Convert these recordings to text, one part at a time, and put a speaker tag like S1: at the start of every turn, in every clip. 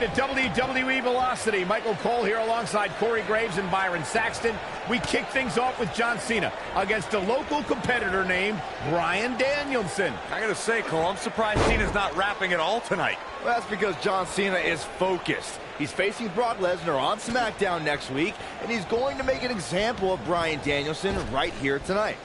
S1: everybody, to WWE Velocity. Michael Cole here alongside Corey Graves and Byron Saxton. We kick things off with John Cena against a local competitor named Bryan Danielson.
S2: I gotta say, Cole, I'm surprised Cena's not rapping at all tonight.
S3: Well, that's because John Cena is focused. He's facing Brock Lesnar on SmackDown next week, and he's going to make an example of Bryan Danielson right here tonight.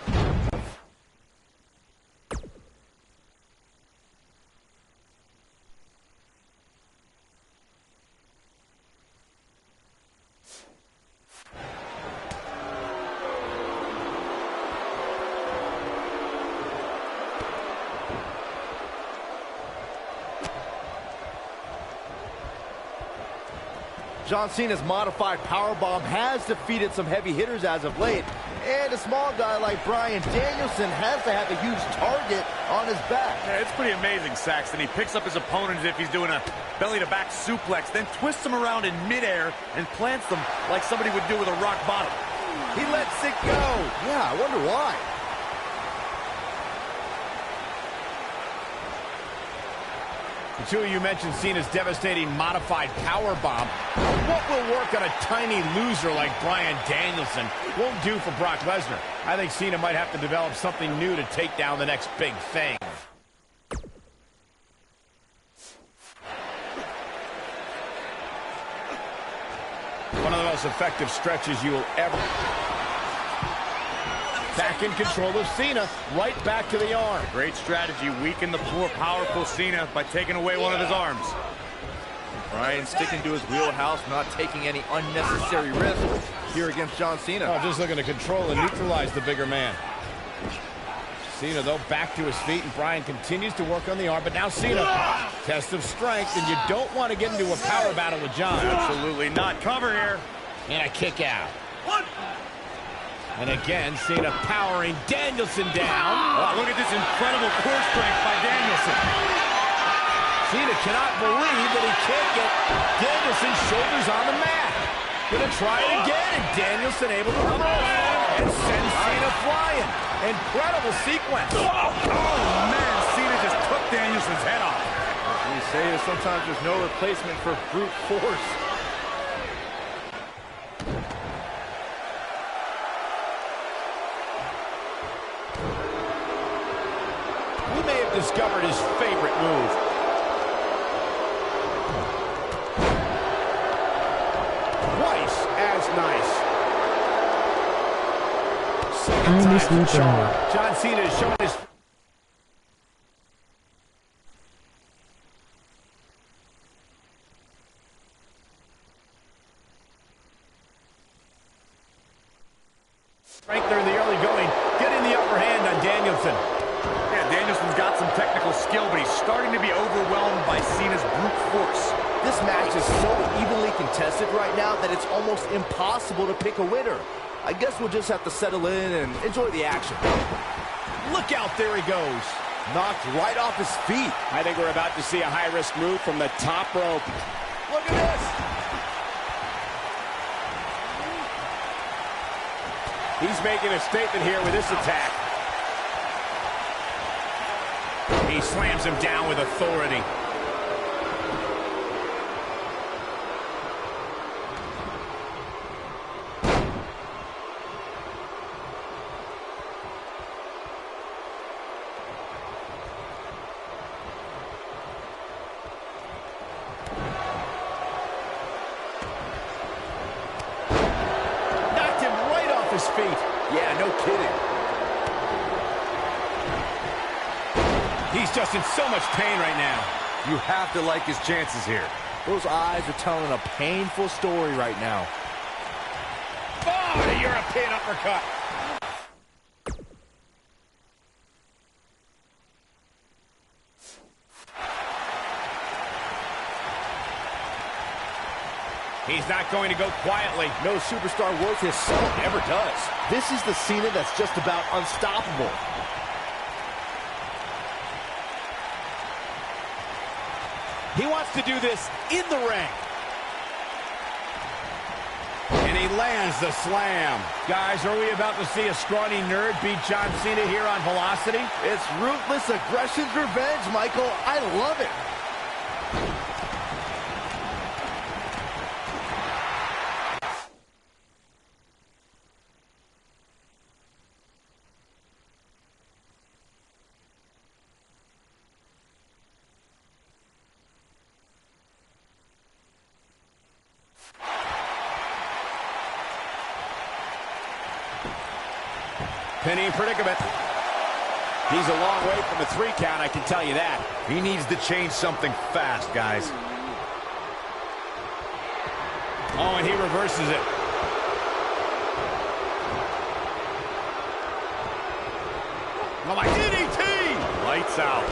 S3: John Cena's modified powerbomb has defeated some heavy hitters as of late, and a small guy like Bryan Danielson has to have a huge target on his back.
S2: Yeah, it's pretty amazing, Saxton. He picks up his opponent as if he's doing a belly-to-back suplex, then twists him around in midair and plants them like somebody would do with a rock bottom.
S3: He lets it go. Yeah, I wonder why.
S1: The two of you mentioned Cena's devastating modified powerbomb. What will work on a tiny loser like Bryan Danielson won't do for Brock Lesnar. I think Cena might have to develop something new to take down the next big thing. One of the most effective stretches you will ever... Back in control of Cena, right back to the arm.
S2: Great strategy, weaken the more powerful Cena by taking away one of his arms.
S3: Bryan sticking to his wheelhouse, not taking any unnecessary risks here against John Cena.
S1: Oh, just looking to control and neutralize the bigger man. Cena, though, back to his feet, and Bryan continues to work on the arm, but now Cena, test of strength, and you don't want to get into a power battle with John.
S2: Absolutely not. Cover here.
S1: And a kick out. And again, Cena powering Danielson down.
S2: Wow, look at this incredible core strength by Danielson.
S1: Cena cannot believe that he can't get Danielson's shoulders on the mat. Gonna try it again, and Danielson able to reverse and send Cena flying. Incredible sequence.
S2: Oh, man, Cena just took Danielson's head off.
S3: We say that sometimes there's no replacement for brute force.
S1: Discovered his favorite move. Twice as nice. Second time for John Cena is showing his... strength there in the early going, getting the upper hand on Danielson.
S2: Danielson's got some technical skill, but he's starting to be overwhelmed by Cena's brute force.
S3: This match is so evenly contested right now that it's almost impossible to pick a winner. I guess we'll just have to settle in and enjoy the action.
S1: Look out, there he goes.
S3: Knocked right off his feet.
S1: I think we're about to see a high-risk move from the top rope.
S3: Look at this.
S1: He's making a statement here with this attack. He slams him down with authority. Knocked him right off his feet.
S3: Yeah, no kidding.
S1: He's just in so much pain right now.
S2: You have to like his chances here.
S3: Those eyes are telling a painful story right now.
S1: Oh, the European uppercut. He's not going to go quietly.
S3: No superstar worth his salt ever does. This is the Cena that's just about unstoppable.
S1: He wants to do this in the ring. And he lands the slam. Guys, are we about to see a scrawny nerd beat John Cena here on Velocity?
S3: It's ruthless aggression's revenge, Michael. I love it.
S1: Pinning predicament. He's a long way from a 3 count, I can tell you that.
S2: He needs to change something fast, guys.
S1: Oh, and he reverses it. Oh, my DDT!
S2: Lights out.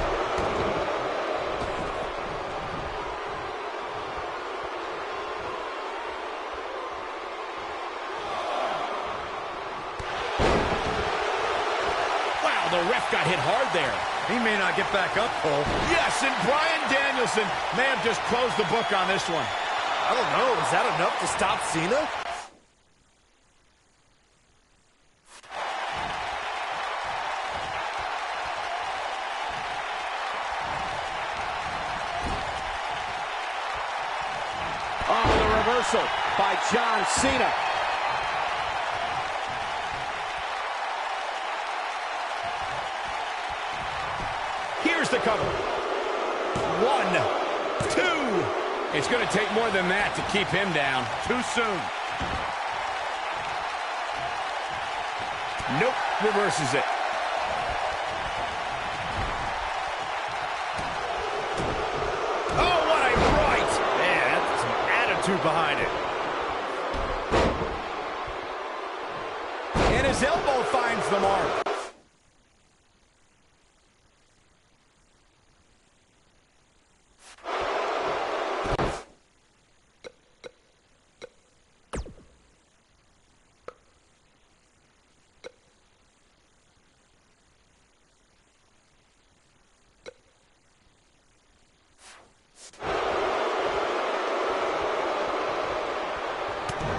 S1: Wow, the ref got hit hard there.
S2: He may not get back up, Cole.
S1: Yes, and Bryan Danielson may have just closed the book on this one.
S3: I don't know. Is that enough to stop Cena?
S1: Oh, the reversal by John Cena. Here's the cover. 1, 2. It's going to take more than that to keep him down.
S2: Too soon.
S1: Nope, reverses it. Oh, what a right!
S2: Man, that's some attitude behind it.
S1: And his elbow finds the mark.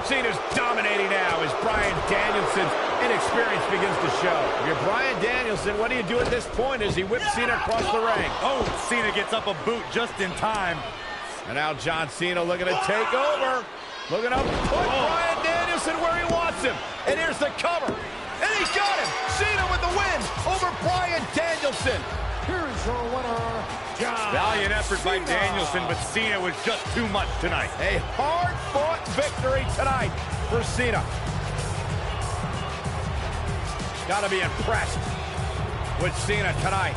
S1: Cena's dominating now as Bryan Danielson's inexperience begins to show. If you're Bryan Danielson, what do you do at this point as he whips Cena across the ring?
S2: Oh, Cena gets up a boot just in time.
S1: And now John Cena looking to take over. Looking to put Bryan Danielson where he wants him. And here's the cover. And he got him. Cena with the win over Bryan Danielson.
S4: Here is your winner, John
S2: Valiant effort by
S4: Cena.
S2: Danielson, but Cena was just too much tonight.
S1: A hard-fought victory tonight for Cena. Got to be impressed with Cena tonight.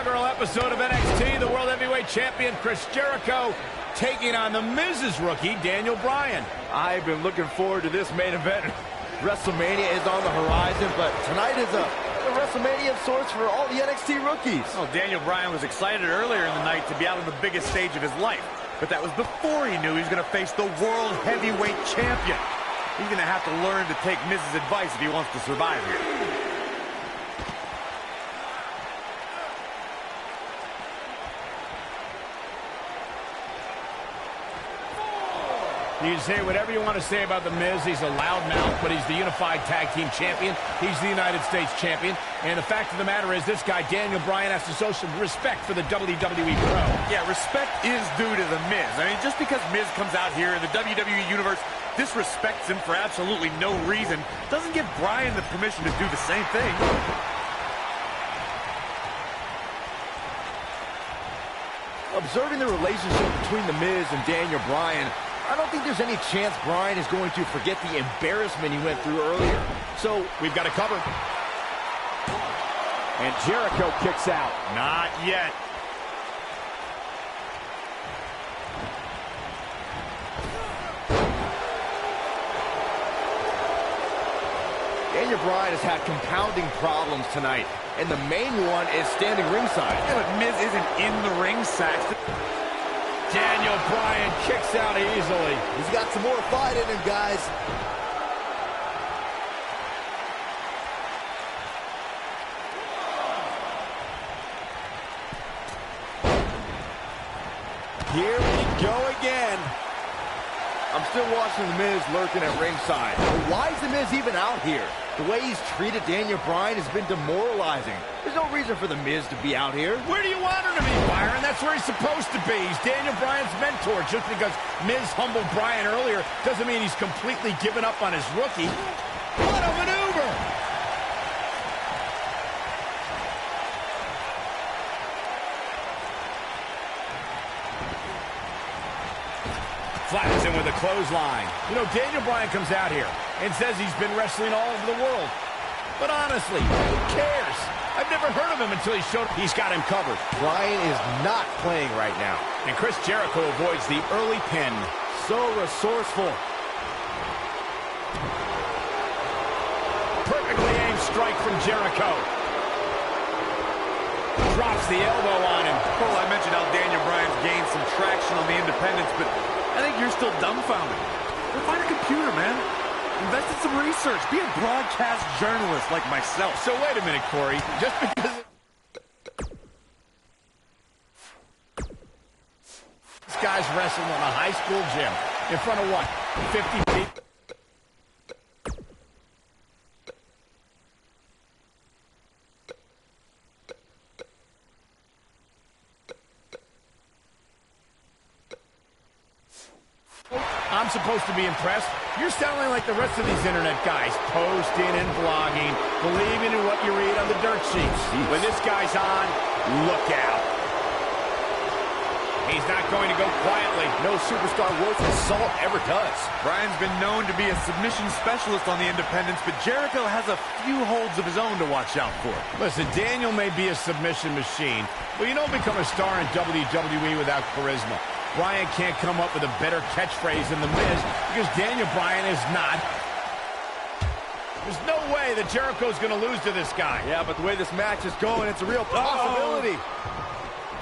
S1: inaugural episode of NXT, the World Heavyweight Champion Chris Jericho taking on the Miz's rookie, Daniel Bryan.
S3: I've been looking forward to this main event. WrestleMania is on the horizon, but tonight is a WrestleMania of sorts for all the NXT rookies.
S2: Well, Daniel Bryan was excited earlier in the night to be out on the biggest stage of his life, but that was before he knew he was going to face the World Heavyweight Champion. He's going to have to learn to take Miz's advice if he wants to survive here.
S1: You can say whatever you want to say about The Miz. He's a loudmouth, but he's the unified tag team champion. He's the United States champion. And the fact of the matter is, this guy, Daniel Bryan, has to show some respect for the WWE Pro.
S2: Yeah, respect is due to The Miz. I mean, just because Miz comes out here in the WWE Universe, disrespects him for absolutely no reason, doesn't give Bryan the permission to do the same thing.
S3: Observing the relationship between The Miz and Daniel Bryan, I don't think there's any chance Bryan is going to forget the embarrassment he went through earlier. So
S1: We've got it covered.
S5: And Jericho kicks out.
S2: Not yet.
S3: Daniel Bryan has had compounding problems tonight, and the main one is standing ringside.
S2: Yeah, but Miz isn't in the ring, Saxton.
S1: Daniel Bryan kicks out easily.
S3: He's got some more fight in him, guys.
S5: Here we go again.
S3: I'm still watching The Miz lurking at ringside. But why is The Miz even out here? The way he's treated Daniel Bryan has been demoralizing. There's no reason for The Miz to be out here.
S1: Where do you want him to be, Byron? That's where he's supposed to be. He's Daniel Bryan's mentor. Just because Miz humbled Bryan earlier doesn't mean he's completely given up on his rookie. What a maneuver! Flattens him with a clothesline. You know, Daniel Bryan comes out here and says he's been wrestling all over the world. But honestly, who cares? I've never heard of him until he showed up. He's got him covered.
S3: Bryan is not playing right now.
S1: And Chris Jericho avoids the early pin.
S3: So resourceful.
S1: Perfectly aimed strike from Jericho. Drops the elbow on him.
S2: Cole, I mentioned how Daniel Bryan's gained some traction on the independents, but I think you're still dumbfounded. Go find a computer, man. Invest in some research. Be a broadcast journalist like myself.
S1: So wait a minute, Corey. Just because this guy's wrestling in a high school gym in front of what? 50 people? I'm supposed to be impressed. You're sounding like the rest of these internet guys, posting and blogging, believing in what you read on the dirt sheets. When this guy's on, look out. He's not going to go quietly.
S3: No superstar worth his salt ever does.
S2: Bryan's been known to be a submission specialist on the independents, but Jericho has a few holds of his own to watch out for.
S1: Listen, Daniel may be a submission machine, but you don't become a star in WWE without charisma. Bryan can't come up with a better catchphrase than The Miz because Daniel Bryan is not. There's no way that Jericho's going to lose to this guy.
S3: Yeah, but the way this match is going, it's a real possibility.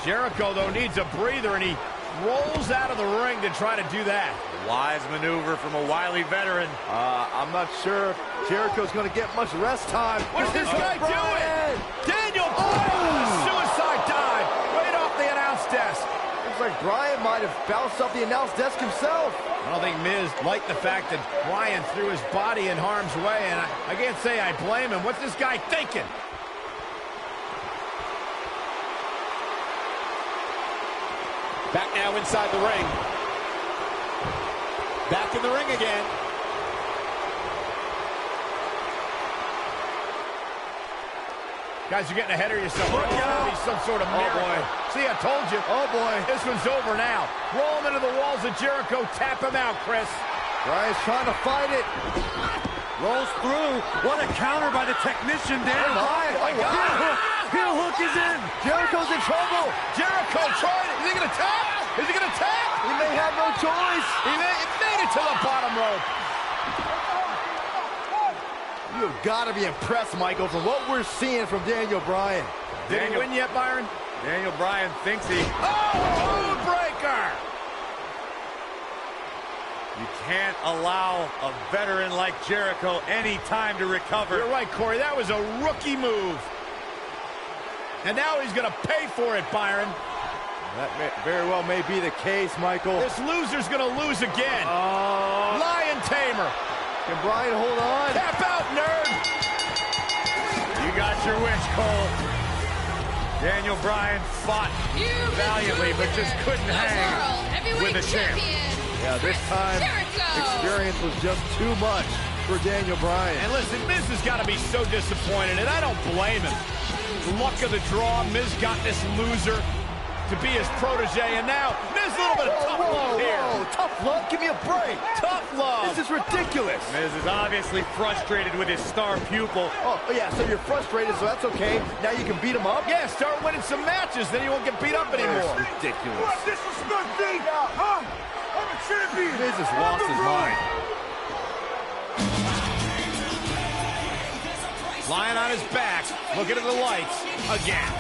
S1: Jericho, though, needs a breather, and he rolls out of the ring to try to do that.
S2: Wise maneuver from a wily veteran.
S3: I'm not sure if Jericho's going to get much rest time.
S1: What's this guy doing? Daniel Bryan, suicide dive right off the announce desk.
S3: Looks like Bryan might have bounced off the announce desk himself.
S1: I don't think Miz liked the fact that Bryan threw his body in harm's way, and I can't say I blame him. What's this guy thinking?
S5: Back now inside the ring. Back in the ring again.
S1: Guys, you're getting ahead of yourself. Look out. Be some sort of miracle.
S3: Oh, boy.
S1: See, I told you.
S3: Oh, boy.
S1: This one's over now. Roll him into the walls of Jericho. Tap him out, Chris.
S3: Bryan's trying to fight it.
S2: Rolls through. What a counter by the technician, Daniel Bryan.
S3: Oh, my God. Heel hook is in. Jericho's in trouble.
S1: Jericho trying it. Is he going to tap? Is he going to tap?
S3: He may have no choice.
S1: He made it to the bottom rope.
S3: You've got to be impressed, Michael, from what we're seeing from Daniel Bryan.
S1: Did he win yet, Byron?
S2: Daniel Bryan thinks he...
S1: Oh, breaker!
S2: You can't allow a veteran like Jericho any time to recover.
S1: You're right, Corey. That was a rookie move. And now he's going to pay for it, Byron.
S3: That very well may be the case, Michael.
S1: This loser's going to lose again. Lion Tamer.
S3: Can Bryan hold on?
S1: Tap out, nerd.
S2: You got your wish, Cole. Daniel Bryan fought valiantly, but just couldn't hang with the champ.
S3: Yeah, this time, experience was just too much for Daniel Bryan.
S1: And listen, Miz has got to be so disappointed, and I don't blame him. Luck of the draw, Miz got this loser to be his protege, and now Miz a little bit of tough love here.
S3: Tough love? Give me a break.
S1: Tough love.
S3: This is ridiculous.
S2: Miz is obviously frustrated with his star pupil.
S3: Oh, yeah, so you're frustrated, so that's okay. Now you can beat him up?
S1: Yeah, start winning some matches, then you won't get beat up anymore.
S3: It's ridiculous.
S4: Disrespect me! Huh? I'm a champion!
S3: Miz has lost his mind.
S1: Lying on his back, looking at the lights again.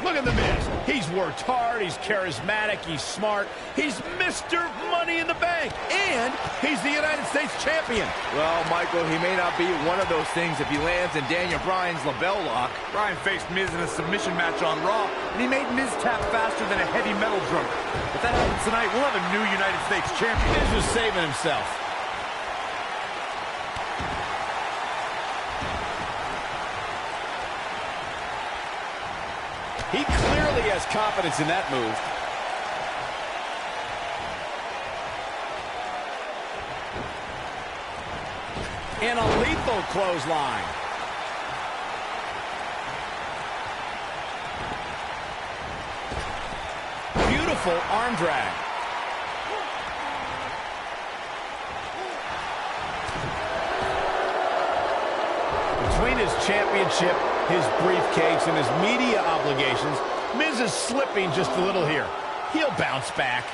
S1: Look at the Miz. He's worked hard, he's charismatic, he's smart. He's Mr. Money in the Bank, and he's the United States champion.
S3: Well, Michael, he may not be one of those things if he lands in Daniel Bryan's label lock.
S2: Bryan faced Miz in a submission match on Raw, and he made Miz tap faster than a heavy metal drummer. If that happens tonight, we'll have a new United States champion.
S1: Miz was saving himself.
S5: He clearly has confidence in that move.
S1: And a lethal clothesline. Beautiful arm drag. Between his championship, his briefcase, and his media obligations, Miz is slipping just a little here. He'll bounce back.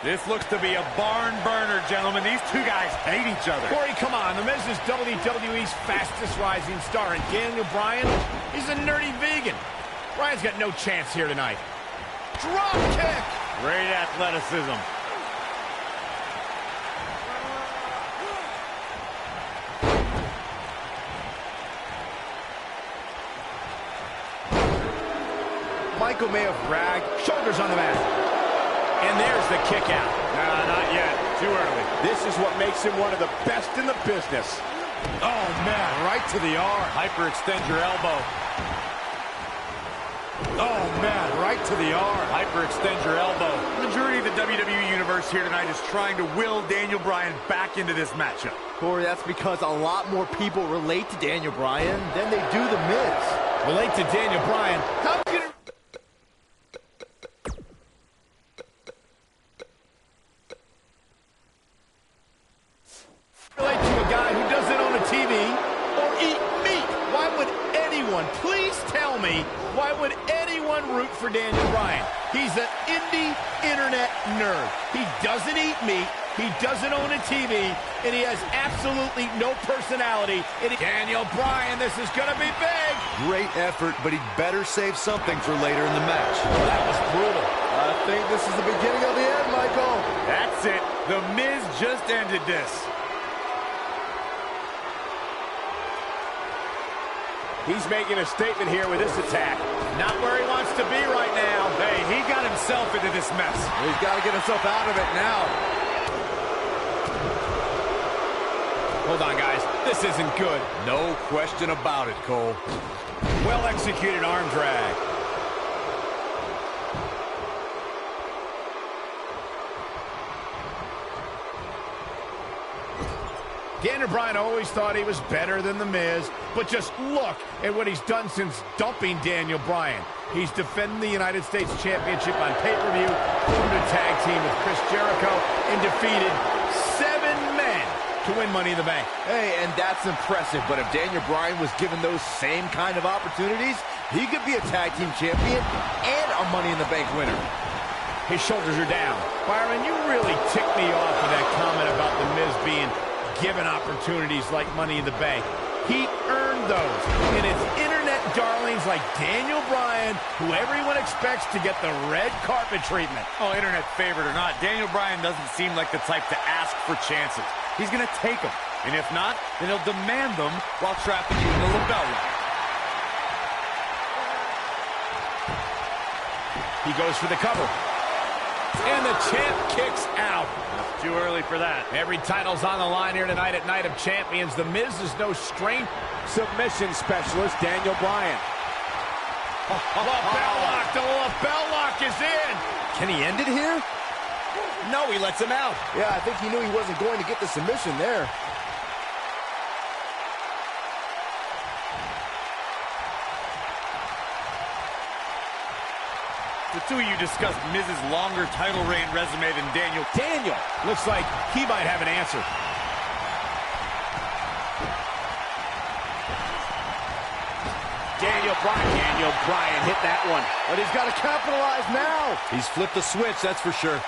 S2: This looks to be a barn burner, gentlemen. These two guys hate each other.
S1: Corey, come on. The Miz is WWE's fastest rising star, and Daniel Bryan, he's a nerdy vegan. Bryan's got no chance here tonight. Drop kick!
S2: Great athleticism.
S3: Michael may have bragged.
S1: Shoulders on the mat. And there's the kick out.
S2: Nah, not yet. Too early.
S5: This is what makes him one of the best in the business.
S2: Oh, man. Right to the arm. Hyperextend your elbow. Oh, man. Right to the arm. Hyperextend your elbow. The majority of the WWE Universe here tonight is trying to will Daniel Bryan back into this matchup.
S3: Corey, that's because a lot more people relate to Daniel Bryan than they do The Miz.
S1: Relate to Daniel Bryan. How can it... relate to a guy who doesn't own a TV or eat meat? Why would anyone, please tell me, why would anyone root for Daniel Bryan? He's an indie internet nerd. He doesn't eat meat, he doesn't own a TV, and he has absolutely no personality. Daniel Bryan, this is gonna be big.
S6: Great effort, but he'd better save something for later in the match.
S1: That was brutal.
S3: I think this is the beginning of the end, Michael.
S2: That's it. The Miz just ended this.
S5: He's making a statement here with this attack.
S1: Not where he wants to be right now.
S2: Hey, he got himself into this mess.
S3: He's got to get himself out of it now.
S1: Hold on, guys. This isn't good.
S6: No question about it, Cole.
S1: Well-executed arm drag. Daniel Bryan always thought he was better than The Miz, but just look at what he's done since dumping Daniel Bryan. He's defending the United States Championship on pay-per-view, formed a tag team with Chris Jericho, and defeated 7 men to win Money in the Bank.
S3: Hey, and that's impressive, but if Daniel Bryan was given those same kind of opportunities, he could be a tag team champion and a Money in the Bank winner.
S1: His shoulders are down. Byron, you really ticked me off with that comment about The Miz being given opportunities like Money in the Bank. He earned those. And it's internet darlings like Daniel Bryan who everyone expects to get the red carpet treatment.
S2: Oh, internet favorite or not, Daniel Bryan doesn't seem like the type to ask for chances. He's going to take them. And if not, then he'll demand them while trapping you in the lapel lock.
S1: He goes for the cover. And the champ kicks out.
S2: Too early for that.
S1: Every title's on the line here tonight at Night of Champions. The Miz is no stranger.
S5: Submission specialist Daniel Bryan.
S1: Lapel lock. The lapel lock is in.
S3: Can he end it here?
S5: No, he lets him out.
S3: Yeah, I think he knew he wasn't going to get the submission there.
S2: The two of you discussed Miz's longer title reign resume than Daniel.
S1: Daniel looks like he might have an answer.
S5: Daniel Bryan hit that one.
S3: But he's got to capitalize now.
S6: He's flipped the switch, that's for sure.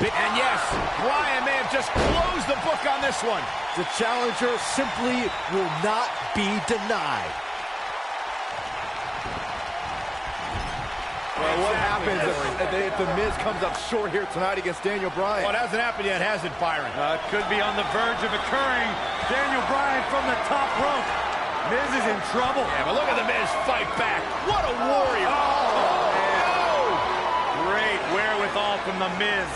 S1: And yes, Bryan may have just closed the book on this one.
S3: The challenger simply will not be denied. Well, what happens if The Miz comes up short here tonight against Daniel Bryan?
S1: Well, it hasn't happened yet, has it, Byron?
S2: It could be on the verge of occurring. Daniel Bryan from the top rope. Miz is in trouble.
S1: Yeah, but look at The Miz fight back. What a warrior.
S2: Great wherewithal from The Miz.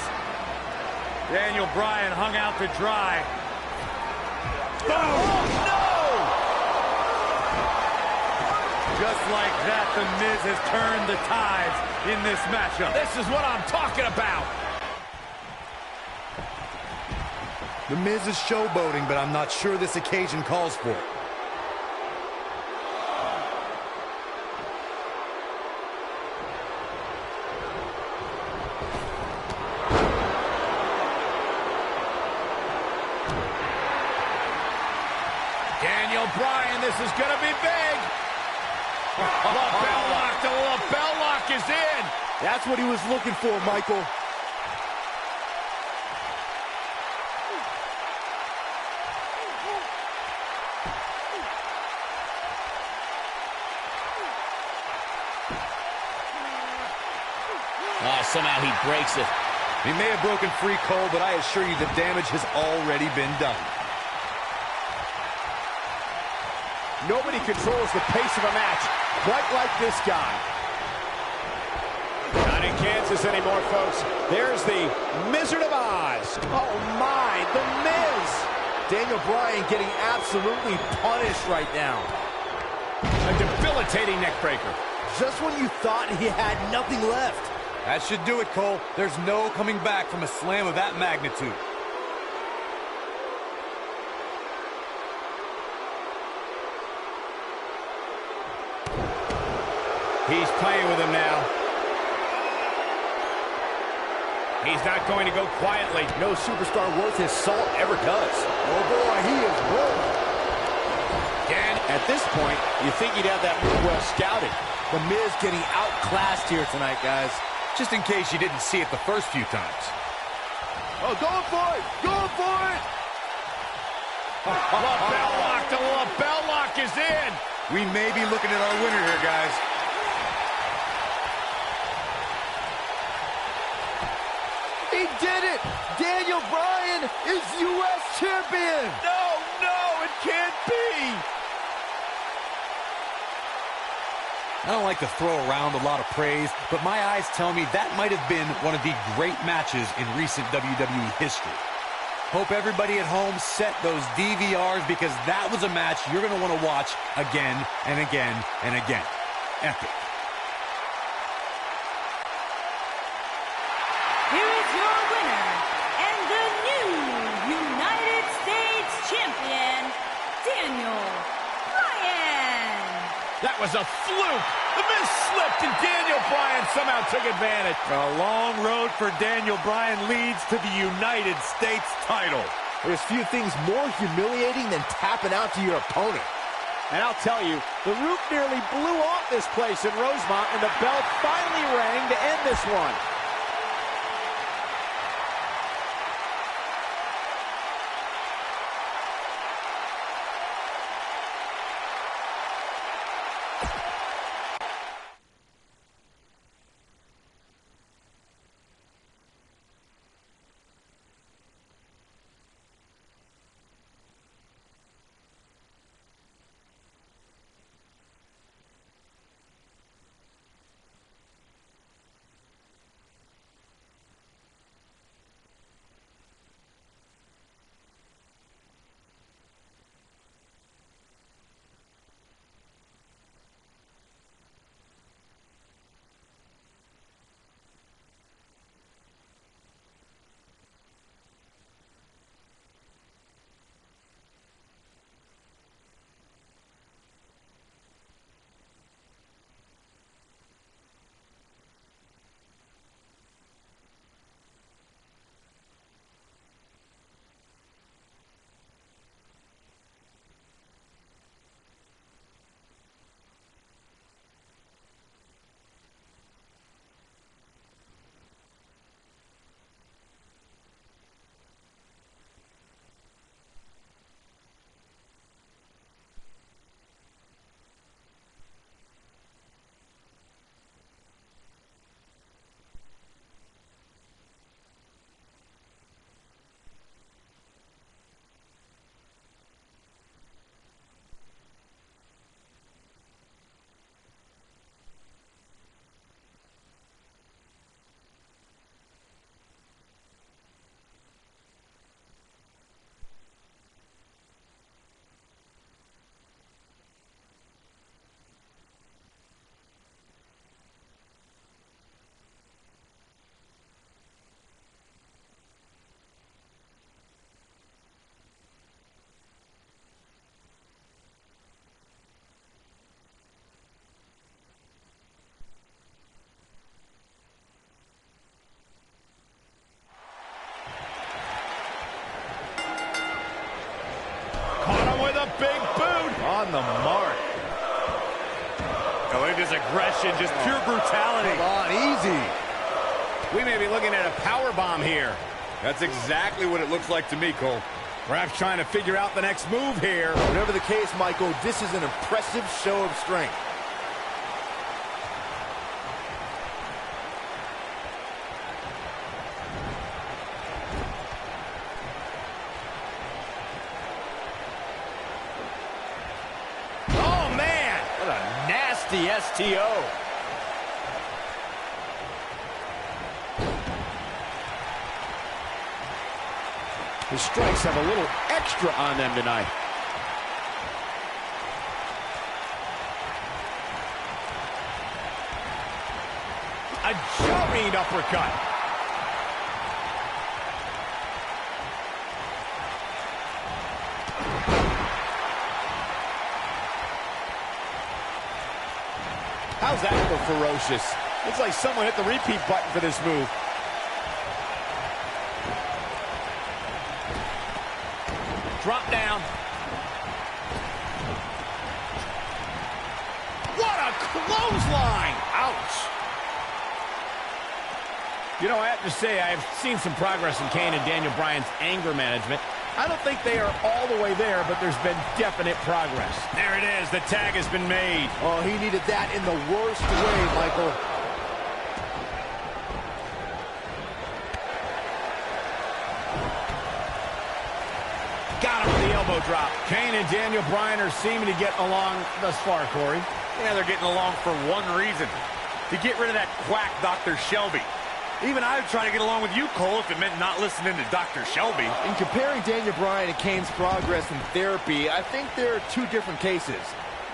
S2: Daniel Bryan hung out to dry.
S1: Oh, no!
S2: Just like that, The Miz has turned the tides in this matchup.
S1: This is what I'm talking about.
S6: The Miz is showboating, but I'm not sure this occasion calls for it.
S1: Daniel Daniel Bryan, this is going to be big. Lapel lock, the lapel lock is in.
S3: That's what he was looking for, Michael.
S5: Somehow he breaks it.
S6: He may have broken free, Cole, but I assure you the damage has already been done.
S5: Nobody controls the pace of a match quite like this guy.
S1: Not in Kansas anymore, folks. There's the Wizard of Oz.
S3: Oh, my, The Miz. Daniel Bryan getting absolutely punished right now.
S1: A debilitating neck breaker.
S3: Just when you thought he had nothing left.
S6: That should do it, Cole. There's no coming back from a slam of that magnitude.
S1: He's playing with him now. He's not going to go quietly.
S3: No superstar worth his salt ever does. Oh, boy, he is rolling.
S5: And at this point, you think he'd have that move well scouted.
S3: The Miz getting outclassed here tonight, guys.
S6: Just in case you didn't see it the first few times.
S3: Oh, going for it! Going for it!
S1: Lapel lock, the lapel lock is in.
S6: We may be looking at our winner here, guys.
S3: He did it! Daniel Bryan is U.S. champion!
S1: No, it can't be.
S6: I don't like to throw around a lot of praise, but my eyes tell me that might have been one of the great matches in recent WWE history. Hope everybody at home set those DVRs because that was a match you're going to want to watch again and again and again. Epic.
S7: Here is your winner and the new United States champion, Daniel Bryan.
S1: That was a fluke. The Miz slipped and Daniel Bryan somehow took advantage.
S2: A long road for Daniel Bryan leads to the United States title.
S3: There's few things more humiliating than tapping out to your opponent.
S5: And I'll tell you, the roof nearly blew off this place in Rosemont, and the bell finally rang to end this one.
S3: on the mark.
S2: Oh, look at this aggression, just pure brutality.
S3: Come on, easy.
S1: We may be looking at a power bomb here.
S2: That's exactly what it looks like to me, Cole.
S1: Perhaps trying to figure out the next move here.
S3: Whatever the case, Michael, this is an impressive show of strength.
S1: Oh, man! What a nasty STO.
S5: His strikes have a little extra on them tonight.
S1: A jarring uppercut. How's that for ferocious? Looks like someone hit the repeat button for this move. Drop down. What a clothesline! Ouch. You know, I have to say, I've seen some progress in Kane and Daniel Bryan's anger management. I don't think they are all the way there, but there's been definite progress. There it is. The tag has been made.
S3: Oh, he needed that in the worst way, Michael.
S1: Got him with the elbow drop. Kane and Daniel Bryan are seeming to get along thus far, Corey.
S2: Yeah, they're getting along for one reason. To get rid of that quack Dr. Shelby. Even I would try to get along with you, Cole, if it meant not listening to Dr. Shelby.
S3: In comparing Daniel Bryan and Kane's progress in therapy, I think there are two different cases.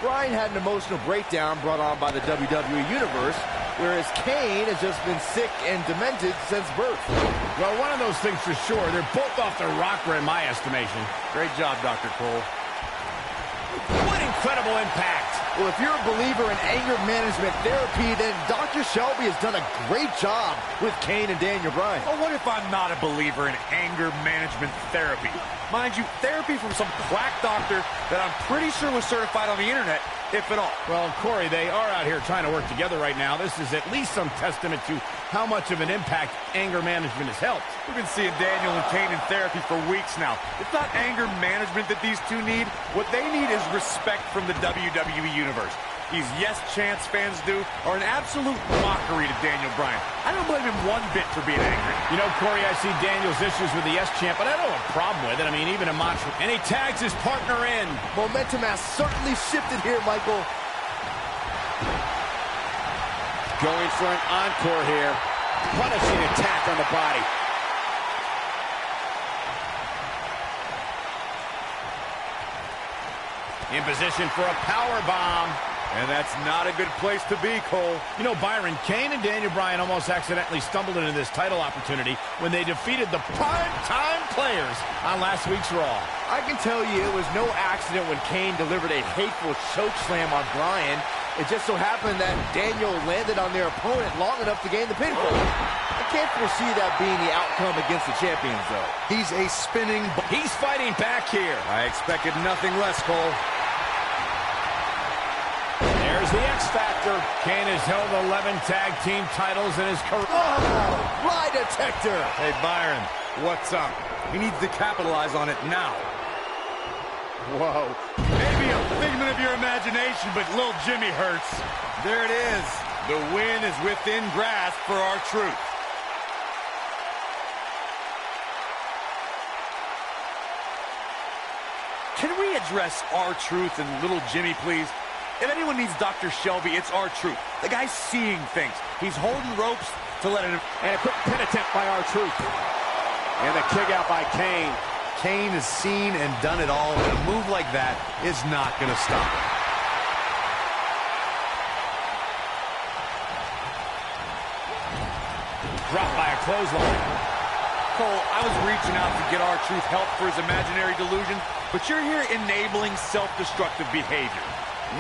S3: Bryan had an emotional breakdown brought on by the WWE Universe, whereas Kane has just been sick and demented since birth.
S1: Well, one of those things for sure. They're both off their rocker in my estimation.
S2: Great job, Dr. Cole.
S1: What incredible impact.
S3: Well, if you're a believer in anger management therapy, then Dr. Shelby has done a great job with Kane and Daniel Bryan.
S2: Oh, what if I'm not a believer in anger management therapy? Mind you, therapy from some quack doctor that I'm pretty sure was certified on the internet, if at all.
S1: Well, Corey, they are out here trying to work together right now. This is at least some testament to how much of an impact anger management has helped.
S2: We've been seeing Daniel and Kane in therapy for weeks now. It's not anger management that these two need. What they need is respect from the WWE Universe. These Yes Chance fans do are an absolute mockery to Daniel Bryan. I don't blame him one bit for being angry.
S1: You know, Corey, I see Daniel's issues with the Yes Champ, but I don't have a problem with it. I mean, even a mantra. And he tags his partner in.
S3: Momentum has certainly shifted here, Michael.
S5: Going for an encore here. Punishing attack on the body.
S1: In position for a power bomb.
S2: And that's not a good place to be, Cole.
S1: You know, Byron, Kane and Daniel Bryan almost accidentally stumbled into this title opportunity when they defeated the prime-time players on last week's Raw.
S3: I can tell you it was no accident when Kane delivered a hateful chokeslam on Bryan. It just so happened that Daniel landed on their opponent long enough to gain the pinfall. I can't foresee that being the outcome against the champions, though.
S6: He's a spinning...
S1: He's fighting back here.
S2: I expected nothing less, Cole.
S1: There's the X Factor. Kane has held 11 tag team titles in his career.
S3: Oh, lie detector.
S2: Hey, Byron, what's up? He needs to capitalize on it now.
S3: Whoa.
S2: Maybe a figment of your imagination, but little Jimmy hurts. There it is. The win is within grasp for R-Truth. Can we address R-Truth and little Jimmy, please? If anyone needs Dr. Shelby, it's R-Truth. The guy's seeing things. He's holding ropes to let it...
S5: And a quick pin attempt by R-Truth. And the kick out by Kane.
S6: Kane has seen and done it all, and a move like that is not going to stop him.
S1: Dropped by a clothesline.
S2: Cole, I was reaching out to get R-Truth help for his imaginary delusion, but you're here enabling self-destructive behavior.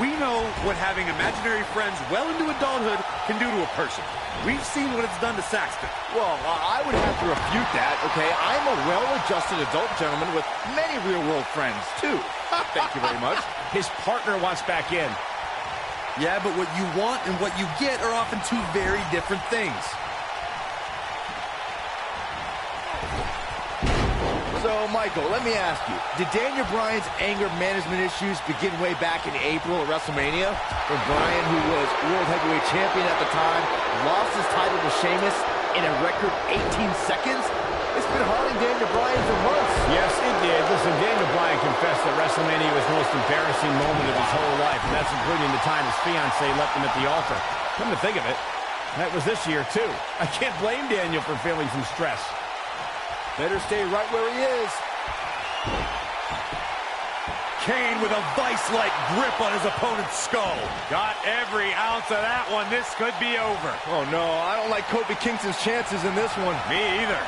S2: We know what having imaginary friends well into adulthood can do to a person. We've seen what it's done to Saxton.
S3: Well, I would have to refute that, okay? I'm a well-adjusted adult gentleman with many real-world friends, too. Thank you very much.
S1: His partner wants back in.
S6: Yeah, but what you want and what you get are often two very different things.
S3: So, Michael, let me ask you, did Daniel Bryan's anger management issues begin way back in April at WrestleMania, when Bryan, who was World Heavyweight Champion at the time, lost his title to Sheamus in a record 18 seconds? It's been haunting Daniel Bryan for months.
S1: Yes, it did. Listen, Daniel Bryan confessed that WrestleMania was the most embarrassing moment of his whole life, and that's including the time his fiancée left him at the altar. Come to think of it, that was this year, too. I can't blame Daniel for feeling some stress.
S3: Better stay right where he is.
S2: Kane with a vice-like grip on his opponent's skull. Got every ounce of that one. This could be over.
S3: Oh, no, I don't like Kofi Kingston's chances in this one.
S2: Me either.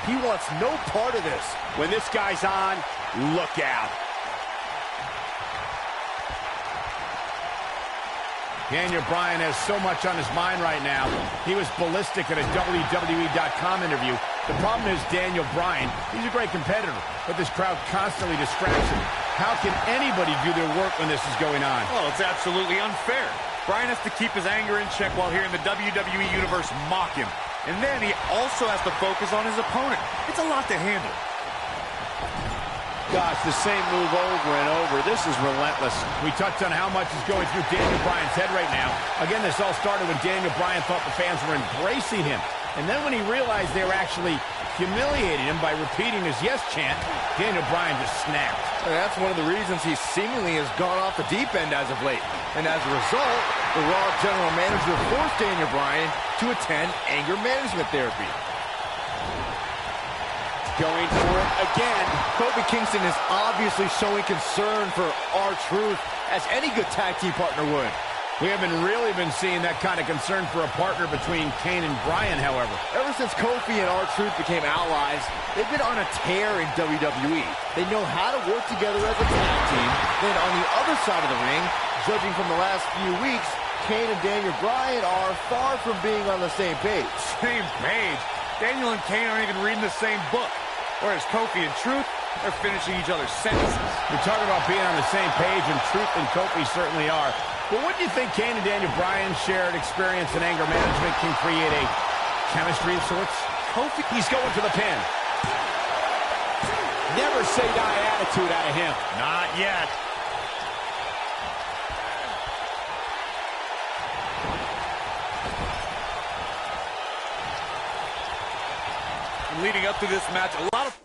S3: He wants no part of this.
S5: When this guy's on, look out.
S1: Daniel Bryan has so much on his mind right now. He was ballistic in a WWE2K19 interview. The problem is Daniel Bryan, he's a great competitor, but this crowd constantly distracts him. How can anybody do their work when this is going on?
S2: Well, it's absolutely unfair. Bryan has to keep his anger in check while hearing the WWE Universe mock him. And then he also has to focus on his opponent. It's a lot to handle.
S5: Gosh, the same move over and over. This is relentless.
S1: We touched on how much is going through Daniel Bryan's head right now. Again, this all started when Daniel Bryan thought the fans were embracing him. And then when he realized they were actually humiliating him by repeating his yes chant, Daniel Bryan just snapped.
S3: And that's one of the reasons he seemingly has gone off the deep end as of late. And as a result, the Raw general manager forced Daniel Bryan to attend anger management therapy.
S5: Going for it again.
S3: Kofi Kingston is obviously showing concern for R-Truth, as any good tag team partner would.
S1: We haven't really been seeing that kind of concern for a partner between Kane and Bryan, however.
S3: Ever since Kofi and R-Truth became allies, they've been on a tear in WWE. They know how to work together as a tag team. Then on the other side of the ring, judging from the last few weeks, Kane and Daniel Bryan are far from being on the same page.
S2: Same page? Daniel and Kane aren't even reading the same book. Whereas Kofi and Truth are finishing each other's sentences.
S1: We're talking about being on the same page, and Truth and Kofi certainly are. But wouldn't you think Kane and Daniel Bryan's shared experience in anger management can create a chemistry of sorts? Kofi, he's going to the pin.
S5: Never say die attitude out of him.
S2: Not yet. Leading up to this match, a lot of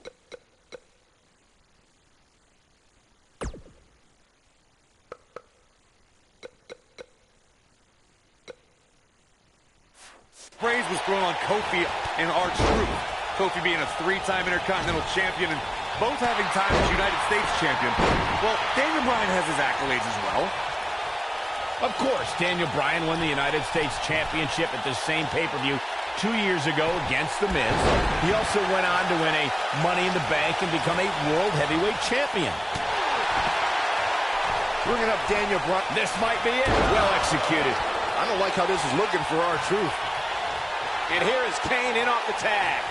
S2: praise was thrown on Kofi and R-Truth. Kofi being a three-time Intercontinental Champion and both having time as United States Champion. Well, Daniel Bryan has his accolades as well.
S1: Of course, Daniel Bryan won the United States Championship at the same pay-per-view 2 years ago against The Miz. He also went on to win a Money in the Bank and become a World Heavyweight Champion.
S3: Bringing up Daniel Bryan.
S1: This might be it. Well executed.
S3: I don't like how this is looking for R-Truth.
S5: And here is Kane in off the tag.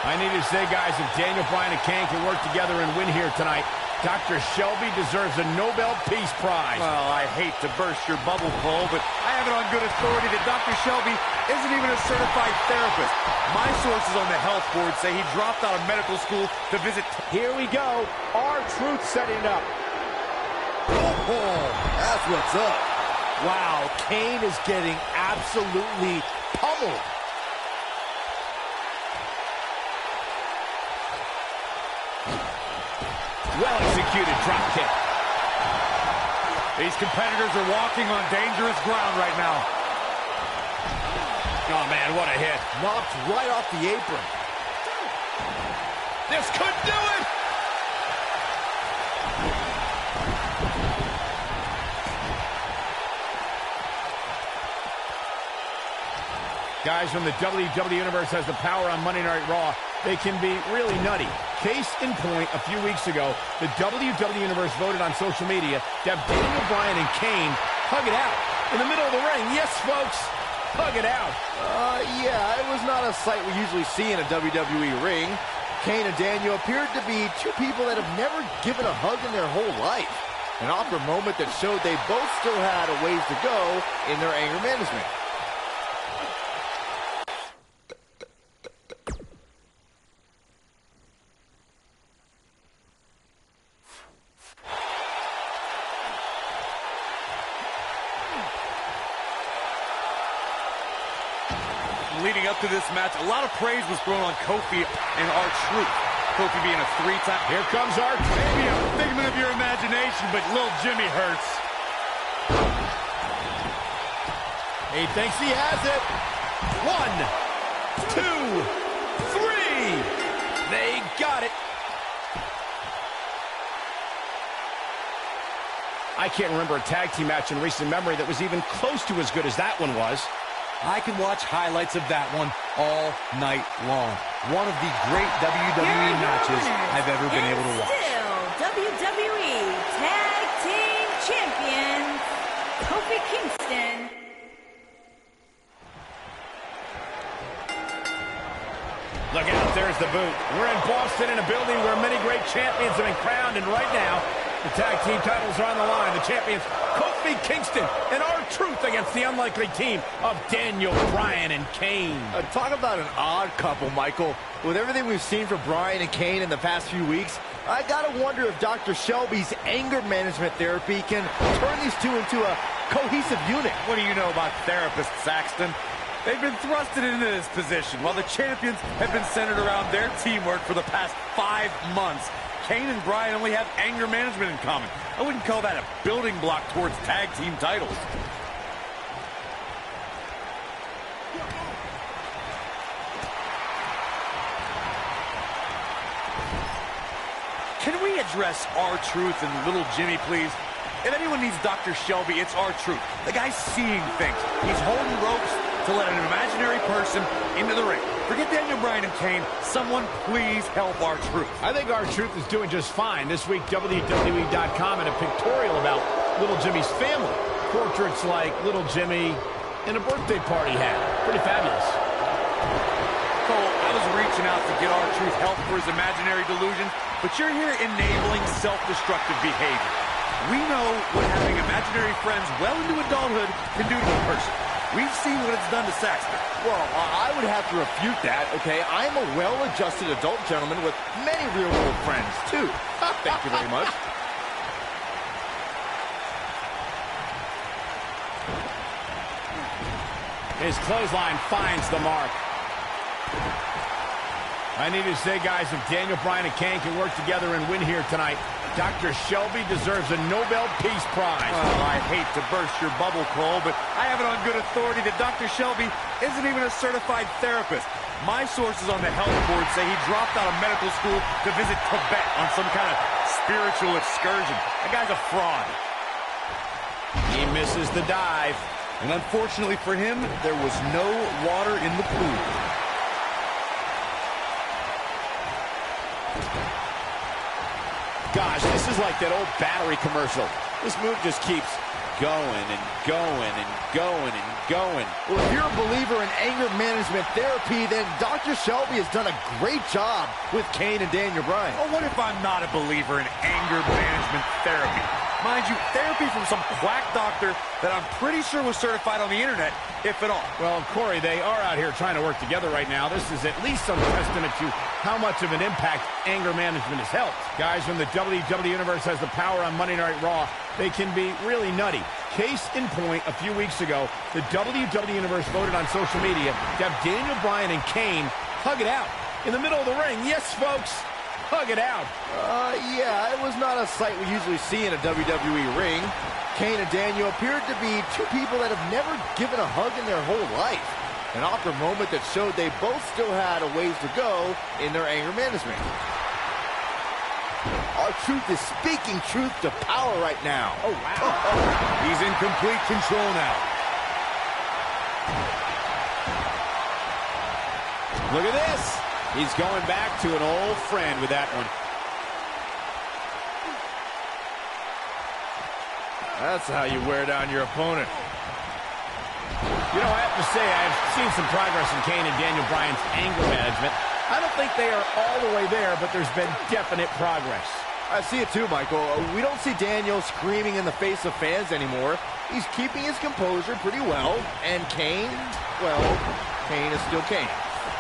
S1: I need to say, guys, if Daniel Bryan and Kane can work together and win here tonight, Dr. Shelby deserves a Nobel Peace Prize.
S2: Well, I hate to burst your bubble, Cole, but I have it on good authority that Dr. Shelby isn't even a certified therapist. My sources on the health board say he dropped out of medical school to visit...
S5: Here we go. R-Truth setting it up.
S3: Oh, that's what's up. Wow, Kane is getting absolutely pummeled.
S1: Well-executed drop kick.
S2: These competitors are walking on dangerous ground right now.
S1: Oh, man, what a hit.
S3: Knocked right off the apron.
S1: This could do it! Guys, when the WWE Universe has the power on Monday Night Raw, they can be really nutty. Case in point, a few weeks ago, the WWE Universe voted on social media to have Daniel Bryan and Kane hug it out in the middle of the ring. Yes, folks, hug it out.
S3: Yeah, it was not a sight we usually see in a WWE ring. Kane and Daniel appeared to be two people that have never given a hug in their whole life. An awkward moment that showed they both still had a ways to go in their anger management.
S2: Leading up to this match, a lot of praise was thrown on Kofi and R-Truth. Kofi being a three-time...
S1: Here comes R-Truth.
S2: Maybe a figment of your imagination, but little Jimmy hurts.
S1: He thinks he has it. 1, 2, 3. They got it. I can't remember a tag team match in recent memory that was even close to as good as that one was.
S6: I can watch highlights of that one all night long. One of the great WWE matches I've ever been able to watch.
S7: Still WWE Tag Team Champions, Kofi Kingston.
S1: Look out, there's the boot. We're in Boston in a building where many great champions have been crowned, and right now, the tag team titles are on the line. The champions, Kofi Kingston and R-Truth against the unlikely team of Daniel Bryan and Kane.
S3: Talk about an odd couple, Michael. With everything we've seen from Bryan and Kane in the past few weeks, I gotta wonder if Dr. Shelby's anger management therapy can turn these two into a cohesive unit.
S2: What do you know about therapists, Saxton? They've been thrusted into this position while the champions have been centered around their teamwork for the past 5 months. Kane and Bryan only have anger management in common. I wouldn't call that a building block towards tag team titles. Can we address R-Truth and little Jimmy, please? If anyone needs Dr. Shelby, it's R-Truth. The guy's seeing things. He's holding ropes to let an imaginary person into the ring. Forget Daniel Bryan and Kane. Someone please help R-Truth.
S1: I think R-Truth is doing just fine. This week, WWE.com had a pictorial about little Jimmy's family. Portraits like little Jimmy and a birthday party hat. Pretty fabulous.
S2: Cole, I was reaching out to get R-Truth help for his imaginary delusions, but you're here enabling self-destructive behavior. We know what having imaginary friends well into adulthood can do to a person. We've seen what it's done to Saxton.
S3: Well, I would have to refute that, okay? I'm a well-adjusted adult gentleman with many real-world friends, too. Thank you very much.
S1: His clothesline finds the mark. I need to say, guys, if Daniel Bryan and Kane can work together and win here tonight, Dr. Shelby deserves a Nobel Peace Prize.
S2: Well, I hate to burst your bubble, Cole, but I have it on good authority that Dr. Shelby isn't even a certified therapist. My sources on the health board say he dropped out of medical school to visit Tibet on some kind of spiritual excursion. That guy's a fraud.
S1: He misses the dive.
S6: And unfortunately for him, there was no water in the pool.
S5: Gosh, this is like that old battery commercial. This move just keeps going and going and going and going.
S3: Well, if you're a believer in anger management therapy, then Dr. Shelby has done a great job with Kane and Daniel Bryan.
S2: Oh, what if I'm not a believer in anger management therapy? Mind you, therapy from some quack doctor that I'm pretty sure was certified on the internet, if at all.
S1: Well, Corey, they are out here trying to work together right now. This is at least some testament to how much of an impact anger management has helped. Guys, when the WWE Universe has the power on Monday Night Raw, they can be really nutty. Case in point, a few weeks ago, the WWE Universe voted on social media to have Daniel Bryan and Kane hug it out in the middle of the ring. Yes, folks, hug it out.
S3: Yeah, it was not a sight we usually see in a WWE ring. Kane and Daniel appeared to be two people that have never given a hug in their whole life. An awkward moment that showed they both still had a ways to go in their anger management. R-Truth is speaking truth to power right now.
S1: Oh, wow.
S6: He's in complete control now.
S5: Look at this. He's going back to an old friend with that one.
S3: That's how you wear down your opponent.
S1: You know, I have to say, I've seen some progress in Kane and Daniel Bryan's anger management. I don't think they are all the way there, but there's been definite progress.
S3: I see it too, Michael. We don't see Daniel screaming in the face of fans anymore. He's keeping his composure pretty well. And Kane, well, Kane is still Kane.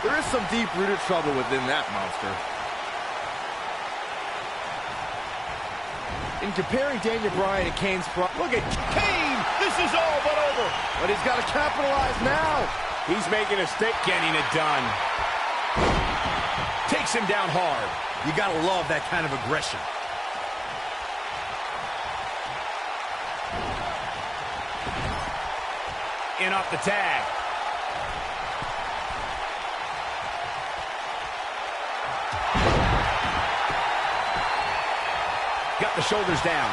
S3: There is some deep-rooted trouble within that monster. In comparing Daniel Bryan to Kane's look at Kane! This is all but over! But he's got to capitalize now!
S1: He's making a stick, getting it done. Takes him down hard.
S6: You gotta love that kind of aggression.
S1: In off the tag. Got the shoulders down.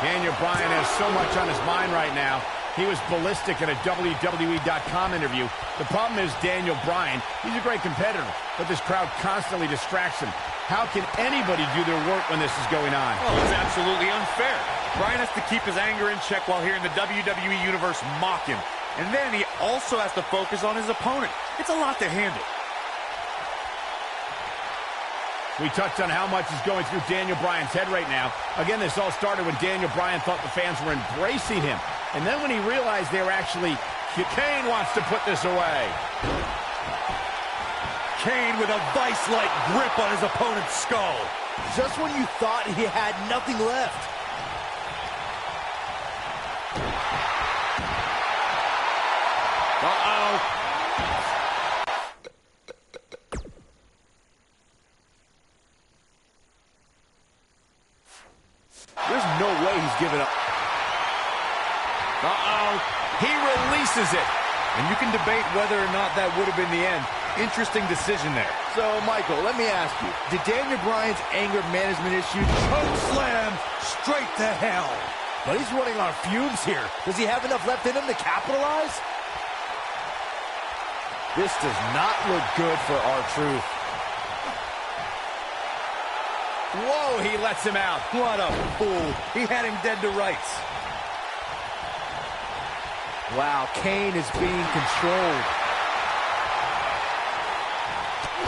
S1: Daniel Bryan has so much on his mind right now. He was ballistic in a WWE2K19 interview. The problem is Daniel Bryan, he's a great competitor, but this crowd constantly distracts him. How can anybody do their work when this is going on?
S2: Well, it's absolutely unfair. Bryan has to keep his anger in check while hearing the WWE Universe mock him. And then he also has to focus on his opponent. It's a lot to handle.
S1: We touched on how much is going through Daniel Bryan's head right now. Again, this all started when Daniel Bryan thought the fans were embracing him. And then when he realized they were actually... Kane wants to put this away.
S2: Kane with a vice-like grip on his opponent's skull.
S3: Just when you thought he had nothing left.
S1: Uh-oh.
S3: There's no way he's giving up.
S1: Uh-oh. He releases it.
S6: And you can debate whether or not that would have been the end. Interesting decision there.
S3: So, Michael, let me ask you, did Daniel Bryan's anger management issue
S6: Choke slam straight to hell.
S3: But he's running on fumes here. Does he have enough left in him to capitalize? This does not look good for R-Truth.
S1: Whoa, he lets him out.
S6: What a fool. He had him dead to rights.
S3: Wow, Kane is being controlled.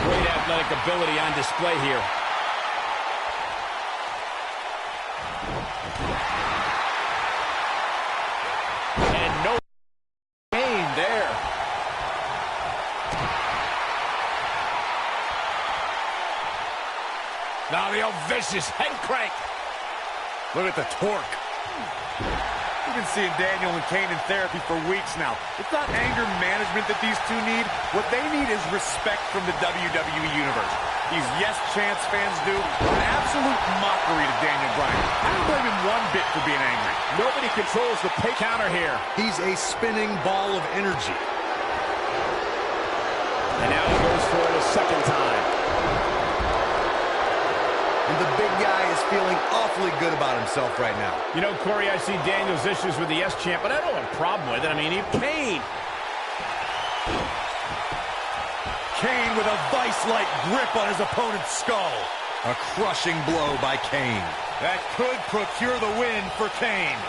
S1: Great athletic ability on display here. And no
S3: Kane there.
S1: Now the old vicious head crank.
S2: Look at the torque. We've been seeing Daniel and Kane in therapy for weeks now. It's not anger management that these two need. What they need is respect from the WWE Universe. These yes chants fans do are an absolute mockery to Daniel Bryan. I don't blame him one bit for being angry.
S1: Nobody controls the pay counter here.
S6: He's a spinning ball of energy.
S1: And now he goes for it a second time.
S6: And the big guy is feeling awfully good about himself right now.
S1: You know, Corey, I see Daniel's issues with the yes chant, but I don't have a problem with it. I mean, Kane.
S2: Kane with a vice-like grip on his opponent's skull.
S6: A crushing blow by Kane.
S2: That could procure the win for Kane.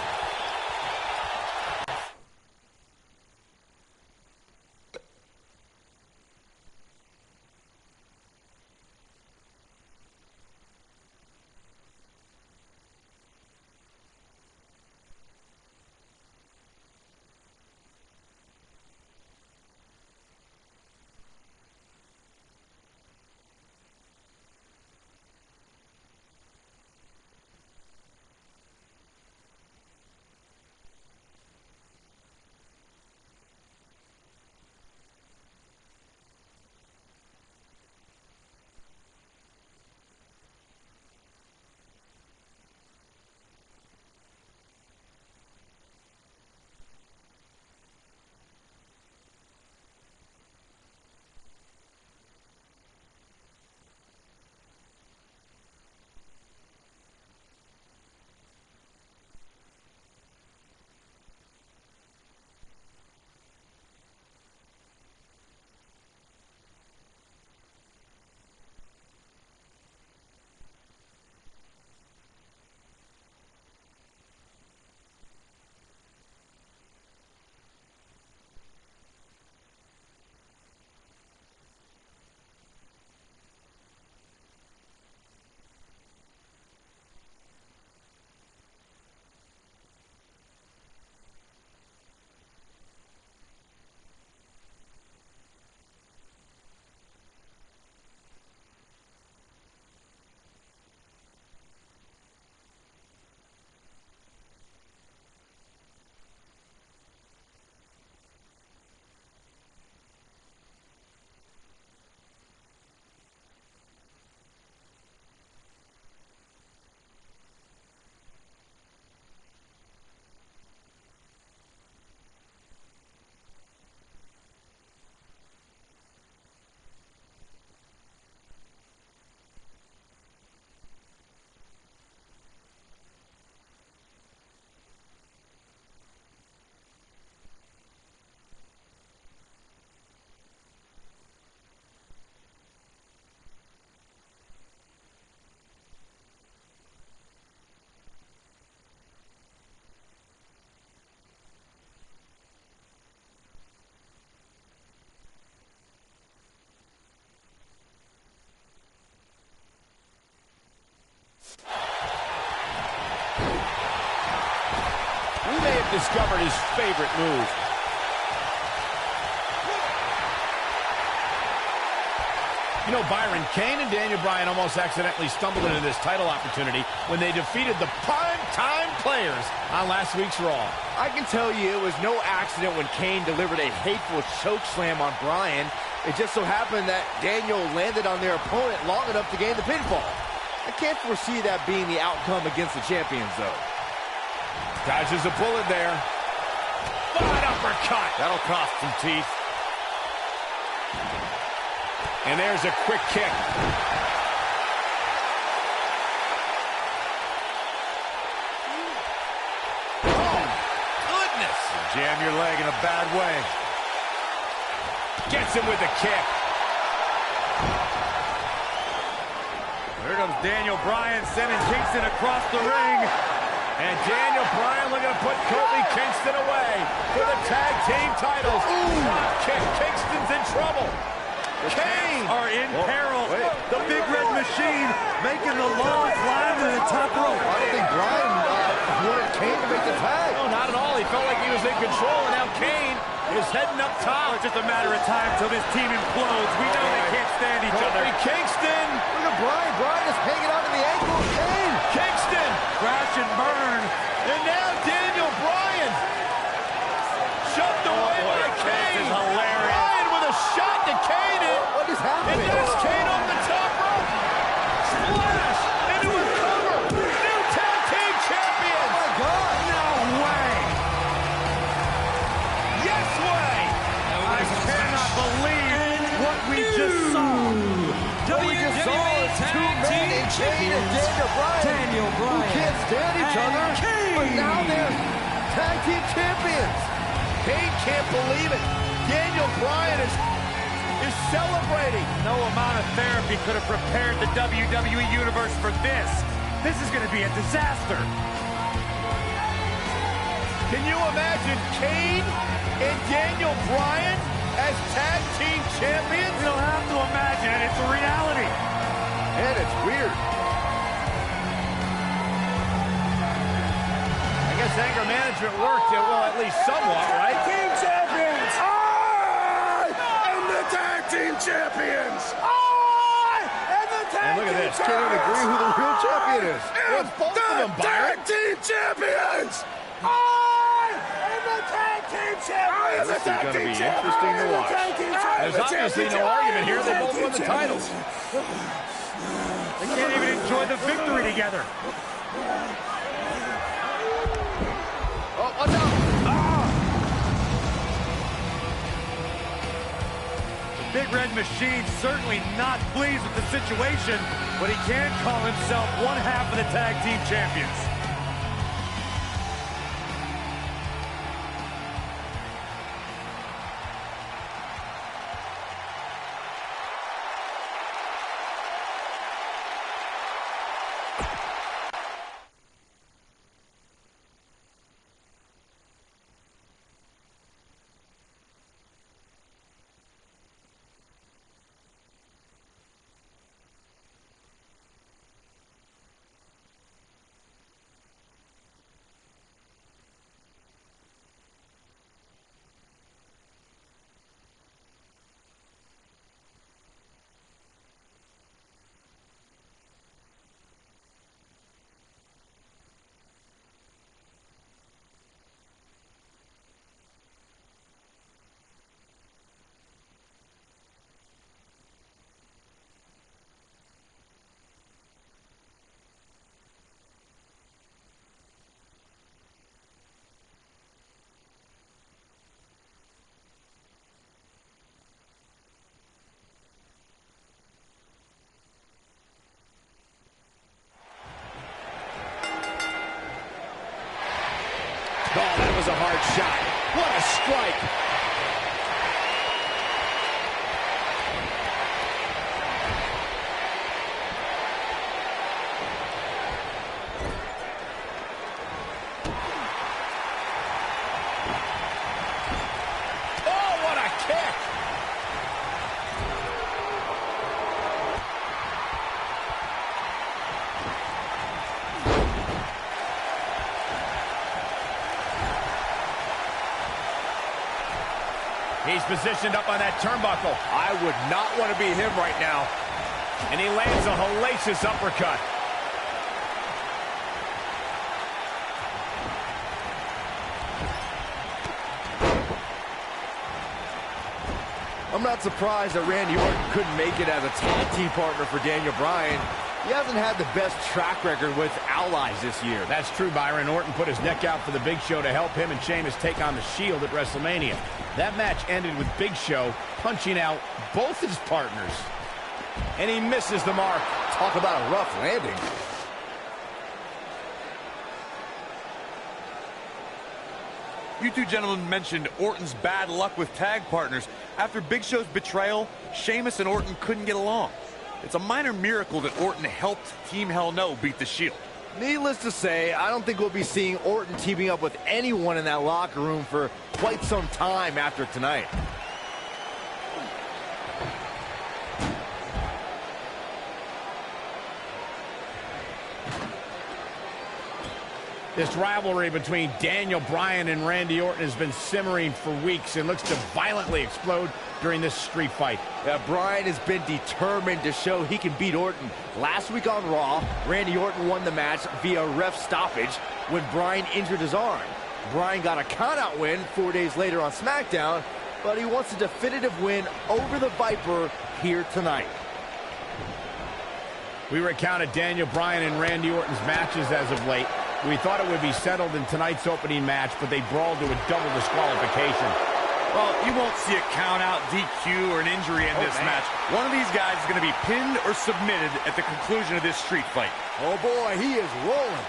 S1: discovered his favorite move. You know, Byron, Kane and Daniel Bryan almost accidentally stumbled into this title opportunity when they defeated the prime-time players on last week's Raw.
S3: I can tell you it was no accident when Kane delivered a hateful chokeslam on Bryan. It just so happened that Daniel landed on their opponent long enough to gain the pinfall. I can't foresee that being the outcome against the champions, though.
S1: Dodges a bullet there. Flat uppercut.
S2: That'll cost some teeth.
S1: And there's a quick kick. Oh, goodness.
S2: Jam your leg in a bad way.
S1: Gets him with the kick.
S2: Here comes Daniel Bryan sending Kingston across the ring.
S1: And Daniel Bryan looking to put Kofi Kingston away for the tag team titles. Drop kick. Kingston's in trouble.
S2: Kane are in peril. The Big Red Machine making the long climb to the top rope.
S3: I don't think Bryan wanted Kane to make the tag.
S1: No, not at all. He felt like he was in control, and now Kane is heading up top.
S2: It's just a matter of time till this team implodes. We know they can't stand each other.
S1: Kofi Kingston.
S3: Look at Bryan. Bryan is hanging onto the ankle of Kane.
S1: Kingston.
S2: Crash and burn.
S1: And now Daniel Bryan. Shoved away by Kane.
S2: This is hilarious.
S1: Bryan with a shot to Kane.
S3: What is happening?
S1: And there's Kane off the top rope. Splash into a cover. New tag team champions.
S3: Oh, my God.
S2: No way.
S1: Yes way.
S2: I cannot believe what we just saw.
S3: What we just saw is two men in Kane and Daniel Bryan. Who can't stand each other. But now they're tag team champions.
S1: Kane can't believe it. Daniel Bryan is celebrating.
S2: No amount of therapy could have prepared the WWE Universe for this. This is going to be a disaster.
S1: Can you imagine Kane and Daniel Bryan as tag team champions?
S2: You don't have to imagine it. It's a reality.
S3: And it's weird.
S1: I guess anger management worked, well, at least somewhat, right?
S4: Team champions! Tag team champions!
S1: And look at this.
S3: Can't even agree who the real champion is.
S1: Well, it's both of them, Byron.
S4: Tag team champions! I am the tag team champions!
S1: This is going to be interesting to watch. There's obviously no argument here. They both won the titles.
S2: They can't even enjoy the victory together.
S3: Oh, no.
S2: Big Red Machine certainly not pleased with the situation, but he can call himself one half of the tag team champions.
S1: Oh, that was a hard shot. What a strike. Oh, what a kick. He's positioned up on that turnbuckle.
S3: I would not want to be him right now.
S1: And he lands a hellacious uppercut.
S3: I'm not surprised that Randy Orton couldn't make it as a tag team partner for Daniel Bryan. He hasn't had the best track record with allies this year.
S1: That's true, Byron. Orton put his neck out for the Big Show to help him and Sheamus take on the Shield at WrestleMania. That match ended with Big Show punching out both his partners. And he misses the mark.
S3: Talk about a rough landing.
S6: You two gentlemen mentioned Orton's bad luck with tag partners. After Big Show's betrayal, Sheamus and Orton couldn't get along. It's a minor miracle that Orton helped Team Hell No beat the Shield.
S3: Needless to say, I don't think we'll be seeing Orton teaming up with anyone in that locker room for quite some time after tonight.
S1: This rivalry between Daniel Bryan and Randy Orton has been simmering for weeks and looks to violently explode during this street fight.
S3: Yeah, Bryan has been determined to show he can beat Orton. Last week on Raw, Randy Orton won the match via ref stoppage when Bryan injured his arm. Bryan got a countout win 4 days later on SmackDown, but he wants a definitive win over the Viper here tonight.
S1: We recounted Daniel Bryan and Randy Orton's matches as of late. We thought it would be settled in tonight's opening match, but they brawled to a double disqualification.
S6: Well, you won't see a count-out, DQ, or an injury in this match. One of these guys is going to be pinned or submitted at the conclusion of this street fight.
S3: Oh boy, he is rolling.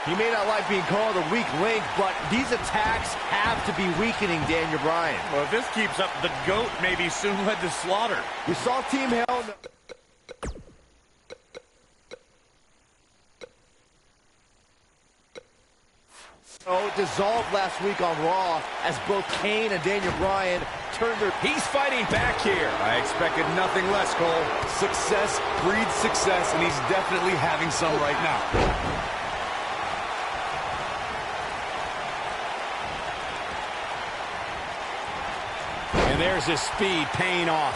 S3: He may not like being called a weak link, but these attacks have to be weakening Daniel Bryan.
S6: Well, if this keeps up, the GOAT may be soon led to slaughter.
S3: We saw Team Hell No. Dissolved last week on Raw as both Kane and Daniel Bryan turned their...
S1: He's fighting back here.
S6: I expected nothing less, Cole. Success breeds success, and he's definitely having some right now.
S1: And there's his speed paying off.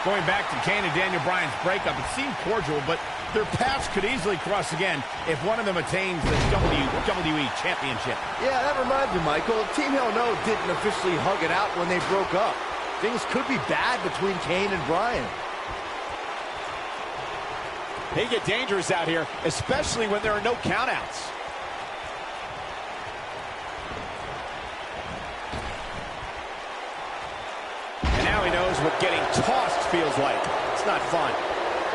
S1: Going back to Kane and Daniel Bryan's breakup, it seemed cordial, but their paths could easily cross again if one of them attains the WWE Championship.
S3: Yeah, that reminds me, Michael. Team Hell No didn't officially hug it out when they broke up. Things could be bad between Kane and Bryan.
S5: They get dangerous out here, especially when there are no countouts. Now he knows what getting tossed feels like. It's not fun.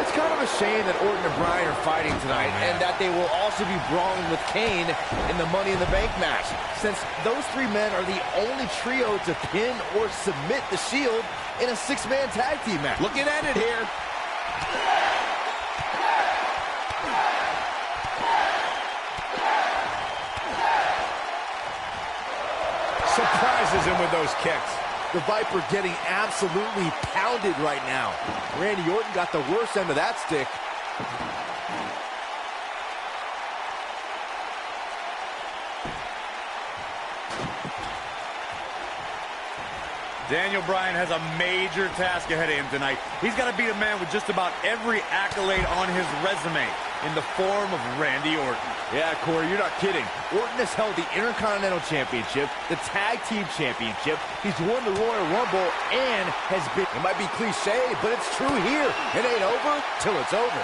S3: It's kind of a shame that Orton and Bryan are fighting tonight, and that they will also be brawling with Kane in the Money in the Bank match, since those three men are the only trio to pin or submit the Shield in a six-man tag team match.
S5: Looking at it here.
S1: Surprises him with those kicks.
S3: The Viper getting absolutely pounded right now. Randy Orton got the worst end of that stick.
S6: Daniel Bryan has a major task ahead of him tonight. He's got to beat a man with just about every accolade on his resume in the form of Randy Orton.
S3: Yeah, Corey, you're not kidding. Orton has held the Intercontinental Championship, the Tag Team Championship, he's won the Royal Rumble, and has been... It might be cliche, but it's true here. It ain't over till it's over.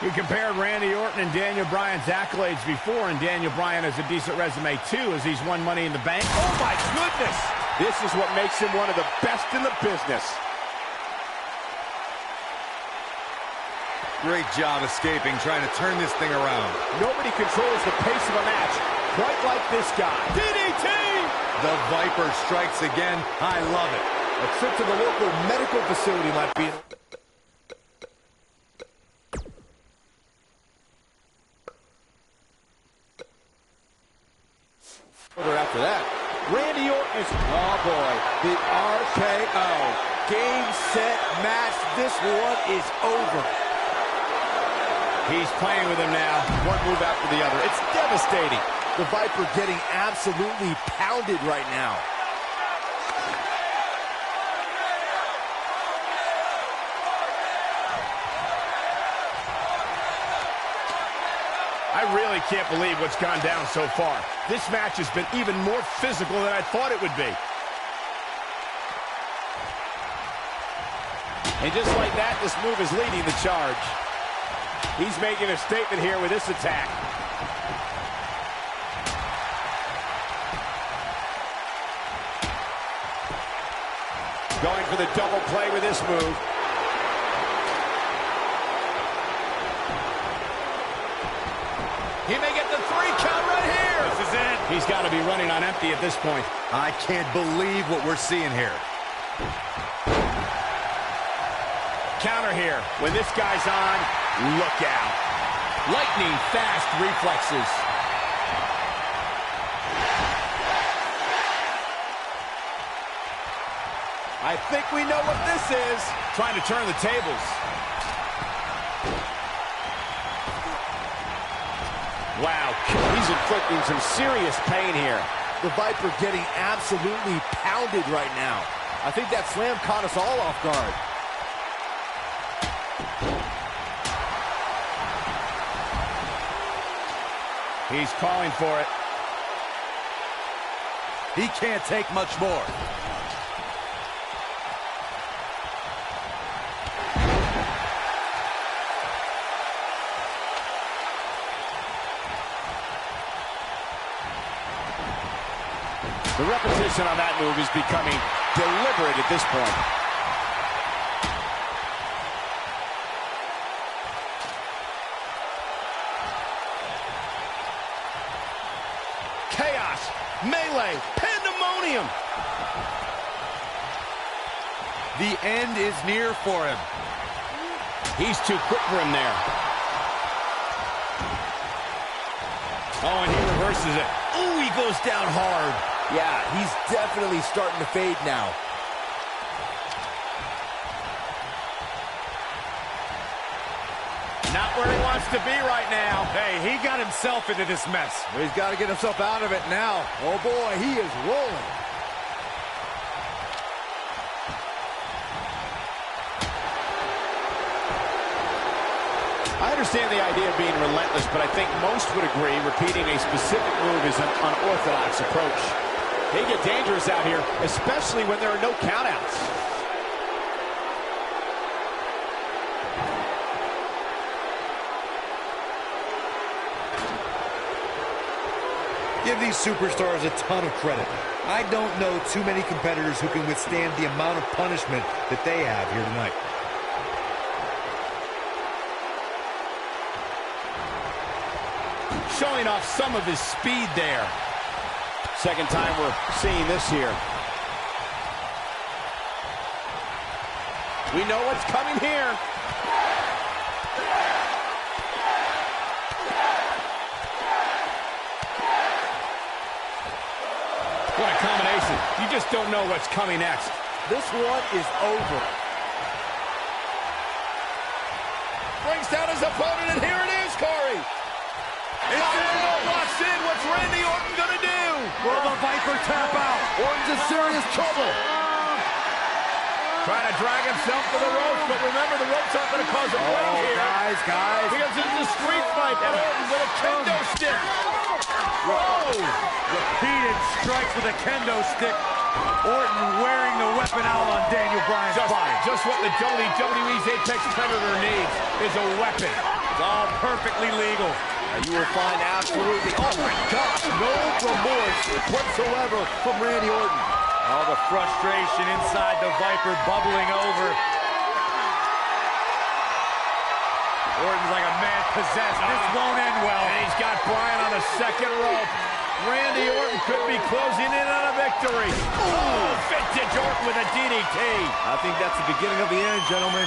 S1: We compared Randy Orton and Daniel Bryan's accolades before, and Daniel Bryan has a decent resume, too, as he's won Money in the Bank.
S5: Oh, my goodness! This is what makes him one of the best in the business.
S6: Great job escaping, trying to turn this thing around.
S5: Nobody controls the pace of a match quite like this guy. DDT!
S6: The Viper strikes again. I love it.
S3: A trip to the local medical facility might be... After that,
S5: Randy Orton is, oh boy, the RKO.
S3: Game, set, match. This one is over.
S1: He's playing with him now. One move after the other. It's devastating.
S3: The Viper getting absolutely pounded right now.
S1: I really can't believe what's gone down so far. This match has been even more physical than I thought it would be.
S5: And just like that, this move is leading the charge. He's making a statement here with this attack. Going for the double play with this move. He may get the 3 count right here.
S2: This is it.
S1: He's got to be running on empty at this point.
S2: I can't believe what we're seeing here.
S1: Counter here. When this guy's on, look out. Lightning fast reflexes.
S5: I think we know what this is.
S1: Trying to turn the tables.
S5: Wow, he's inflicting some serious pain here.
S3: The Viper getting absolutely pounded right now. I think that slam caught us all off guard.
S1: He's calling for it.
S2: He can't take much more.
S5: The repetition on that move is becoming deliberate at this point.
S1: Chaos, melee, pandemonium.
S2: The end is near for him.
S1: He's too quick for him there. Oh, and he reverses it. Ooh, he goes down hard.
S3: Yeah, he's definitely starting to fade now.
S1: Not where he wants to be right now.
S2: Hey, he got himself into this mess.
S3: He's got to get himself out of it now. Oh boy, he is rolling.
S5: I understand the idea of being relentless, but I think most would agree repeating a specific move is an unorthodox approach. They get dangerous out here, especially when there are no countouts.
S6: Give these superstars a ton of credit. I don't know too many competitors who can withstand the amount of punishment that they have here tonight.
S1: Showing off some of his speed there.
S5: Second time we're seeing this here. We know what's coming here.
S1: What a combination. You just don't know what's coming next.
S3: This one is over.
S1: Brings down his opponent, and here it is, Corey. Locks in. What's Randy Orton gonna do?
S2: Will the Viper tap out?
S3: Orton's in serious trouble.
S1: Trying to drag himself to the ropes, but remember, the ropes aren't going to cause a break here.
S3: Guys.
S1: Because it's a street fight, but Orton with a kendo stick. Whoa!
S2: Repeated strikes with a kendo stick. Orton wearing the weapon out on Daniel Bryan's body.
S1: Just what the WWE's Apex Predator needs is a weapon.
S2: It's all perfectly legal.
S3: You will find absolutely, oh my gosh, no remorse whatsoever from Randy Orton.
S2: All the frustration inside the Viper bubbling over. Orton's like a man possessed. This won't end well.
S1: And he's got Bryan on the second rope. Randy Orton could be closing in on a victory. Oh, vintage Orton with a DDT.
S3: I think that's the beginning of the end, gentlemen.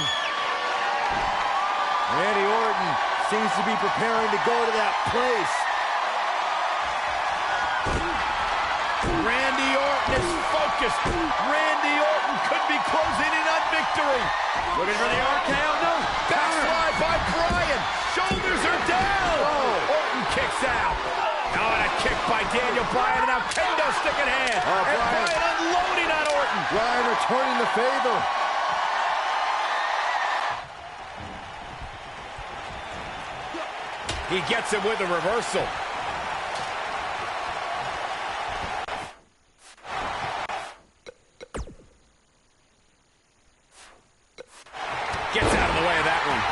S3: Randy Orton seems to be preparing to go to that place.
S1: Randy Orton Orton is focused. Randy Orton could be closing in on victory.
S2: Looking for the RKO. No.
S1: Backslide by Bryan. Shoulders are down.
S3: Oh.
S1: Orton kicks out. Now and a kick by Daniel Bryan. And now kendo stick in hand.
S3: Oh,
S1: and
S3: Bryan.
S1: Bryan unloading on Orton.
S3: Bryan returning the favor.
S1: He gets him with a reversal. Gets out of the way of that one.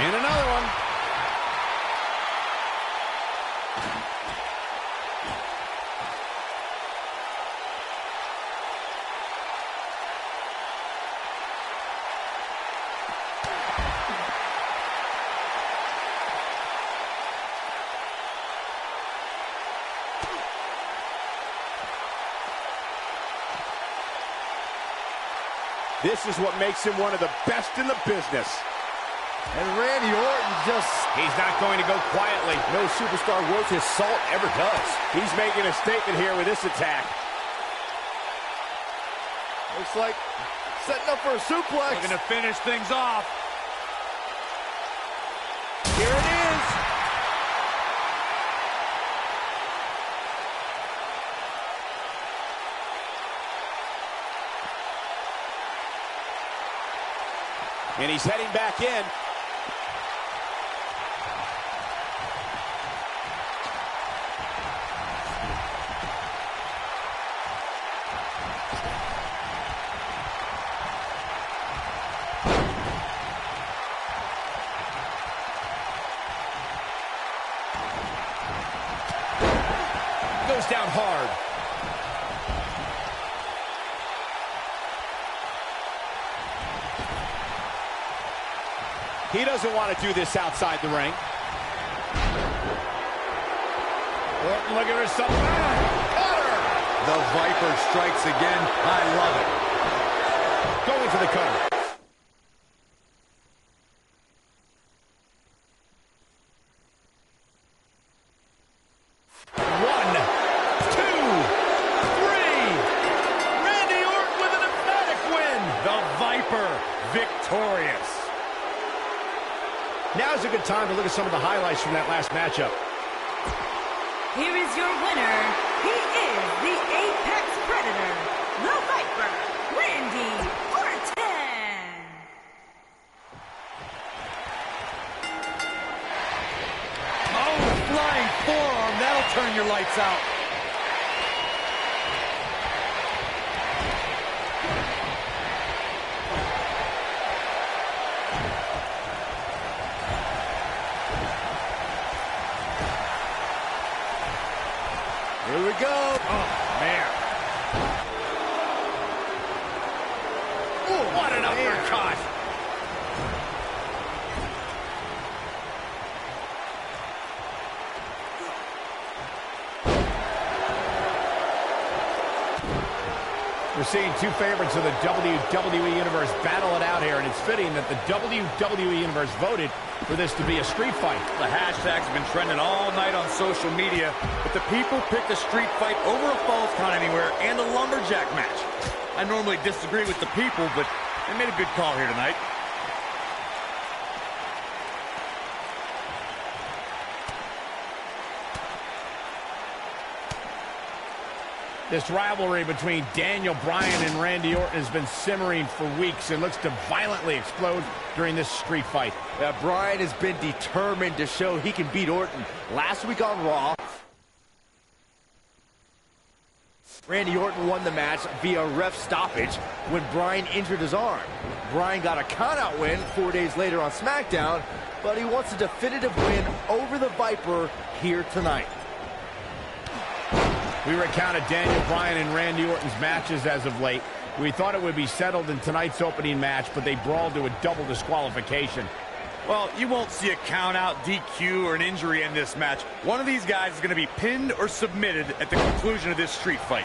S1: And another one.
S5: This is what makes him one of the best in the business.
S3: And Randy Orton just...
S1: He's not going to go quietly.
S3: No superstar worth his salt ever does.
S5: He's making a statement here with this attack.
S3: Looks like setting up for a suplex.
S2: Looking to finish things off.
S3: Here it is.
S5: And he's heading back in.
S1: Goes down hard.
S5: He doesn't want to do this outside the ring.
S1: Orton looking for something. Cutter!
S6: The Viper strikes again. I love it.
S1: Going for the cutter. One, two, three. Randy Orton with an emphatic win.
S2: The Viper victorious.
S1: Now's a good time to look at some of the highlights from that last matchup.
S7: Here is your winner. He is the Apex Predator, the Viper, Randy Orton.
S2: Oh, flying forearm. That'll turn your lights out.
S3: Here we go.
S2: Oh, man.
S1: Ooh, what an uppercut. We're seeing two favorites of the WWE Universe battle it out here, and it's fitting that the WWE Universe voted for this to be a street fight.
S2: The hashtags have been trending all night on social media, but the people picked a street fight over a Falls Count Anywhere and a lumberjack match. I normally disagree with the people, but they made a good call here tonight.
S1: This rivalry between Daniel Bryan and Randy Orton has been simmering for weeks and looks to violently explode during this street fight.
S3: Bryan has been determined to show he can beat Orton. Last week on Raw, Randy Orton won the match via ref stoppage when Bryan injured his arm. Bryan got a countout win 4 days later on SmackDown, but he wants a definitive win over the Viper here tonight.
S1: We recounted Daniel Bryan and Randy Orton's matches as of late. We thought it would be settled in tonight's opening match, but they brawled to a double disqualification.
S2: Well, you won't see a count-out, DQ, or an injury in this match. One of these guys is going to be pinned or submitted at the conclusion of this street fight.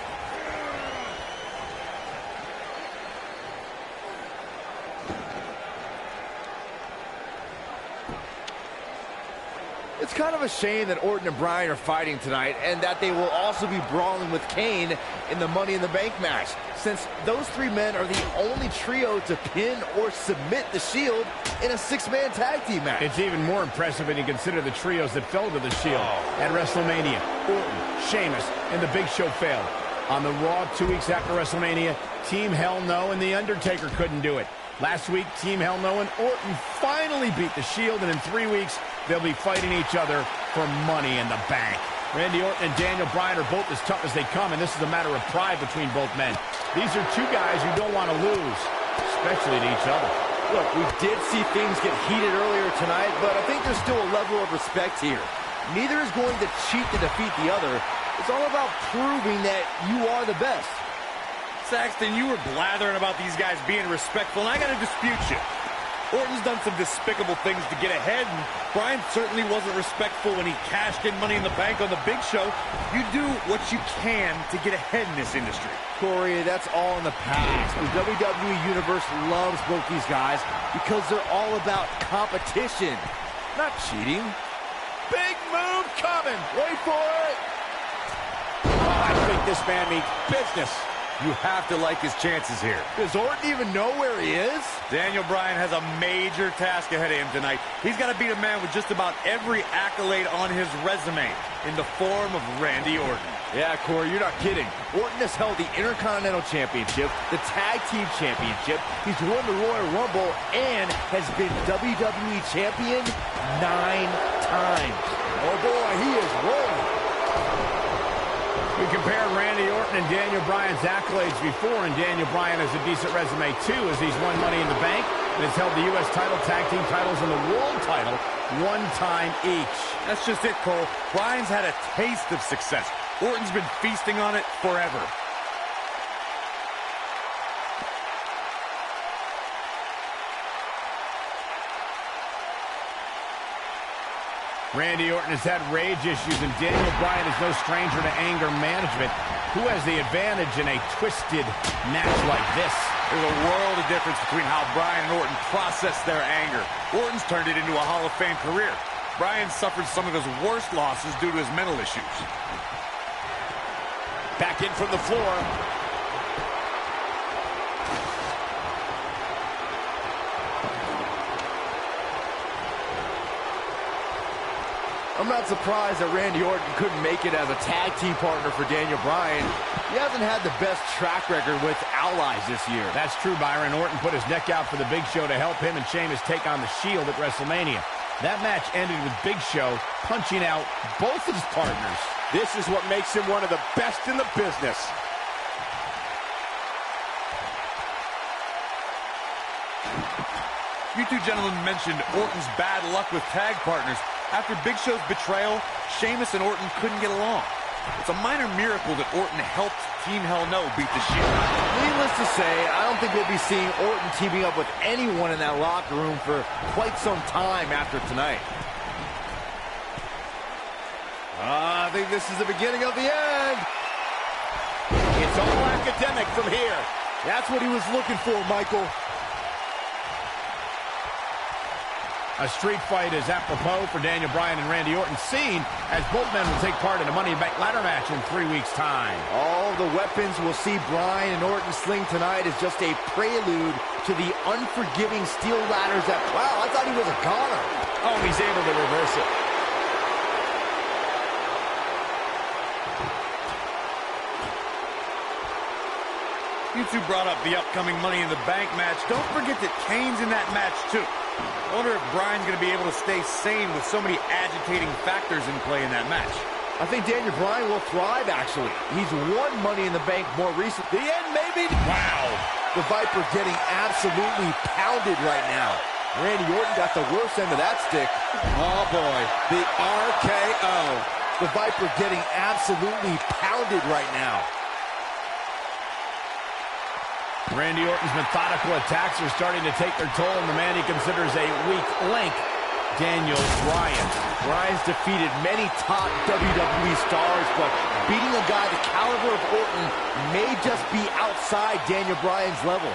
S3: It's kind of a shame that Orton and Bryan are fighting tonight, and that they will also be brawling with Kane in the Money in the Bank match, since those three men are the only trio to pin or submit the Shield in a six-man tag team match.
S1: It's even more impressive when you consider the trios that fell to the Shield. At WrestleMania, Orton, Sheamus, and The Big Show failed. On the Raw 2 weeks after WrestleMania, Team Hell No and The Undertaker couldn't do it. Last week, Team Hell No and Orton finally beat the Shield, and in 3 weeks, they'll be fighting each other for Money in the Bank. Randy Orton and Daniel Bryan are both as tough as they come, and this is a matter of pride between both men. These are two guys who don't want to lose, especially to each other.
S3: Look, we did see things get heated earlier tonight, but I think there's still a level of respect here. Neither is going to cheat to defeat the other. It's all about proving that you are the best.
S2: Saxton, you were blathering about these guys being respectful, and I got to dispute you. Orton's done some despicable things to get ahead, and Bryan certainly wasn't respectful when he cashed in Money in the Bank on the Big Show. You do what you can to get ahead in this industry.
S3: Corey, that's all in the past. The WWE Universe loves both these guys because they're all about competition, not cheating.
S5: Big move coming. Wait for it. Oh, I think this man means business.
S2: You have to like his chances here.
S3: Does Orton even know where he is?
S2: Daniel Bryan has a major task ahead of him tonight. He's got to beat a man with just about every accolade on his resume in the form of Randy Orton.
S3: Yeah, Corey, you're not kidding. Orton has held the Intercontinental Championship, the Tag Team Championship, he's won the Royal Rumble, and has been WWE Champion 9 times. Oh boy, he is rolling.
S1: We compared Randy Orton and Daniel Bryan's accolades before, and Daniel Bryan has a decent resume too, as he's won Money in the Bank and has held the U.S. title, tag team titles, and the world title 1 time each.
S2: That's just it, Cole. Bryan's had a taste of success. Orton's been feasting on it forever.
S1: Randy Orton has had rage issues, and Daniel Bryan is no stranger to anger management. Who has the advantage in a twisted match like this?
S2: There's a world of difference between how Bryan and Orton process their anger. Orton's turned it into a Hall of Fame career. Bryan suffered some of his worst losses due to his mental issues.
S5: Back in from the floor.
S3: I'm not surprised that Randy Orton couldn't make it as a tag team partner for Daniel Bryan. He hasn't had the best track record with allies this year.
S1: That's true, Byron. Orton put his neck out for the Big Show to help him and Sheamus take on the Shield at WrestleMania. That match ended with Big Show punching out both his partners.
S5: This is what makes him one of the best in the business.
S2: You two gentlemen mentioned Orton's bad luck with tag partners. After Big Show's betrayal, Sheamus and Orton couldn't get along. It's a minor miracle that Orton helped Team Hell No beat the Shield.
S3: Needless to say, I don't think we'll be seeing Orton teaming up with anyone in that locker room for quite some time after tonight. I think this is the beginning of the end.
S5: It's all academic from here.
S3: That's what he was looking for, Michael.
S1: A street fight is apropos for Daniel Bryan and Randy Orton, seen as both men will take part in a Money in the Bank ladder match in 3 weeks' time.
S3: All the weapons we'll see Bryan and Orton sling tonight is just a prelude to the unforgiving steel ladders that, wow, I thought he was a goner.
S5: Oh, he's able to reverse it.
S2: You two brought up the upcoming Money in the Bank match. Don't forget that Kane's in that match, too. I wonder if Bryan's going to be able to stay sane with so many agitating factors in play in that match.
S3: I think Daniel Bryan will thrive, actually. He's won Money in the Bank more recently. The end, maybe.
S1: Wow.
S3: The Viper getting absolutely pounded right now. Randy Orton got the worst end of that stick.
S5: Oh, boy. The RKO.
S3: The Viper getting absolutely pounded right now.
S1: Randy Orton's methodical attacks are starting to take their toll, and the man he considers a weak link Daniel Bryan.
S3: Bryan's defeated many top WWE stars, but beating a guy the caliber of Orton may just be outside Daniel Bryan's level.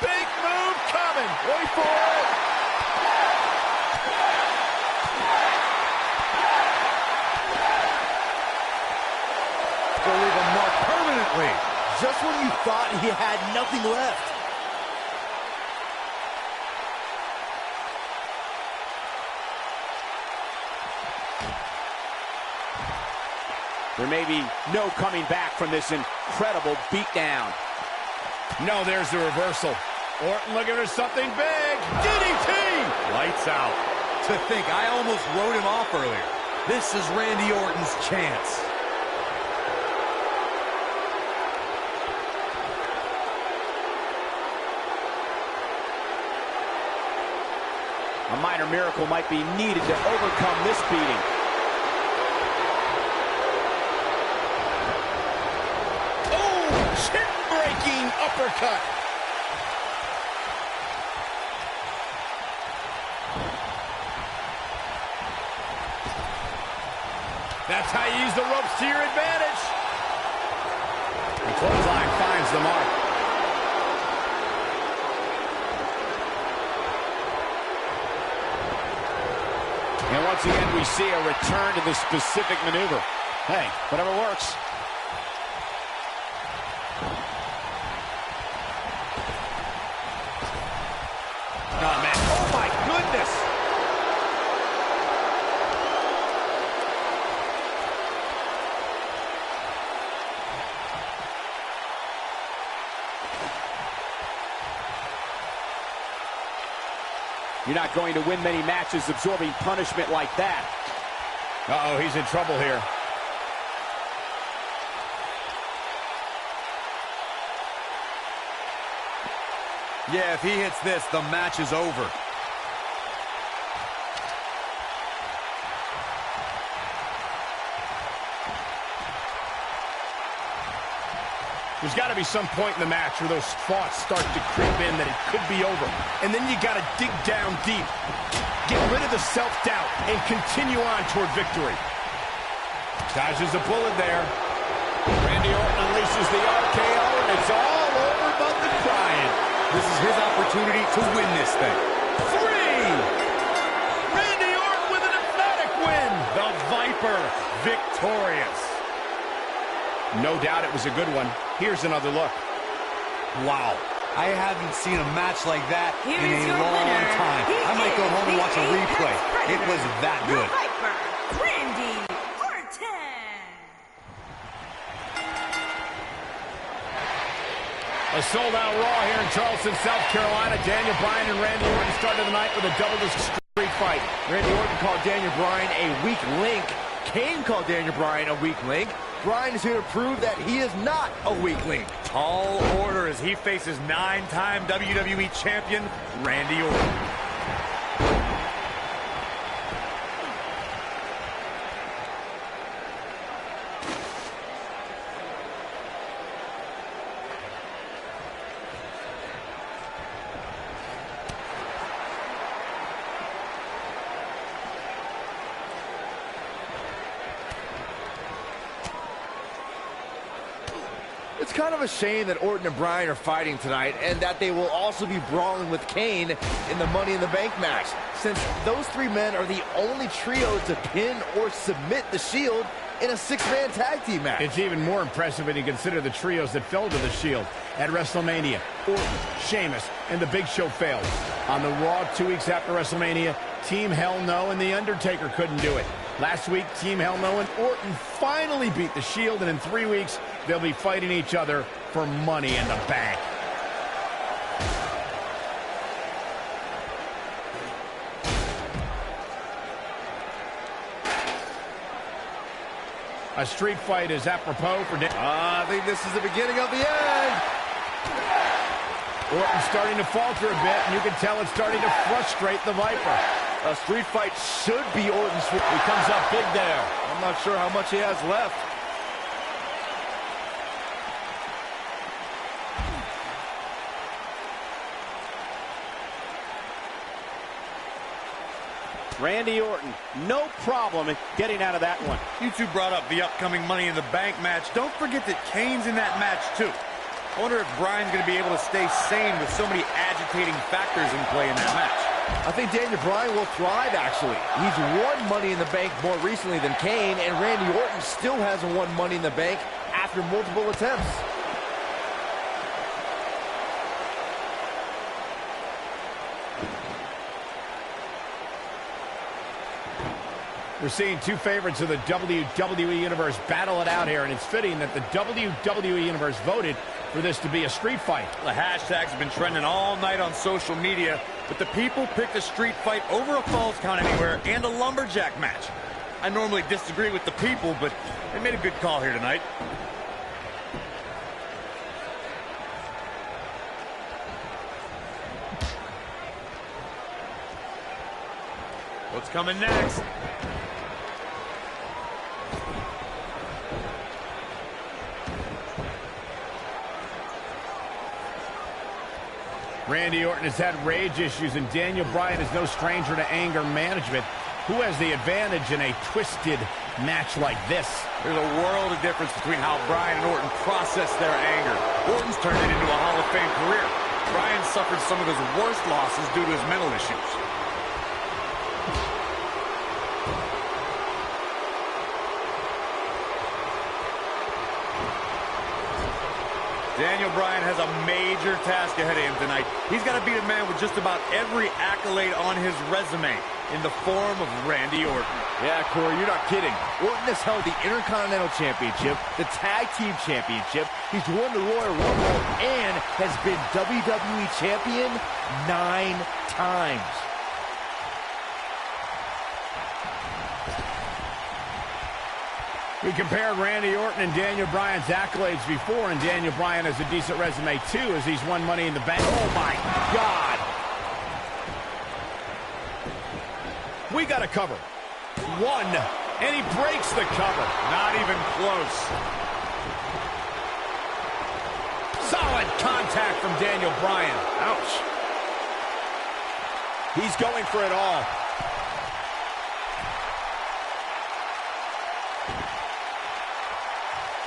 S1: Big move coming. Wait for it.
S2: Will leave a mark permanently.
S3: Just when you thought he had nothing left.
S5: There may be no coming back from this incredible beatdown.
S1: No, there's the reversal. Orton looking for something big. DDT!
S2: Lights out. To think, I almost wrote him off earlier. This is Randy Orton's chance.
S5: A minor miracle might be needed to overcome this beating.
S1: Oh, chin-breaking uppercut. That's how you use the ropes to your advantage. The clothesline finds the mark.
S5: And once again, we see a return to this specific maneuver. Hey, whatever works.
S1: Oh, man. Oh, my goodness.
S5: You're not going to win many matches absorbing punishment like that.
S1: Uh-oh, he's in trouble here.
S2: Yeah, if he hits this, the match is over.
S1: There's got to be some point in the match where those thoughts start to creep in that it could be over. And then you got to dig down deep. Get rid of the self-doubt and continue on toward victory. Dodges a bullet there.
S5: Randy Orton unleashes the RKO, and it's all over but the crying.
S2: This is his opportunity to win this thing.
S1: 3! Randy Orton with an emphatic win.
S2: The Viper victorious.
S1: No doubt it was a good one. Here's another look.
S2: Wow. I haven't seen a match like that
S7: Here
S2: in
S7: is
S2: a
S7: your
S2: long
S7: winner.
S2: time.
S7: He
S2: I might go
S7: is
S2: home and
S7: the
S2: watch a replay.
S7: Apex
S2: It was that
S7: Predator,
S2: good.
S7: The Viper, Randy Orton.
S1: A sold-out Raw here in Charleston, South Carolina. Daniel Bryan and Randy Orton started the night with a double street fight.
S3: Randy Orton called Daniel Bryan a weak link. Kane called Daniel Bryan a weak link. Bryan is here to prove that he is not a weak link.
S2: Tall order as he faces 9-time WWE champion Randy Orton.
S3: It's kind of a shame that Orton and Bryan are fighting tonight and that they will also be brawling with Kane in the Money in the Bank match, since those three men are the only trio to pin or submit the Shield in a 6-man tag team match.
S1: It's even more impressive when you consider the trios that fell to the Shield at WrestleMania. Orton, Sheamus, and The Big Show failed. On the Raw 2 weeks after WrestleMania, Team Hell No and The Undertaker couldn't do it. Last week, Team Hell No and Orton finally beat the Shield, and in 3 weeks, they'll be fighting each other for Money in the Bank. A street fight is apropos for...
S3: I think this is the beginning of the end.
S1: Orton's starting to falter a bit, and you can tell it's starting to frustrate the Viper.
S3: A street fight should be Orton's.
S1: He comes up big there.
S3: I'm not sure how much he has left.
S5: Randy Orton, no problem in getting out of that one.
S2: You two brought up the upcoming Money in the Bank match. Don't forget that Kane's in that match, too. I wonder if Bryan's going to be able to stay sane with so many agitating factors in play in that match.
S3: I think Daniel Bryan will thrive, actually. He's won Money in the Bank more recently than Kane, and Randy Orton still hasn't won Money in the Bank after multiple attempts.
S1: We're seeing two favorites of the WWE Universe battle it out here, and it's fitting that the WWE Universe voted for this to be a street fight.
S2: The hashtags have been trending all night on social media, but the people picked a street fight over a Falls Count Anywhere and a lumberjack match. I normally disagree with the people, but they made a good call here tonight. What's coming next?
S1: Randy Orton has had rage issues, and Daniel Bryan is no stranger to anger management. Who has the advantage in a twisted match like this?
S2: There's a world of difference between how Bryan and Orton process their anger. Orton's turned it into a Hall of Fame career. Bryan suffered some of his worst losses due to his mental issues. Daniel Bryan has a major task ahead of him tonight. He's got to beat a man with just about every accolade on his resume in the form of Randy Orton.
S3: Yeah, Corey, you're not kidding. Orton has held the Intercontinental Championship, the Tag Team Championship, he's won the Royal Rumble, and has been WWE Champion 9 times.
S1: We compared Randy Orton and Daniel Bryan's accolades before, and Daniel Bryan has a decent resume, too, as he's won Money in the Bank. Oh, my God! We got a cover. One, and he breaks the cover.
S2: Not even close.
S1: Solid contact from Daniel Bryan.
S5: Ouch. He's going for it all.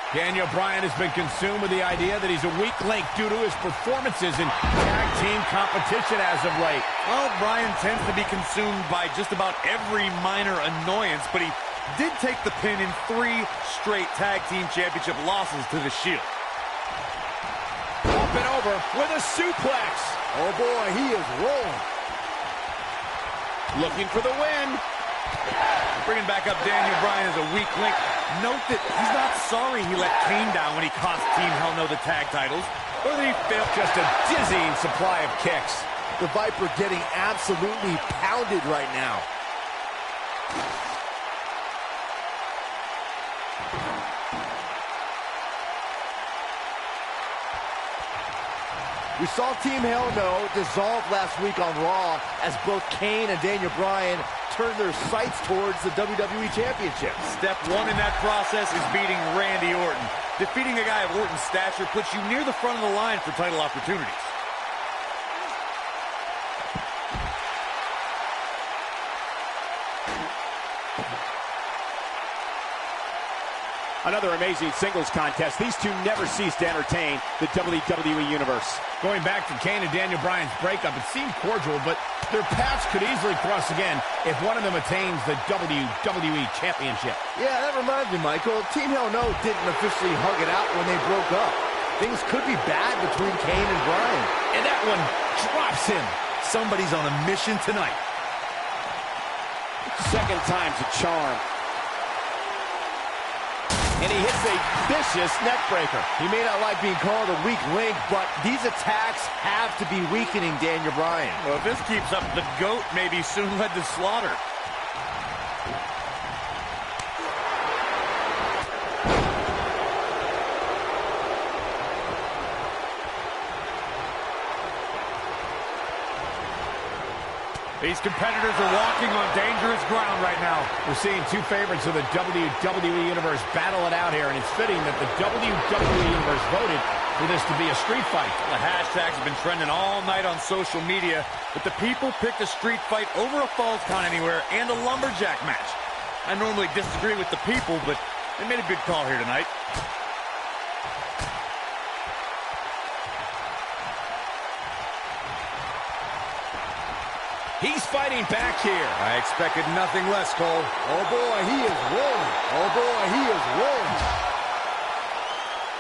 S1: Daniel Bryan has been consumed with the idea that he's a weak link due to his performances in tag team competition as of late.
S2: Well, Bryan tends to be consumed by just about every minor annoyance, but he did take the pin in 3 straight tag team championship losses to the Shield.
S1: Up and over with a suplex.
S3: Oh boy, he is rolling.
S1: Looking for the win.
S2: Bringing back up Daniel Bryan as a weak link. Note that he's not sorry he let Kane down when he cost Team Hell No the tag titles, or that he failed.
S1: Just a dizzying supply of kicks.
S3: The Viper getting absolutely pounded right now. We saw Team Hell No dissolve last week on Raw as both Kane and Daniel Bryan turned their sights towards the WWE Championship.
S2: Step 1 in that process is beating Randy Orton. Defeating a guy of Orton's stature puts you near the front of the line for title opportunities.
S5: Another amazing singles contest. These two never cease to entertain the WWE Universe.
S1: Going back to Kane and Daniel Bryan's breakup, it seemed cordial, but their paths could easily cross again if one of them attains the WWE Championship.
S3: Yeah, that reminds me, Michael. Team Hell No didn't officially hug it out when they broke up. Things could be bad between Kane and Bryan.
S1: And that one drops him.
S6: Somebody's on a mission tonight.
S5: Second time's a charm. And he hits a vicious neck breaker.
S3: He may not like being called a weak link, but these attacks have to be weakening Daniel Bryan.
S2: Well, if this keeps up, the GOAT may be soon led to slaughter. These competitors are walking on dangerous ground right now.
S1: We're seeing two favorites of the WWE Universe battle it out here, and it's fitting that the WWE Universe voted for this to be a street fight.
S2: The hashtags have been trending all night on social media, but the people picked a street fight over a Falls Count Anywhere and a lumberjack match. I normally disagree with the people, but they made a good call here tonight.
S1: He's fighting back here.
S2: I expected nothing less, Cole.
S3: Oh, boy, he is rolling. Oh, boy, he is rolling.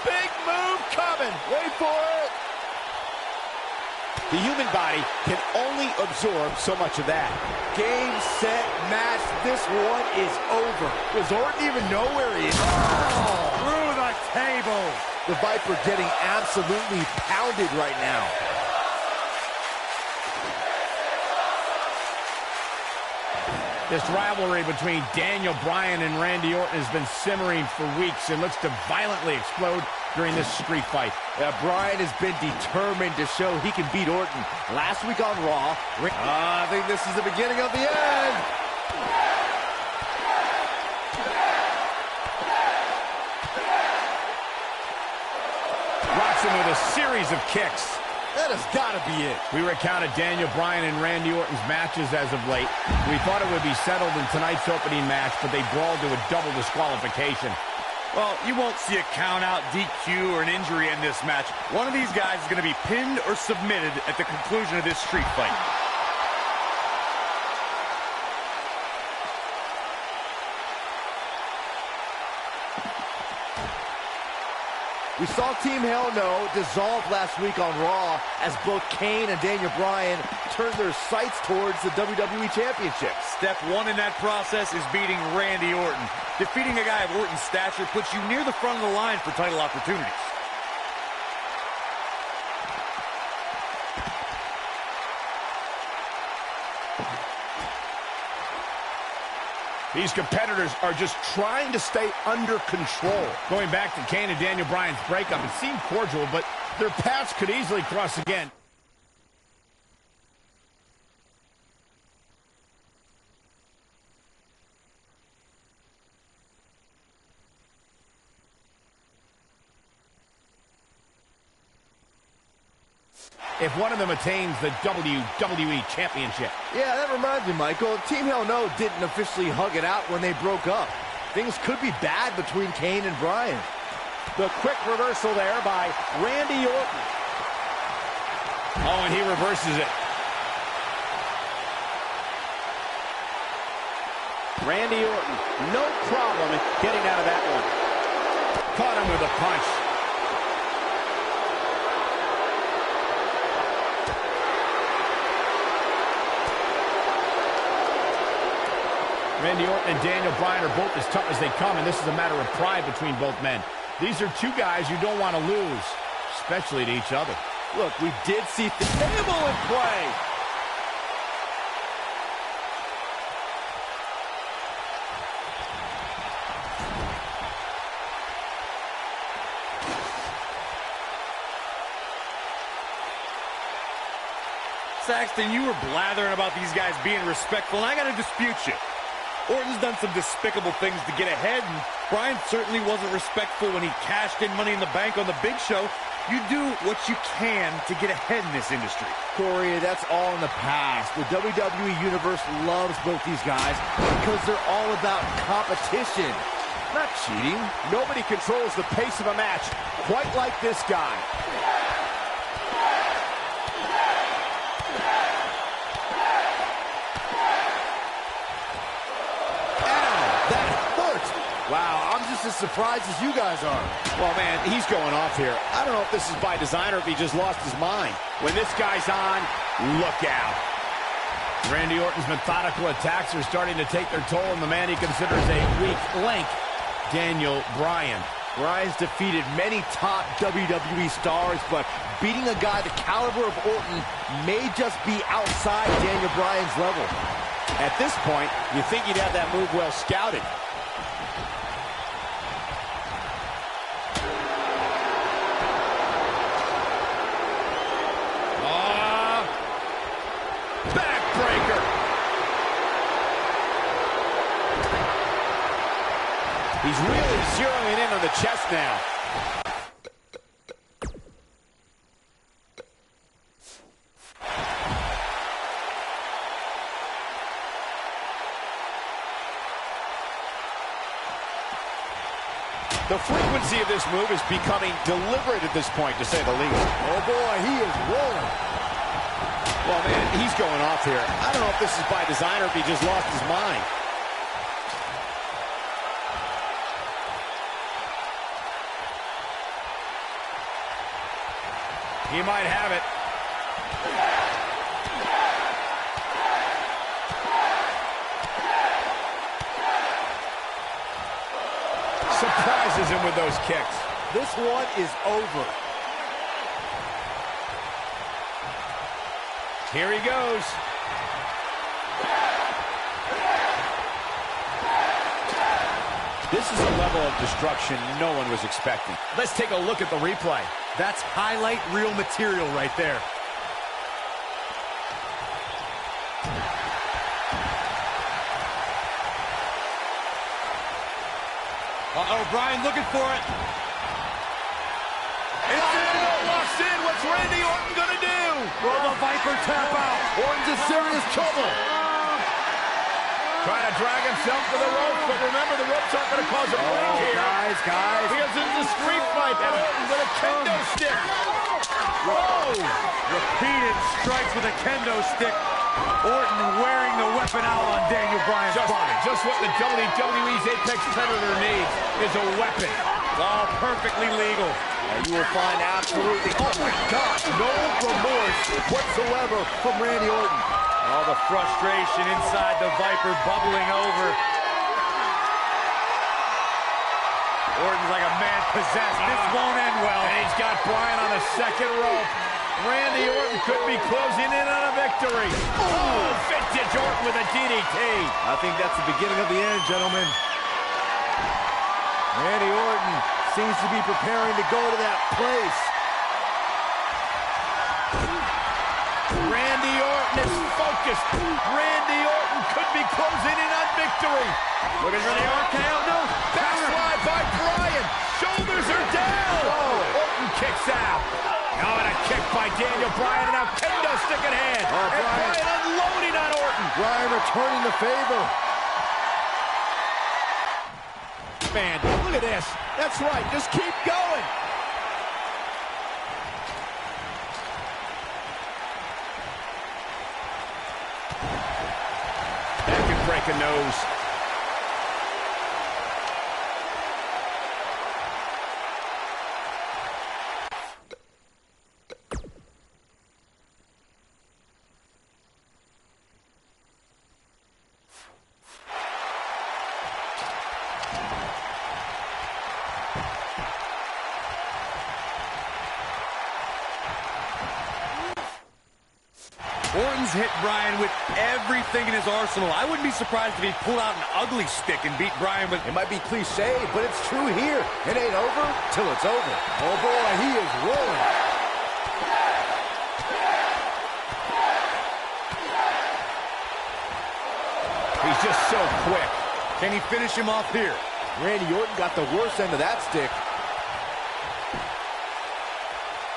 S1: Big move coming. Wait for it.
S5: The human body can only absorb so much of that.
S3: Game, set, match. This one is over. Does Orton even know where he is? Oh!
S2: Through the table.
S3: The Viper getting absolutely pounded right now.
S1: This rivalry between Daniel Bryan and Randy Orton has been simmering for weeks and looks to violently explode during this street fight.
S3: Bryan has been determined to show he can beat Orton. Last week on Raw, I think this is the beginning of the end.
S1: Rocks him with a series of kicks.
S3: That has got to be it.
S1: We recounted Daniel Bryan and Randy Orton's matches as of late. We thought it would be settled in tonight's opening match, but they brawled to a double disqualification.
S2: Well, you won't see a count-out, DQ, or an injury in this match. One of these guys is going to be pinned or submitted at the conclusion of this street fight.
S3: We saw Team Hell No dissolve last week on Raw as both Kane and Daniel Bryan turned their sights towards the WWE Championship.
S2: Step one in that process is beating Randy Orton. Defeating a guy of Orton's stature puts you near the front of the line for title opportunities.
S1: These competitors are just trying to stay under control. Going back to Kane and Daniel Bryan's breakup, it seemed cordial, but their paths could easily cross again. If one of them attains the WWE Championship.
S3: Yeah, that reminds me, Michael. Team Hell No didn't officially hug it out when they broke up. Things could be bad between Kane and Bryan.
S5: The quick reversal there by Randy Orton.
S1: Oh, and he reverses it.
S5: Randy Orton, no problem getting out of that one.
S1: Caught him with a punch. Randy Orton and Daniel Bryan are both as tough as they come, and this is a matter of pride between both men. These are two guys you don't want to lose, especially to each other.
S3: Look, we did see the table in play.
S2: Saxton, you were blathering about these guys being respectful, and I got to dispute you. Orton's done some despicable things to get ahead, and Bryan certainly wasn't respectful when he cashed in Money in the Bank on the Big Show. You do what you can to get ahead in this industry.
S3: Corey, that's all in the past. The WWE Universe loves both these guys because they're all about competition, not cheating.
S5: Nobody controls the pace of a match quite like this guy.
S3: Wow, I'm just as surprised as you guys are.
S5: Well, man, he's going off here. I don't know if this is by design or if he just lost his mind. When this guy's on, look out.
S1: Randy Orton's methodical attacks are starting to take their toll on the man he considers a weak link, Daniel Bryan.
S3: Bryan's defeated many top WWE stars, but beating a guy the caliber of Orton may just be outside Daniel Bryan's level.
S5: At this point, you think he'd have that move well scouted.
S1: Backbreaker.
S5: He's really zeroing in on the chest now. The frequency of this move is becoming deliberate at this point, to say the least.
S3: Oh, boy, he is rolling.
S5: Well, man, he's going off here. I don't know if this is by design or if he just lost his mind.
S1: He might have it. Surprises him with those kicks.
S3: This one is over.
S1: Here he goes.
S5: This is a level of destruction no one was expecting.
S1: Let's take a look at the replay.
S6: That's highlight reel material right there. Uh-oh, Bryan looking for it.
S1: It's in, walks in. What's Randy Orton gonna do?
S3: Will the Viper tap out? Orton's in serious trouble.
S1: Trying to drag himself to the ropes, but remember, the ropes aren't going to cause a break here.
S3: Guys.
S1: Because this is a street fight, and Orton with a kendo stick. Whoa!
S6: Repeated strikes with a kendo stick. Orton wearing the weapon out on Daniel Bryan's body.
S1: Just what the WWE's Apex Predator needs is a weapon.
S6: It's all perfectly legal.
S3: And you will find absolutely, oh my God, no remorse whatsoever from Randy Orton.
S6: All the frustration inside the Viper bubbling over. Orton's like a man possessed. This won't end well.
S1: And he's got Bryan on the second rope. Randy Orton could be closing in on a victory. Oh, vintage Orton with a DDT.
S3: I think that's the beginning of the end, gentlemen. Randy Orton seems to be preparing to go to that place.
S1: Randy Orton is focused. Randy Orton could be closing in on victory.
S6: Looking for the RKO. No.
S1: Backslide by Bryan. Shoulders are down.
S3: Oh.
S1: Orton kicks out. Now and a kick by Daniel Bryan, and now kendo stick in hand. And Bryan unloading on Orton.
S3: Bryan returning the favor.
S1: Man, look at this.
S3: That's right. Just keep going.
S1: That could break a nose.
S6: Orton's hit Bryan with everything in his arsenal. I wouldn't be surprised if he pulled out an ugly stick and beat Bryan with...
S3: It might be cliche, but it's true here. It ain't over till it's over. Oh boy, he is rolling.
S1: He's just so quick.
S6: Can he finish him off here?
S3: Randy Orton got the worst end of that stick.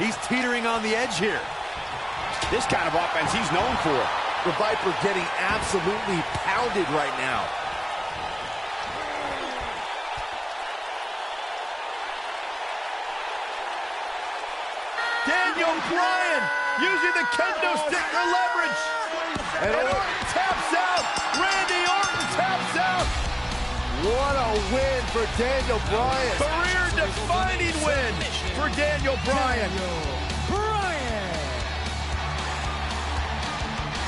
S6: He's teetering on the edge here.
S5: This kind of offense he's known for.
S3: The Viper getting absolutely pounded right now.
S1: Daniel Bryan using the kendo stick for leverage. And Orton taps out. Randy Orton taps out.
S3: What a win for Daniel Bryan.
S1: Career-defining win for Daniel Bryan.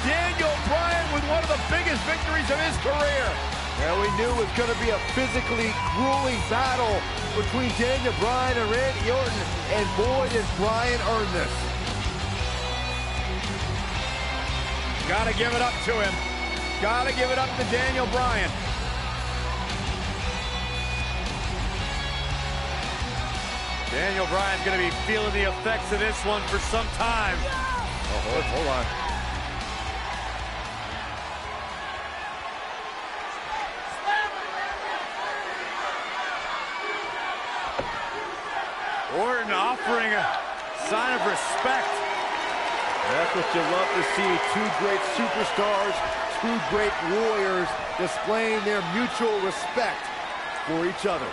S1: Daniel Bryan with one of the biggest victories of his career.
S3: And we knew it was going to be a physically grueling battle between Daniel Bryan and Randy Orton. And boy, did Bryan earn this.
S1: Gotta give it up to him. Gotta give it up to Daniel Bryan.
S6: Daniel Bryan's going to be feeling the effects of this one for some time.
S3: Oh, hold on.
S6: Orton offering a sign of respect.
S3: That's what you love to see. Two great superstars, two great warriors displaying their mutual respect for each other.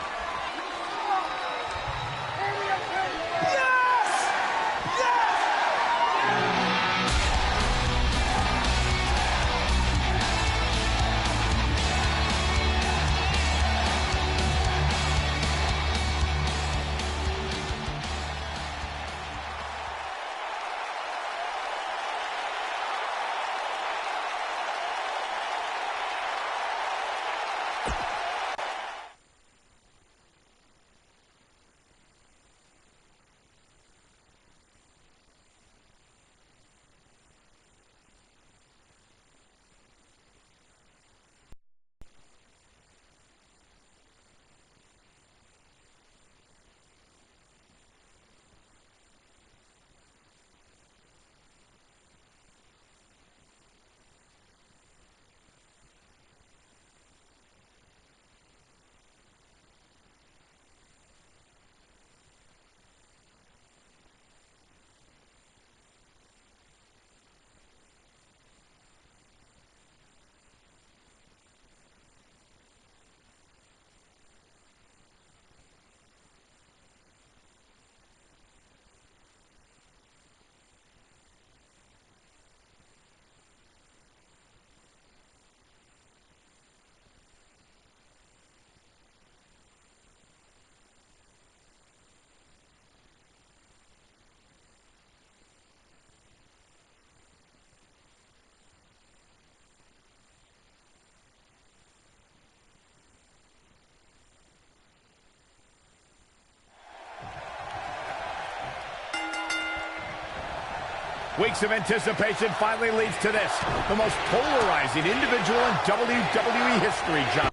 S1: Weeks of anticipation finally leads to this, the most polarizing individual in WWE history, John.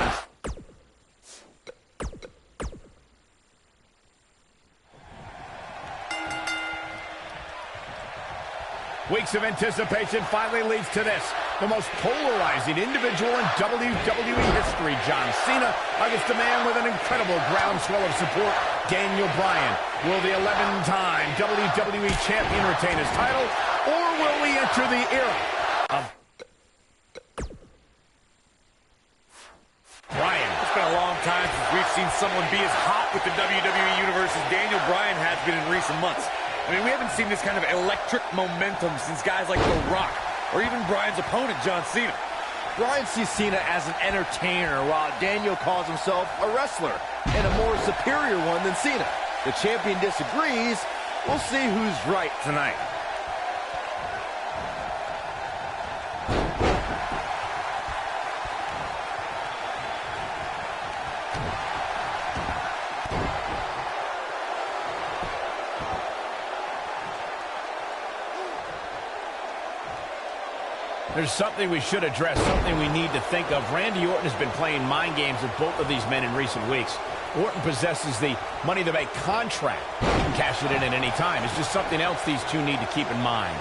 S1: Weeks of anticipation finally leads to this, the most polarizing individual in WWE history, John Cena, against a man with an incredible groundswell of support, Daniel Bryan. Will the 11-time WWE Champion retain his title, or will we enter the era of Bryan?
S2: It's been a long time since we've seen someone be as hot with the WWE Universe as Daniel Bryan has been in recent months. I mean, we haven't seen this kind of electric momentum since guys like The Rock, or even Bryan's opponent, John Cena.
S3: Bryan sees Cena as an entertainer, while Daniel calls himself a wrestler, and a more superior one than Cena. The champion disagrees. We'll see who's right tonight.
S1: There's something we should address, something we need to think of. Randy Orton has been playing mind games with both of these men in recent weeks. Orton possesses the Money in the Bank contract. He can cash it in at any time. It's just something else these two need to keep in mind.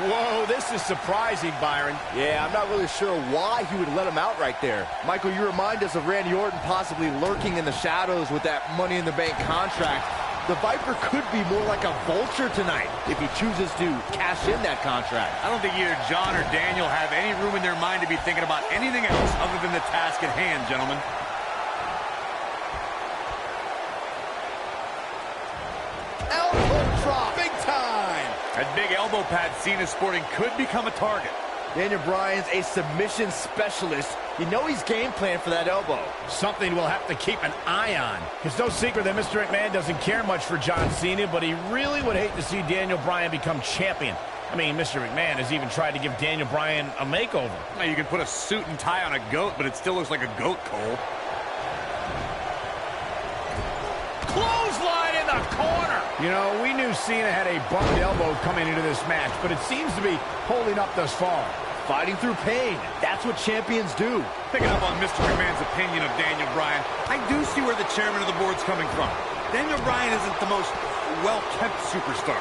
S1: Whoa, this is surprising, Byron.
S3: Yeah, I'm not really sure why he would let him out right there. Michael, you remind us of Randy Orton possibly lurking in the shadows with that Money in the Bank contract. The Viper could be more like a vulture tonight if he chooses to cash in that contract.
S2: I don't think either John or Daniel have any room in their mind to be thinking about anything else other than the task at hand, gentlemen.
S3: Elbow drop, big time!
S2: That big elbow pad Cena's sporting could become a target.
S3: Daniel Bryan's a submission specialist. You know he's game planned for that elbow.
S1: Something we'll have to keep an eye on. It's no secret that Mr. McMahon doesn't care much for John Cena, but he really would hate to see Daniel Bryan become champion. I mean, Mr. McMahon has even tried to give Daniel Bryan a makeover.
S2: Now, you can put a suit and tie on a goat, but it still looks like a goat, Cole.
S1: Clothesline in the corner. You know, we knew Cena had a bumped elbow coming into this match, but it seems to be holding up thus far.
S3: Fighting through pain. That's what champions do.
S2: Picking up on Mr. McMahon's opinion of Daniel Bryan, I do see where the chairman of the board's coming from. Daniel Bryan isn't the most well-kept superstar.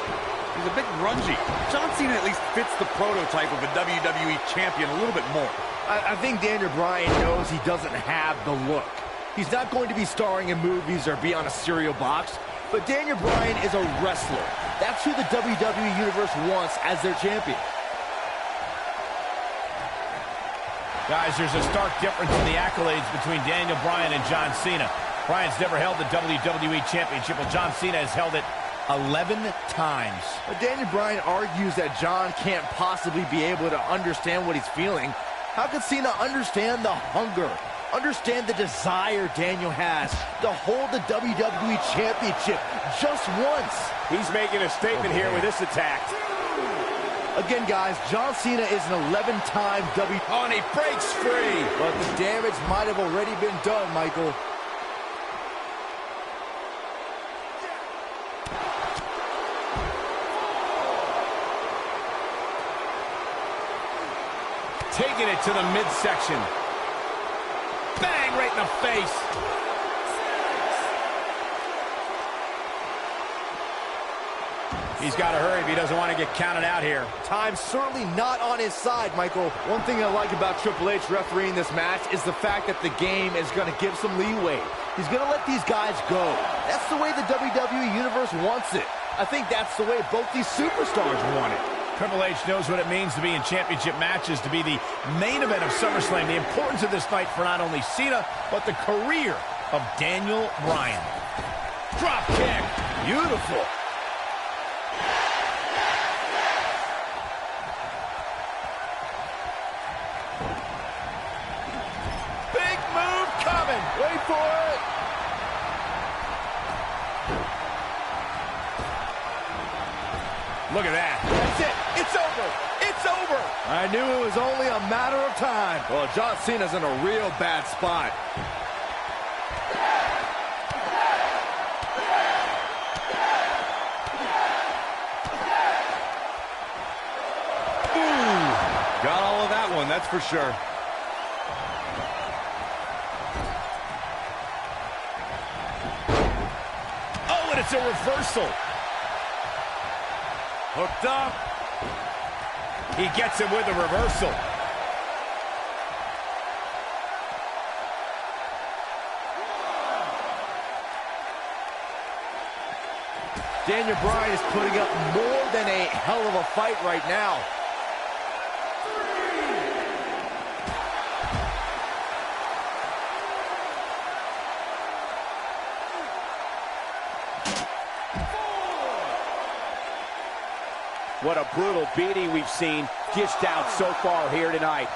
S2: He's a bit grungy. John Cena at least fits the prototype of a WWE champion a little bit more.
S3: I think Daniel Bryan knows he doesn't have the look. He's not going to be starring in movies or be on a cereal box, but Daniel Bryan is a wrestler. That's who the WWE Universe wants as their champion.
S1: Guys, there's a stark difference in the accolades between Daniel Bryan and John Cena. Bryan's never held the WWE Championship, while John Cena has held it 11 times.
S3: But Daniel Bryan argues that John can't possibly be able to understand what he's feeling. How could Cena understand the hunger, understand the desire Daniel has to hold the WWE Championship just once?
S5: He's making a statement here with this attack.
S3: Again, guys, John Cena is an 11-time WWE...
S5: Oh, and he breaks free.
S3: But the damage might have already been done, Michael.
S1: Taking it to the midsection. Bang, right in the face. He's got to hurry if he doesn't want to get counted out here.
S3: Time's certainly not on his side, Michael. One thing I like about Triple H refereeing this match is the fact that the game is going to give some leeway. He's going to let these guys go. That's the way the WWE Universe wants it. I think that's the way both these superstars want it.
S1: Triple H knows what it means to be in championship matches, to be the main event of SummerSlam. The importance of this fight for not only Cena, but the career of Daniel Bryan. Drop kick. Beautiful. Big move coming.
S3: Wait for it.
S1: Look at that.
S3: That's it. It's over. It's over. I knew it was only a matter of time. Well, John Cena's in a real bad spot.
S2: for sure.
S1: Oh, and it's a reversal.
S2: Hooked up.
S1: He gets him with a reversal.
S3: Daniel Bryan is putting up more than a hell of a fight right now.
S5: What a brutal beating we've seen dished out so far here tonight.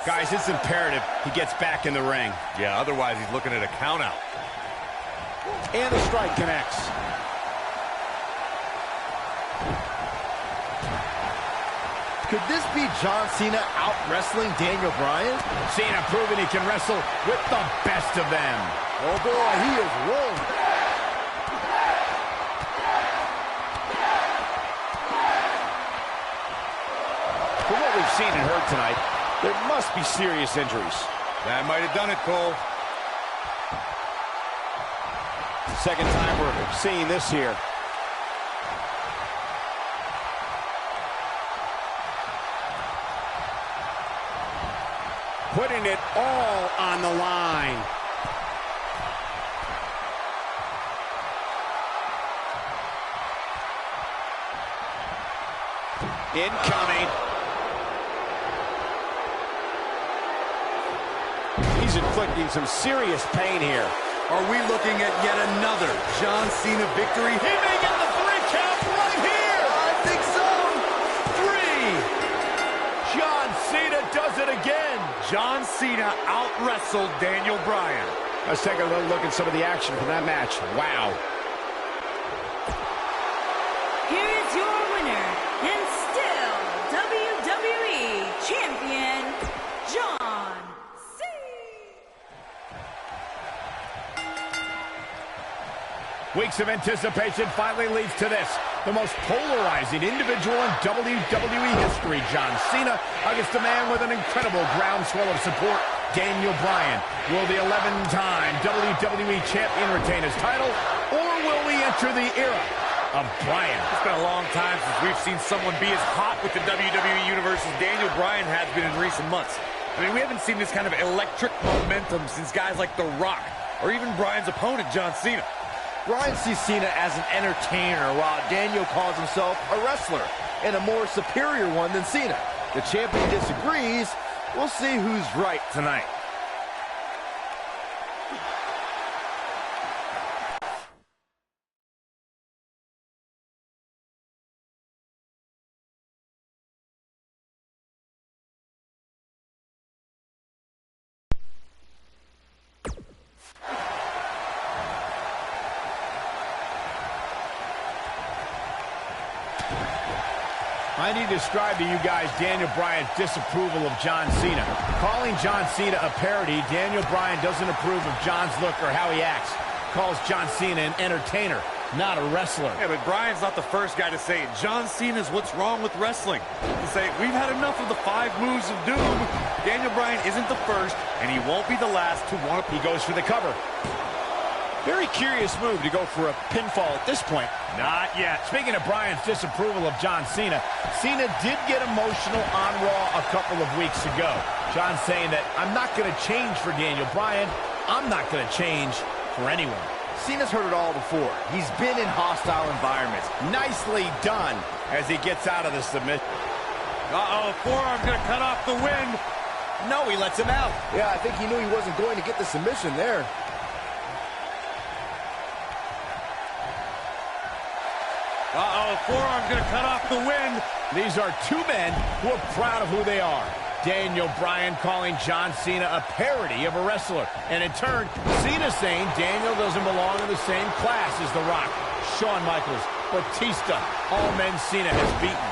S1: Guys, it's imperative he gets back in the ring.
S2: Yeah, otherwise he's looking at a count out.
S5: And the strike connects.
S3: Could this be John Cena out-wrestling Daniel Bryan?
S1: Cena proving he can wrestle with the best of them.
S3: Oh boy, he is rolling.
S5: From what we've seen and heard tonight, there must be serious injuries.
S2: That might have done it, Cole.
S5: Second time we're seeing this here.
S1: Putting it all on the line.
S5: Incoming. He's inflicting some serious pain here.
S6: Are we looking at yet another John Cena victory?
S1: He may get the 3 count right here.
S3: I think so.
S1: 3. John Cena does it again.
S2: John Cena out-wrestled Daniel Bryan.
S5: Let's take a little look at some of the action from that match. Wow.
S7: Here is your winner, and still WWE Champion, John Cena.
S1: Weeks of anticipation finally leads to this. The most polarizing individual in WWE history, John Cena, against a man with an incredible groundswell of support, Daniel Bryan. Will the 11-time WWE Champion retain his title, or will we enter the era of Bryan?
S2: It's been a long time since we've seen someone be as hot with the WWE Universe as Daniel Bryan has been in recent months. I mean, we haven't seen this kind of electric momentum since guys like The Rock, or even Bryan's opponent, John Cena.
S3: Bryan sees Cena as an entertainer, while Daniel calls himself a wrestler, and a more superior one than Cena. The champion disagrees. We'll see who's right tonight.
S1: I need to describe to you guys Daniel Bryan's disapproval of John Cena. Calling John Cena a parody, Daniel Bryan doesn't approve of John's look or how he acts. Calls John Cena an entertainer, not a wrestler.
S2: Yeah, but Bryan's not the first guy to say it. John Cena's what's wrong with wrestling. To say, we've had enough of the 5 moves of doom. Daniel Bryan isn't the first, and he won't be the last to want to...
S1: He goes for the cover.
S5: Very curious move to go for a pinfall at this point.
S1: Not yet. Speaking of Bryan's disapproval of John Cena, Cena did get emotional on Raw a couple of weeks ago. John saying that, I'm not going to change for Daniel Bryan. I'm not going to change for anyone.
S3: Cena's heard it all before. He's been in hostile environments.
S1: Nicely done as he gets out of the submission.
S2: Uh-oh, forearm going to cut off the wind.
S1: No, he lets him out.
S3: Yeah, I think he knew he wasn't going to get the submission there.
S2: Uh-oh, forearm's going to cut off the wind.
S1: These are 2 men who are proud of who they are. Daniel Bryan calling John Cena a parody of a wrestler. And in turn, Cena saying Daniel doesn't belong in the same class as The Rock, Shawn Michaels, Batista, all men Cena has beaten.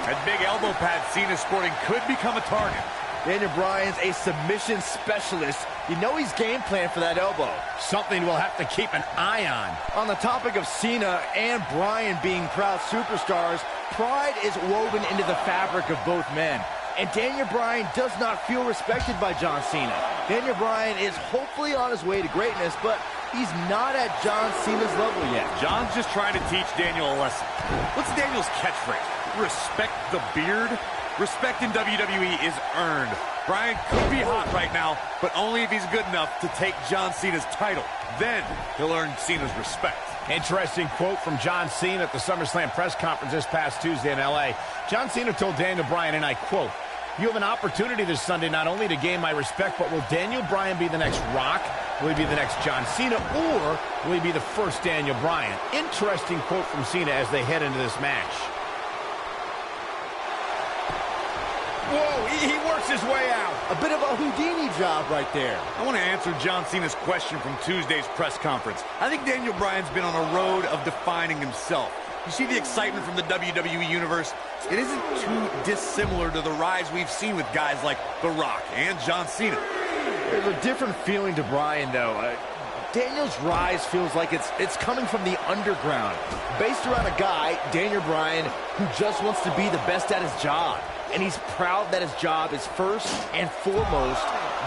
S2: That big elbow pad Cena's sporting could become a target.
S3: Daniel Bryan's a submission specialist. You know he's game plan for that elbow.
S1: Something we'll have to keep an eye on.
S3: On the topic of Cena and Bryan being proud superstars, pride is woven into the fabric of both men. And Daniel Bryan does not feel respected by John Cena. Daniel Bryan is hopefully on his way to greatness, but he's not at John Cena's level yet.
S2: John's just trying to teach Daniel a lesson. What's Daniel's catchphrase? Respect the beard? Respect in WWE is earned. Bryan could be hot right now, but only if he's good enough to take John Cena's title. Then he'll earn Cena's respect.
S1: Interesting quote from John Cena at the SummerSlam press conference this past Tuesday in L.A. John Cena told Daniel Bryan, and I quote, "You have an opportunity this Sunday not only to gain my respect, but will Daniel Bryan be the next Rock? Will he be the next John Cena? Or will he be the first Daniel Bryan?" Interesting quote from Cena as they head into this match. Whoa, he works his way out.
S3: A bit of a Houdini job right there.
S2: I want to answer John Cena's question from Tuesday's press conference. I think Daniel Bryan's been on a road of defining himself. You see the excitement from the WWE Universe? It isn't too dissimilar to the rise we've seen with guys like The Rock and John Cena.
S3: There's a different feeling to Bryan, though. Daniel's rise feels like it's coming from the underground, based around a guy, Daniel Bryan, who just wants to be the best at his job. And he's proud that his job is first and foremost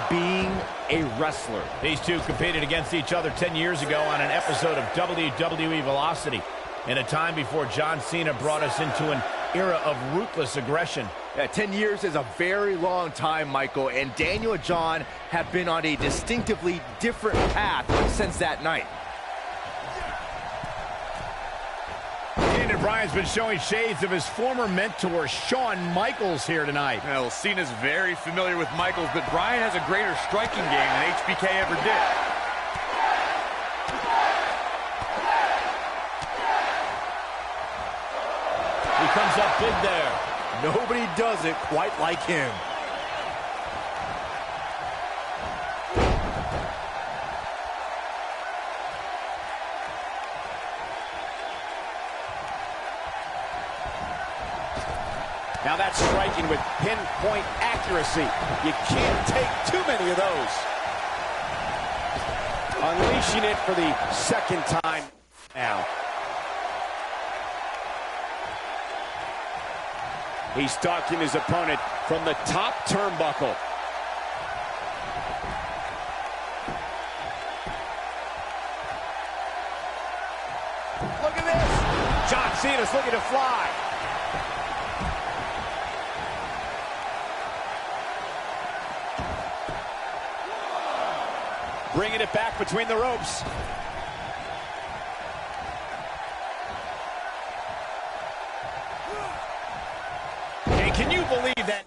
S3: being a wrestler.
S1: These two competed against each other 10 years ago on an episode of WWE Velocity, in a time before John Cena brought us into an era of ruthless aggression.
S3: Yeah, 10 years is a very long time, Michael, and Daniel and John have been on a distinctively different path since that night.
S1: Daniel Bryan's been showing shades of his former mentor, Shawn Michaels, here tonight.
S2: Well, Cena's very familiar with Michaels, but Bryan has a greater striking game than HBK ever did.
S1: He comes up big there.
S3: Nobody does it quite like him.
S5: Now that's striking with pinpoint accuracy. You can't take too many of those. Unleashing it for the second time now. He's stalking his opponent from the top turnbuckle.
S3: Look at this!
S5: John Cena's looking to fly. Bringing it back between the ropes.
S1: And can you believe that?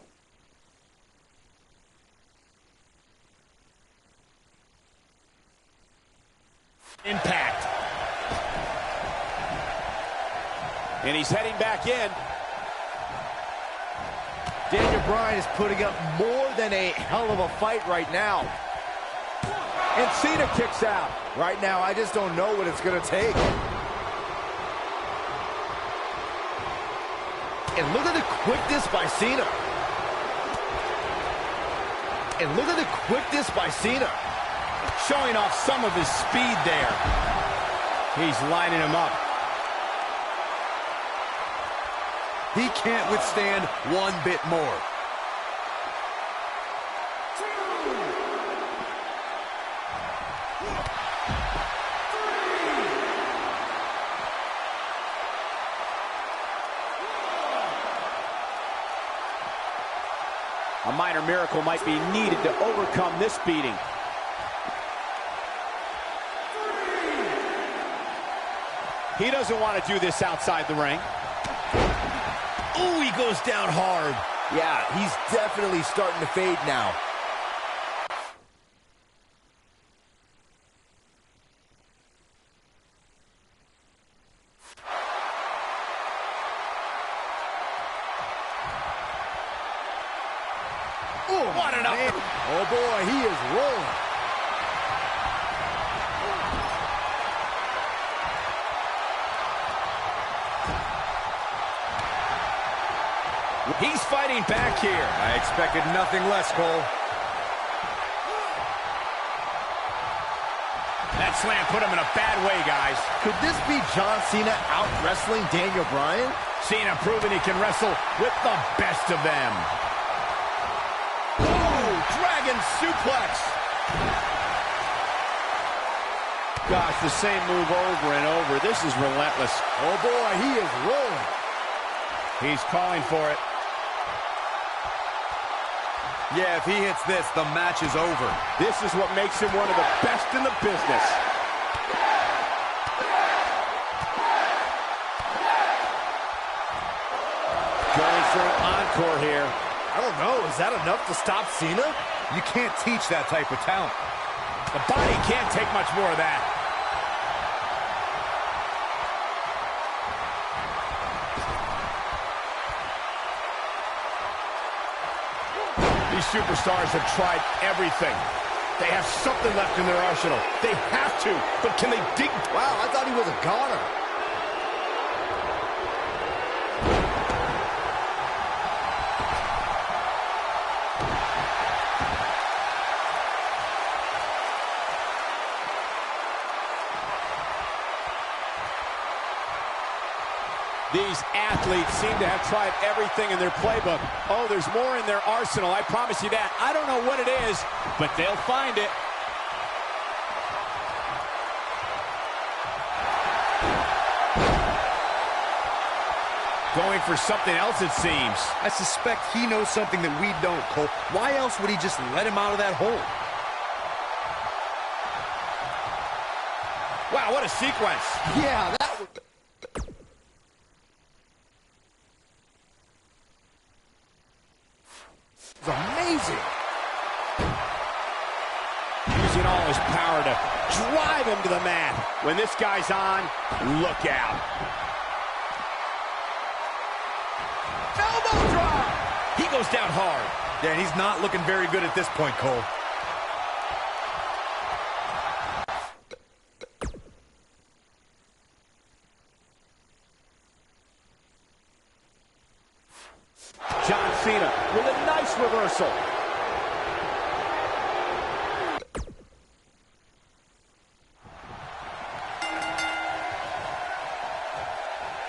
S1: Impact.
S5: And he's heading back in.
S3: Daniel Bryan is putting up more than a hell of a fight right now. And Cena kicks out. Right now, I just don't know what it's going to take. And look at the quickness by Cena. And look at the quickness by Cena.
S1: Showing off some of his speed there. He's lining him up.
S2: He can't withstand one bit more.
S5: A minor miracle might be needed to overcome this beating. He doesn't want to do this outside the ring.
S1: Ooh, he goes down hard.
S3: Yeah, he's definitely starting to fade now.
S1: Ooh, what an up.
S3: Oh boy, he is rolling.
S5: He's fighting back here.
S2: I expected nothing less, Cole.
S1: That slam put him in a bad way, guys.
S3: Could this be John Cena out-wrestling Daniel Bryan?
S1: Cena proving he can wrestle with the best of them.
S3: Ooh, dragon suplex.
S5: Gosh, the same move over and over. This is relentless.
S3: Oh, boy, he is rolling.
S1: He's calling for it.
S2: Yeah, if he hits this, the match is over.
S5: This is what makes him one of the best in the business. Going for an encore here.
S3: I don't know, is that enough to stop Cena?
S2: You can't teach that type of talent.
S1: The body can't take much more of that. These superstars have tried everything. They have something left in their arsenal. They have to, but can they dig?
S3: Wow, I thought he was a goner.
S5: These athletes seem to have tried everything in their playbook. Oh, there's more in their arsenal, I promise you that. I don't know what it is, but they'll find it.
S1: Going for something else, it seems.
S2: I suspect he knows something that we don't, Cole. Why else would he just let him out of that hole?
S1: Wow, what a sequence.
S3: Yeah, that was... amazing.
S5: Using all his power to drive him to the mat. When this guy's on, look out.
S1: Elbow drop. He goes down hard.
S2: Yeah, and he's not looking very good at this point, Cole.
S5: John Cena with a nice reversal.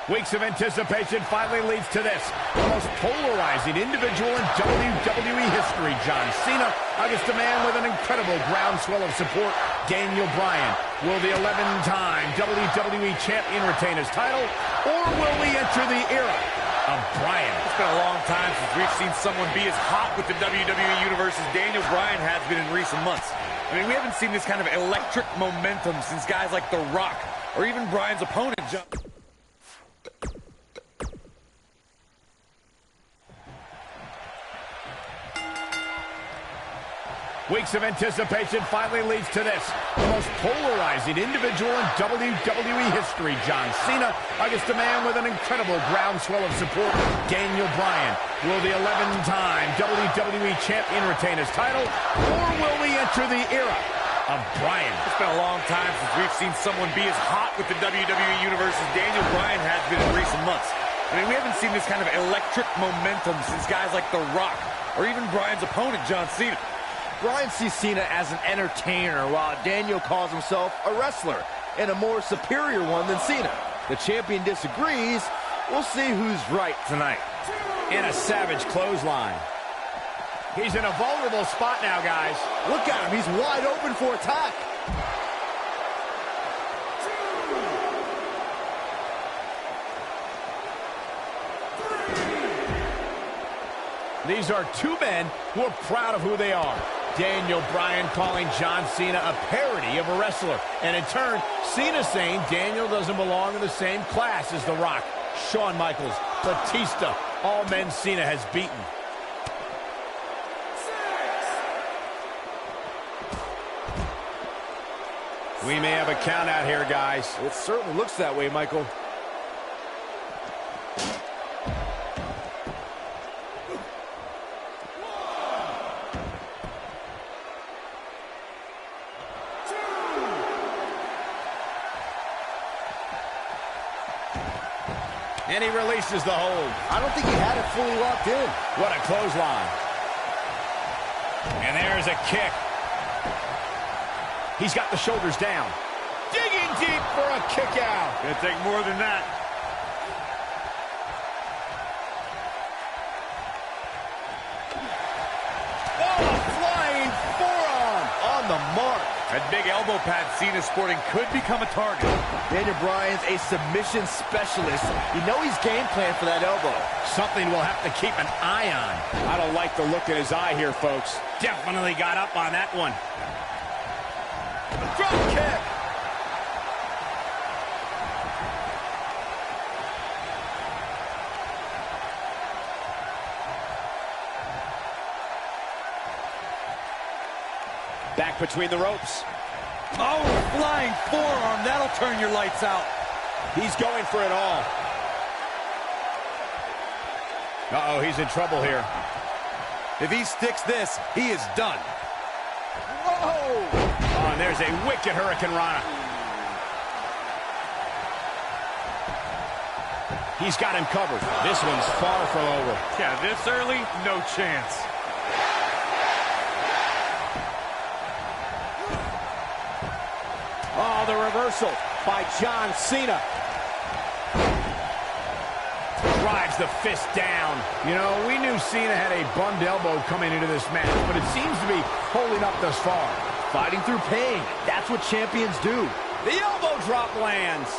S1: Weeks of anticipation finally leads to this. The most polarizing individual in WWE history, John Cena, against a man with an incredible groundswell of support, Daniel Bryan. Will the 11-time WWE Champion retain his title, or will we enter the era of Bryan?
S2: It's been a long time since we've seen someone be as hot with the WWE Universe as Daniel Bryan has been in recent months. I mean, we haven't seen this kind of electric momentum since guys like The Rock, or even Bryan's opponent, John.
S1: Weeks of anticipation finally leads to this. The most polarizing individual in WWE history, John Cena, against a man with an incredible groundswell of support, Daniel Bryan. Will the 11-time WWE Champion retain his title, or will we enter the era of Bryan?
S2: It's been a long time since we've seen someone be as hot with the WWE Universe as Daniel Bryan has been in recent months. I mean, we haven't seen this kind of electric momentum since guys like The Rock, or even Bryan's opponent, John Cena.
S3: Bryan sees Cena as an entertainer, while Daniel calls himself a wrestler, and a more superior one than Cena. The champion disagrees. We'll see who's right tonight.
S1: And a savage clothesline. He's in a vulnerable spot now, guys.
S3: Look at him. He's wide open for attack.
S1: These are two men who are proud of who they are. Daniel Bryan calling John Cena a parody of a wrestler. And in turn, Cena saying Daniel doesn't belong in the same class as The Rock, Shawn Michaels, Batista, all men Cena has beaten. We may have a count out here, guys.
S3: It certainly looks that way, Michael.
S1: And he releases the hold.
S3: I don't think he had it fully locked in.
S1: What a clothesline. And there's a kick. He's got the shoulders down. Digging deep for a kick out.
S2: Gonna take more than that.
S1: Oh, a flying forearm.
S3: On the mark.
S2: That big elbow pad Cena sporting could become a target.
S3: Daniel Bryan's a submission specialist. You know he's game planned for that elbow.
S1: Something we'll have to keep an eye on.
S5: I don't like the look in his eye here, folks.
S1: Definitely got up on that one. Drop kick.
S5: Back between the ropes.
S6: Oh, flying forearm. That'll turn your lights out.
S5: He's going for it all.
S1: Uh-oh, he's in trouble here.
S6: If he sticks this, he is done.
S1: Whoa! Oh, and there's a wicked Hurricane Rana. He's got him covered. This one's far from over.
S2: Yeah, this early, no chance.
S5: Oh, the reversal by John Cena.
S1: Drives the fist down. You know, we knew Cena had a bummed elbow coming into this match, but it seems to be holding up thus far.
S3: Fighting through pain. That's what champions do.
S1: The elbow drop lands.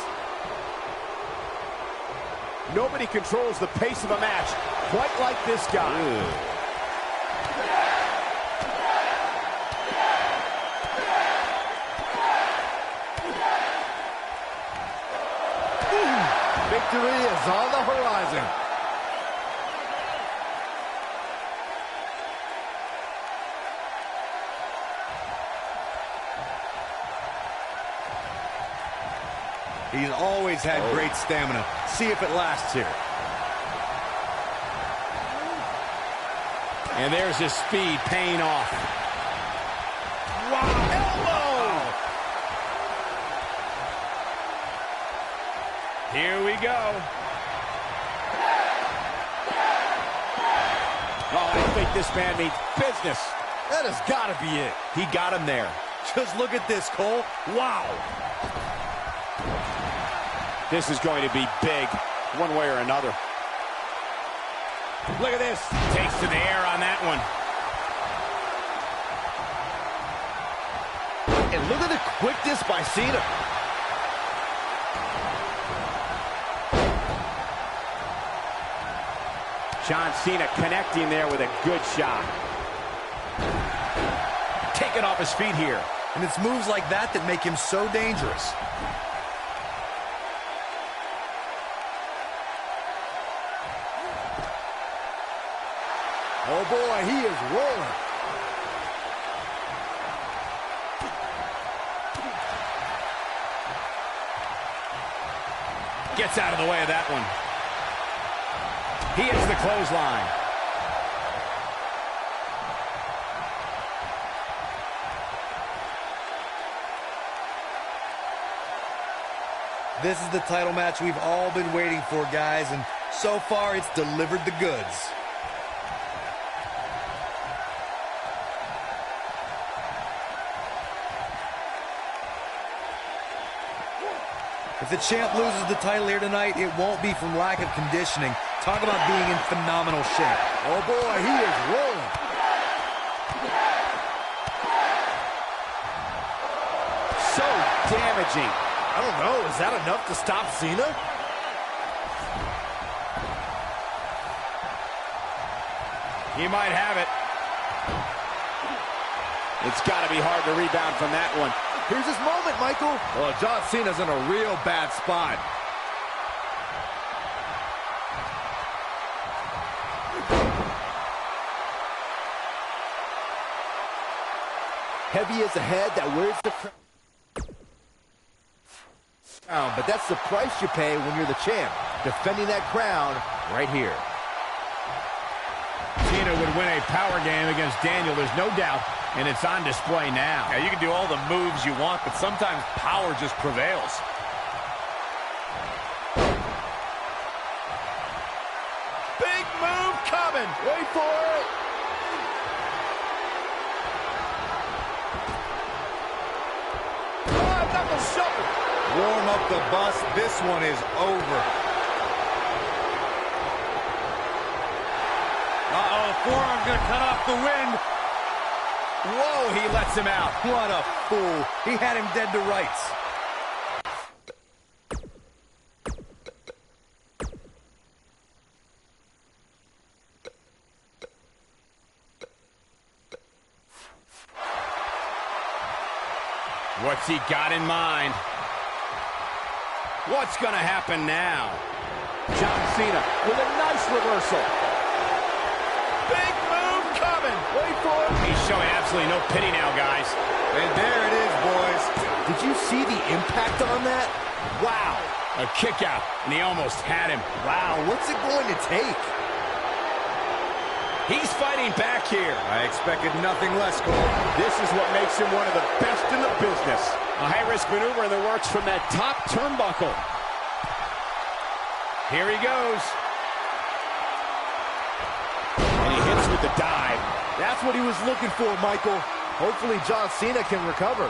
S5: Nobody controls the pace of a match quite like this guy.
S3: Victory is on the horizon.
S6: He's always had great stamina. See if it lasts here.
S1: And there's his speed paying off. Wow, elbow! Here we go.
S5: Oh, I think this man means business.
S3: That has got to be it.
S5: He got him there.
S6: Just look at this, Cole. Wow.
S5: This is going to be big, one way or another.
S1: Look at this. Takes to the air on that one.
S3: And look at the quickness by Cena.
S5: John Cena connecting there with a good shot.
S1: Taking off his feet here.
S6: And it's moves like that that make him so dangerous.
S3: Oh boy, he is rolling.
S1: Gets out of the way of that one. He hits the clothesline.
S6: This is the title match we've all been waiting for, guys, and so far it's delivered the goods. If the champ loses the title here tonight, it won't be from lack of conditioning. Talk about being in phenomenal shape.
S3: Oh boy, he is rolling.
S5: So damaging.
S3: I don't know, is that enough to stop Cena?
S1: He might have it.
S5: It's got to be hard to rebound from that one.
S3: Here's his moment, Michael. Well, John Cena's in a real bad spot. Heavy is a head that wears the crown. But that's the price you pay when you're the champ. Defending that crown right here.
S1: Cena would win a power game against Daniel, there's no doubt, and it's on display now.
S2: Yeah, you can do all the moves you want, but sometimes power just prevails.
S3: for it. Oh, knuckle shuffle.
S6: Warm up the bus. This one is over.
S2: Uh-oh, forearm's gonna cut off the wind.
S5: Whoa, he lets him out.
S6: What a fool. He had him dead to rights.
S5: What's he got in mind? What's going to happen now?
S3: John Cena with a nice reversal.
S5: Big move coming.
S3: Wait for it.
S5: He's showing absolutely no pity now, guys.
S6: And there it is, boys.
S3: Did you see the impact on that? Wow.
S5: A kick out, and he almost had him.
S3: Wow, what's it going to take?
S5: He's fighting back here.
S6: I expected nothing less, Cole.
S5: This is what makes him one of the best in the business. A high-risk maneuver in the works from that top turnbuckle. Here he goes. And he hits with the dive.
S3: That's what he was looking for, Michael. Hopefully John Cena can recover.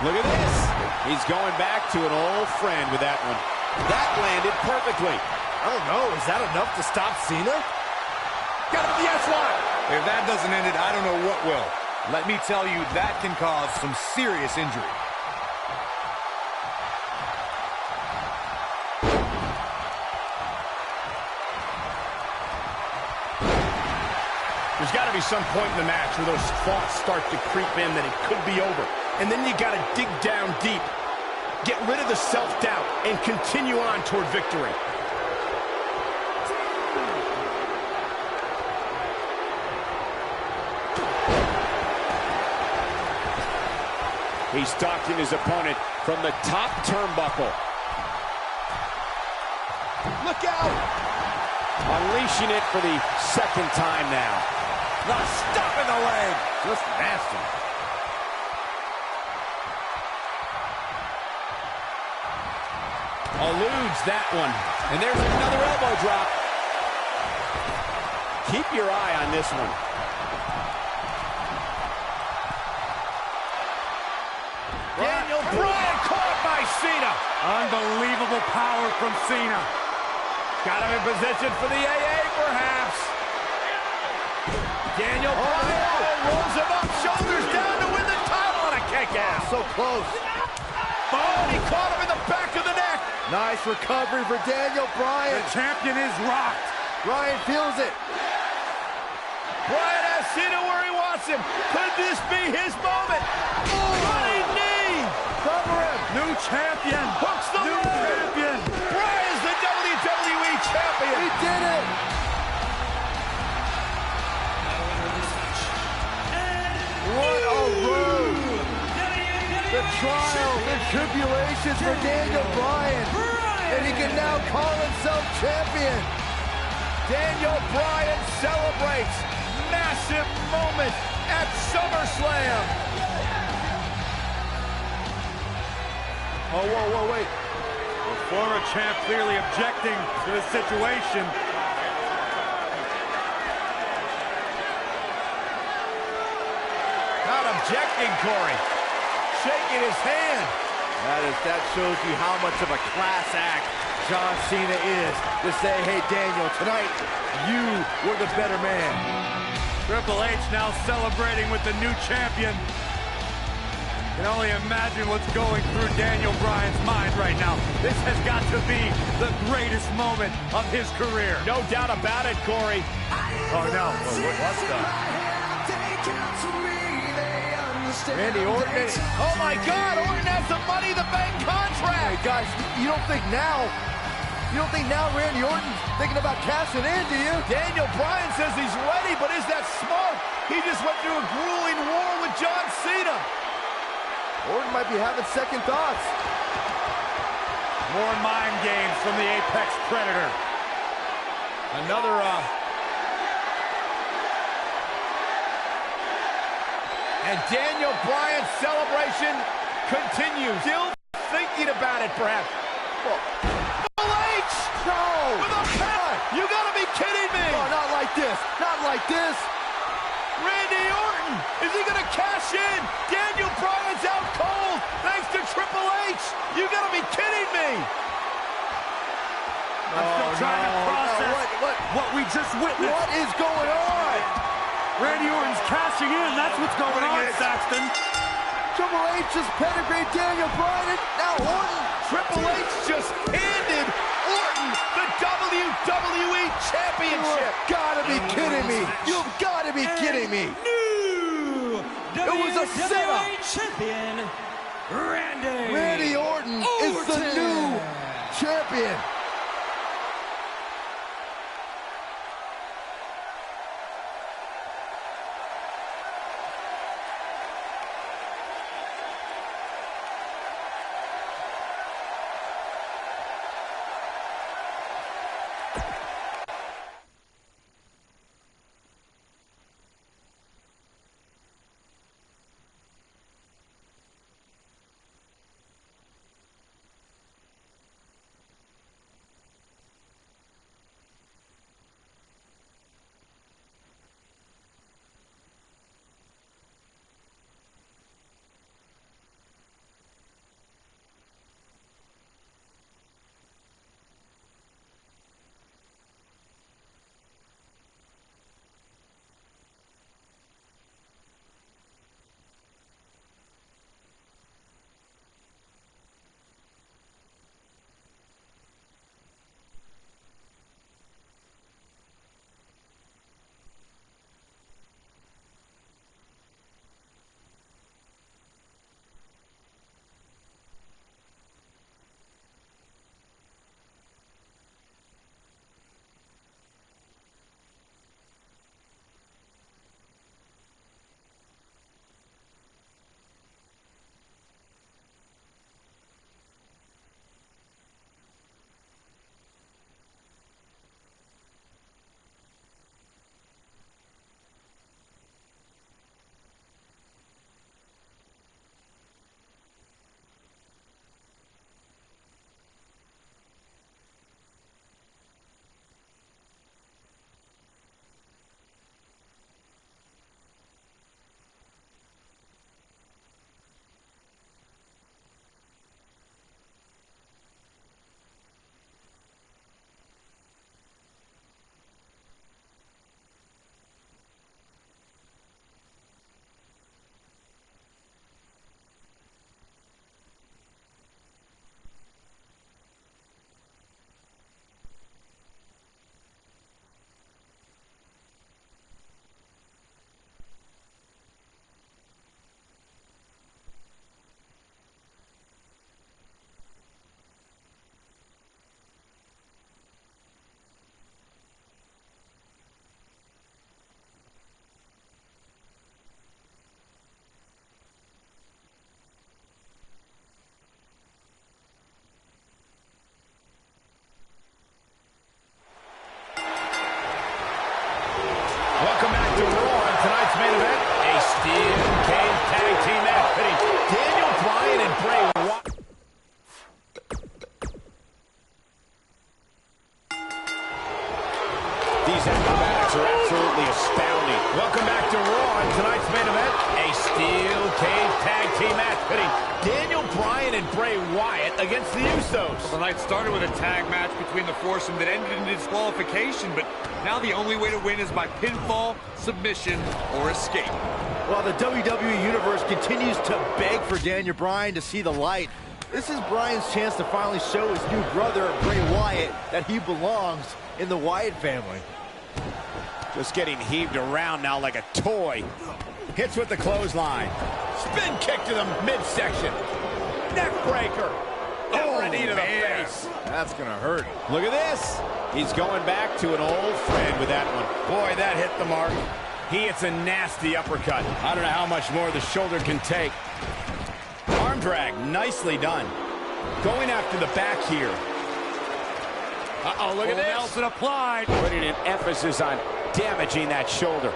S5: Look at this. He's going back to an old friend with that one. That landed perfectly.
S3: I don't know. Is that enough to stop Cena?
S5: Got him the S-line.
S6: If that doesn't end it, I don't know what will. Let me tell you, that can cause some serious injury.
S5: There's got to be some point in the match where those thoughts start to creep in that it could be over. And then you got to dig down deep, get rid of the self-doubt, and continue on toward victory. He's stalking his opponent from the top turnbuckle. Look out! Unleashing it for the second time now.
S6: The stop in the leg.
S5: Just nasty. Eludes that one. And there's another elbow drop. Keep your eye on this one. Daniel Bryan caught by Cena.
S2: Unbelievable power from Cena.
S5: Got him in position for the AA, perhaps. Daniel Bryan rolls him up, shoulders down to win the title on a kick out.
S3: So close.
S5: Oh, and he caught him in the back of the neck.
S3: Nice recovery for Daniel Bryan.
S2: The champion is rocked.
S3: Bryan feels it.
S5: Bryan has Cena where he wants him. Could this be his moment? Running knee.
S3: Cover him.
S2: New champion.
S5: Hooks the
S2: New
S5: leg.
S2: champion.
S5: Bryan's the WWE champion.
S3: He did it. What a road. The trials and tribulations for Daniel Bryan. And he can now call himself champion.
S5: Daniel Bryan celebrates. Massive moment at SummerSlam.
S3: Oh, whoa, wait.
S2: The former champ clearly objecting to the situation.
S5: Not objecting, Corey. Shaking his hand.
S3: That shows you how much of a class act John Cena is to say, hey, Daniel, tonight you were the better man.
S2: Triple H now celebrating with the new champion. Can only imagine what's going through Daniel Bryan's mind right now. This has got to be the greatest moment of his career.
S5: No doubt about it, Corey.
S2: Oh, no. What's the...
S3: Randy Orton.
S5: Oh, my God. Orton has the Money in the Bank contract.
S3: Hey, guys, you don't think now Randy Orton's thinking about cashing in, do you?
S5: Daniel Bryan says he's ready, but is that smart? He just went through a grueling war with John Cena.
S3: Orton might be having second thoughts.
S2: More mind games from the Apex Predator.
S5: Another, And Daniel Bryan's celebration continues. Still thinking about it, perhaps.
S1: H!
S3: No!
S1: With a pad! You gotta be kidding me!
S3: Oh, not like this. Not like this.
S1: Randy Orton! Is he gonna cash in? Daniel Bryan's out cold thanks to Triple H! You gotta be kidding me!
S2: I'm still trying to process what we just witnessed.
S3: What is going on?
S2: Randy Orton's cashing in. That's what's going on, Saxton.
S3: Triple H just pedigreed Daniel Bryan, and now Orton.
S1: Triple H just handed Orton the WWE Championship!
S3: You've gotta be kidding me! You've gotta be kidding me!
S8: New
S3: It was a setup!
S8: champion,
S3: Randy Orton is the new champion!
S1: Welcome back to Raw. On tonight's main event, a steel cage tag team match pitting Daniel Bryan and Bray Wyatt. These acrobatics are absolutely astounding. Welcome back to Raw. On tonight's main event, a steel cage tag team match pitting Daniel Bryan and Bray Wyatt against the Usos.
S2: The night started with a tag match between the foursome that ended in disqualification, but now the only way to win is by pinfall, submission, or escape.
S3: Well, the WWE Universe continues to beg for Daniel Bryan to see the light. This is Bryan's chance to finally show his new brother, Bray Wyatt, that he belongs in the Wyatt family.
S1: Just getting heaved around now like a toy. Hits with the clothesline. Spin kick to the midsection. Neck breaker. Oh, a knee to the face.
S3: That's gonna hurt.
S1: Look at this. He's going back to an old friend with that one. Boy, that hit the mark. He hits a nasty uppercut. I don't know how much more the shoulder can take. Arm drag, nicely done. Going after the back here. Uh-oh, look at this.
S2: Nelson applied.
S1: Putting an emphasis on damaging that shoulder.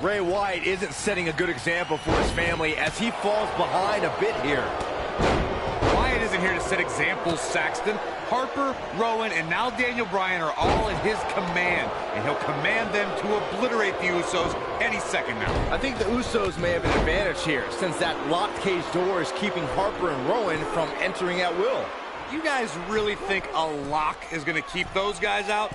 S3: Bray Wyatt isn't setting a good example for his family as he falls behind a bit here.
S6: Wyatt isn't here to set examples, Saxton. Harper, Rowan, and now Daniel Bryan are all in his command, and he'll command them to obliterate the Usos any second now.
S3: I think the Usos may have an advantage here, since that locked cage door is keeping Harper and Rowan from entering at will.
S6: You guys really think a lock is going to keep those guys out?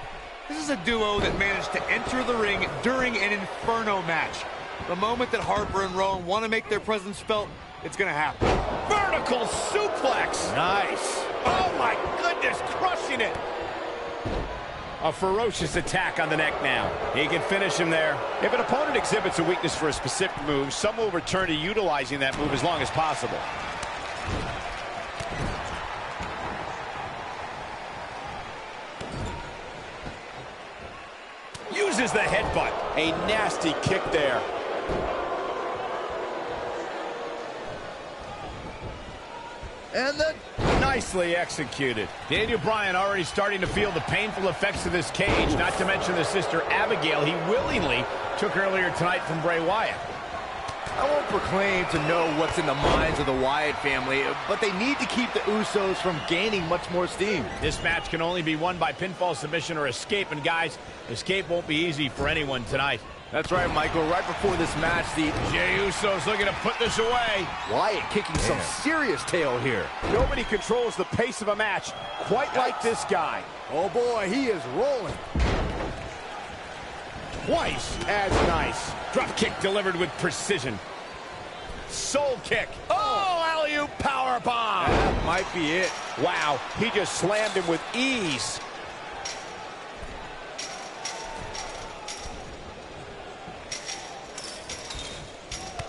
S6: This is a duo that managed to enter the ring during an Inferno match. The moment that Harper and Rowan want to make their presence felt, it's going to happen.
S1: Vertical suplex.
S3: Nice.
S1: Oh, my goodness, crushing it. A ferocious attack on the neck now. He can finish him there.
S5: If an opponent exhibits a weakness for a specific move, some will return to utilizing that move as long as possible.
S1: Uses the headbutt.
S5: A nasty kick there.
S3: And the...
S1: Nicely executed. Daniel Bryan already starting to feel the painful effects of this cage, not to mention the sister Abigail he willingly took earlier tonight from Bray Wyatt.
S3: I won't proclaim to know what's in the minds of the Wyatt family, but they need to keep the Usos from gaining much more steam.
S1: This match can only be won by pinfall, submission, or escape, and guys, escape won't be easy for anyone tonight.
S3: That's right, Michael. Right before this match, the
S1: Jey Uso's looking to put this away.
S3: Wyatt kicking some serious tail here.
S5: Nobody controls the pace of a match quite like this guy.
S3: Oh boy, he is rolling.
S1: Twice as nice. Drop kick delivered with precision. Soul kick. Oh, alley-oop power bomb.
S3: That might be it.
S5: Wow, he just slammed him with ease.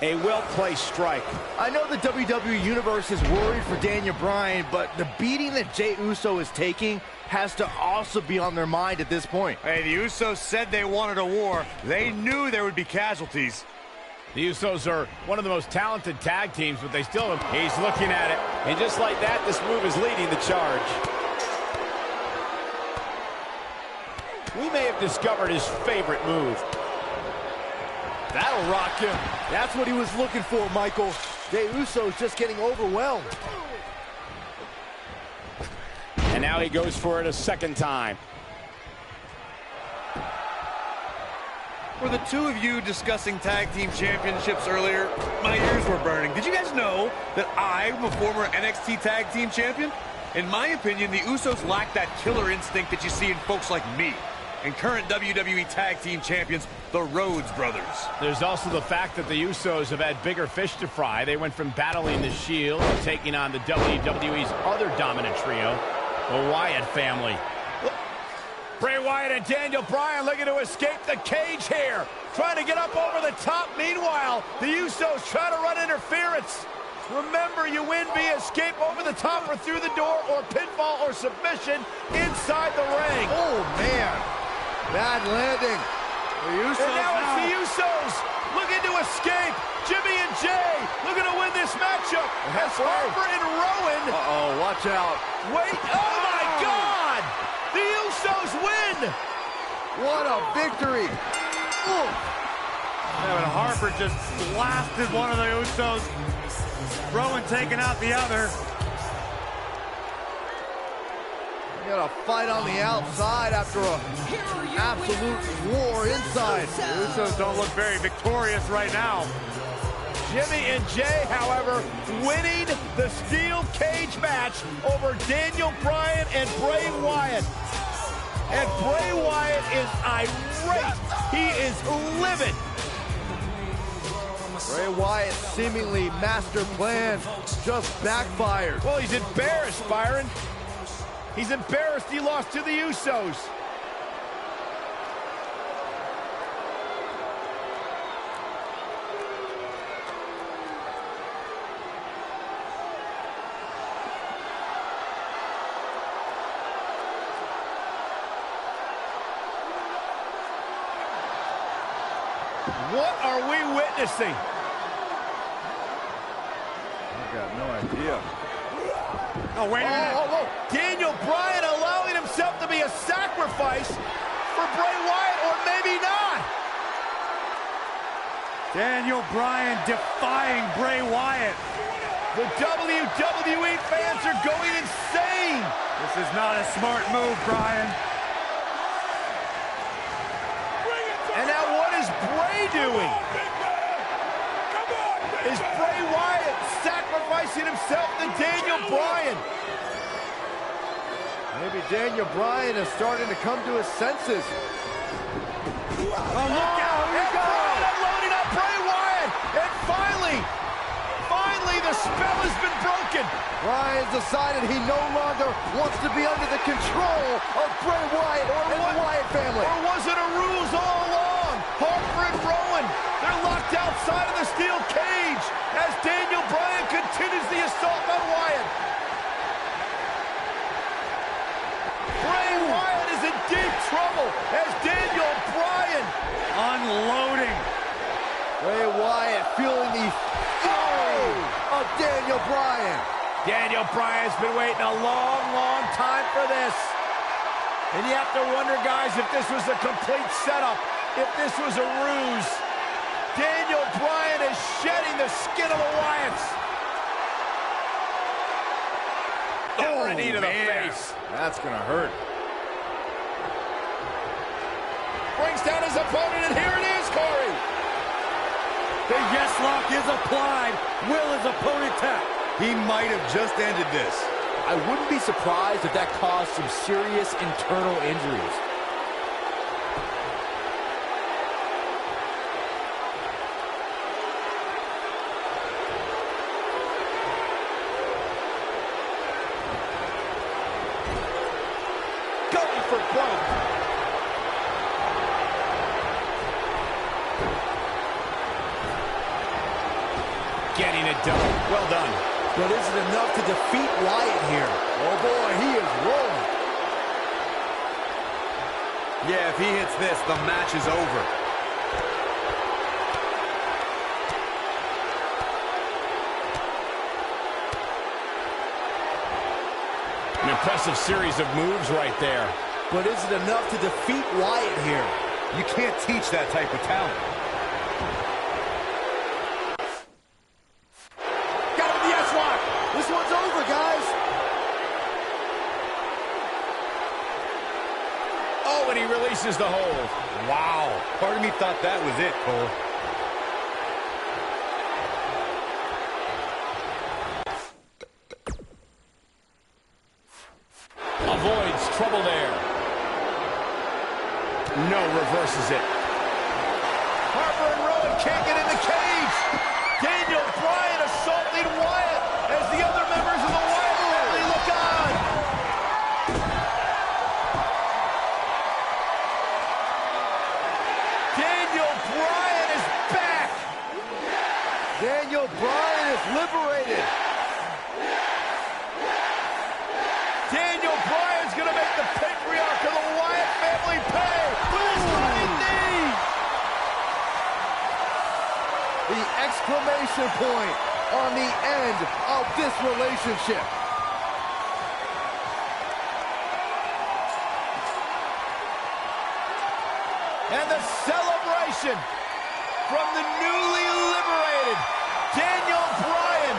S5: A well-placed strike.
S3: I know the WWE Universe is worried for Daniel Bryan, but the beating that Jey Uso is taking has to also be on their mind at this point.
S6: Hey, the Usos said they wanted a war. They knew there would be casualties.
S1: The Usos are one of the most talented tag teams, but they still... He's looking at it.
S5: And just like that, this move is leading the charge. We may have discovered his favorite move.
S3: That'll rock him. That's what he was looking for, Michael. Jey Uso's just getting overwhelmed.
S5: And now he goes for it a second time.
S6: For the two of you discussing tag team championships earlier, my ears were burning. Did you guys know that I'm a former NXT tag team champion? In my opinion, the Usos lack that killer instinct that you see in folks like me. And current WWE Tag Team Champions, the Rhodes Brothers.
S1: There's also the fact that the Usos have had bigger fish to fry. They went from battling the Shield to taking on the WWE's other dominant trio, the Wyatt family. Bray Wyatt and Daniel Bryan looking to escape the cage here. Trying to get up over the top. Meanwhile, the Usos try to run interference. Remember, you win via escape over the top or through the door or pinfall or submission inside the ring.
S3: Oh, man. Bad landing. The Usos
S1: and now it's the Usos looking to escape. Jimmy and Jey looking to win this matchup. As Harper and Rowan.
S3: Uh-oh, watch out.
S1: Wait, oh my God! The Usos win!
S3: What a victory. Ooh.
S2: Yeah, but Harper just blasted one of the Usos. Rowan taking out the other.
S3: Got a fight on the outside after a absolute war inside.
S2: The Usos don't look very victorious right now.
S1: Jimmy and Jey, however, winning the steel cage match over Daniel Bryan and Bray Wyatt. And Bray Wyatt is irate. He is livid.
S3: Bray Wyatt's seemingly master plan just backfired.
S1: Well, he's embarrassed, Byron. He's embarrassed he lost to the Usos. What are we witnessing?
S3: I got no idea.
S2: Oh, wait a minute.
S1: Daniel Bryan allowing himself to be a sacrifice for Bray Wyatt, or maybe not.
S2: Daniel Bryan defying Bray Wyatt.
S1: The WWE fans are going insane.
S2: This is not a smart move, Bryan.
S1: And now what is Bray doing? Is Bray Wyatt sacrificing himself to Daniel Bryan?
S3: Maybe Daniel Bryan is starting to come to his senses.
S2: Oh, look out!
S1: Here we go! Loading up Bray Wyatt! And finally the spell has been broken!
S3: Bryan's decided he no longer wants to be under the control of Bray Wyatt and the Wyatt family.
S1: Or was it a ruse all along? Harper and Rowan, they're locked outside of the steel cage as Daniel Bryan continues the assault on Wyatt. Bray Wyatt is in deep trouble as Daniel Bryan
S2: unloading.
S3: Bray Wyatt feeling the fury of Daniel Bryan.
S1: Daniel Bryan's been waiting a long time for this. And you have to wonder, guys, if this was a complete setup, if this was a ruse. Daniel Bryan is shedding the skin of the Wyatts. Oh, knee to the face.
S3: That's gonna hurt.
S1: Brings down his opponent, and here it is, Corey.
S2: The yes lock is applied. Will his opponent tap? He might have just ended this.
S3: I wouldn't be surprised if that caused some serious internal injuries.
S1: Going for broke. Getting it done. Well done.
S3: But is it enough to defeat Wyatt here? Oh boy, he is rolling.
S6: Yeah, if he hits this, the match is over.
S1: An impressive series of moves right there.
S3: But is it enough to defeat Wyatt here?
S6: You can't teach that type of talent.
S3: This one's over, guys.
S1: Oh, and he releases the hold.
S6: Wow. Part of me thought that was it, Cole.
S1: Avoids trouble there. No, reverses it. Harper and Rowan can't get in the cage. Daniel Bryan assaulting Wyatt as the other members of the Wyatt family look on. Daniel Bryan is back.
S3: Daniel Bryan is liberated.
S1: Daniel Bryan's going to make the patriarch of the Wyatt family pay with his running knee.
S3: The exclamation point on the end of this relationship.
S1: And the celebration from the newly liberated Daniel Bryan.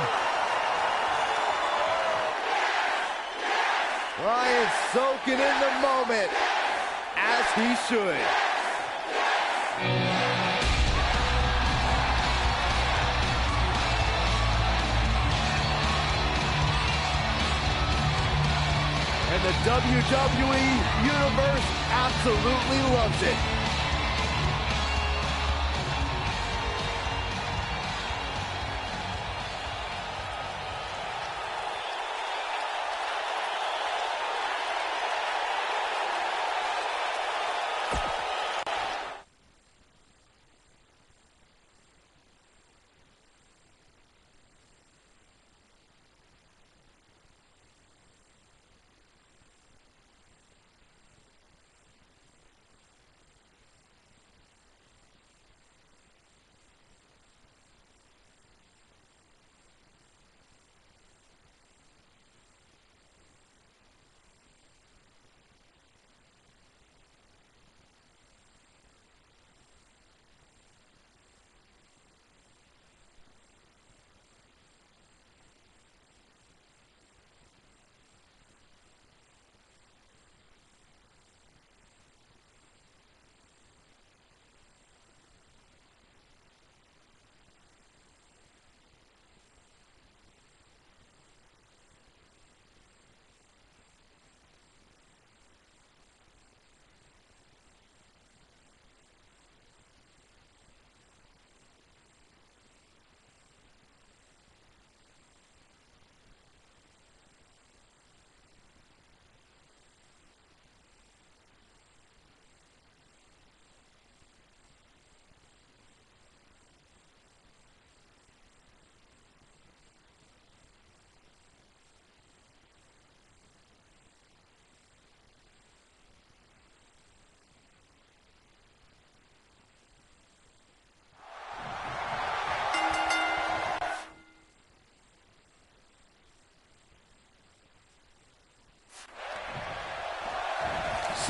S3: Bryan soaking in the moment, as he should. And the WWE Universe absolutely loves it.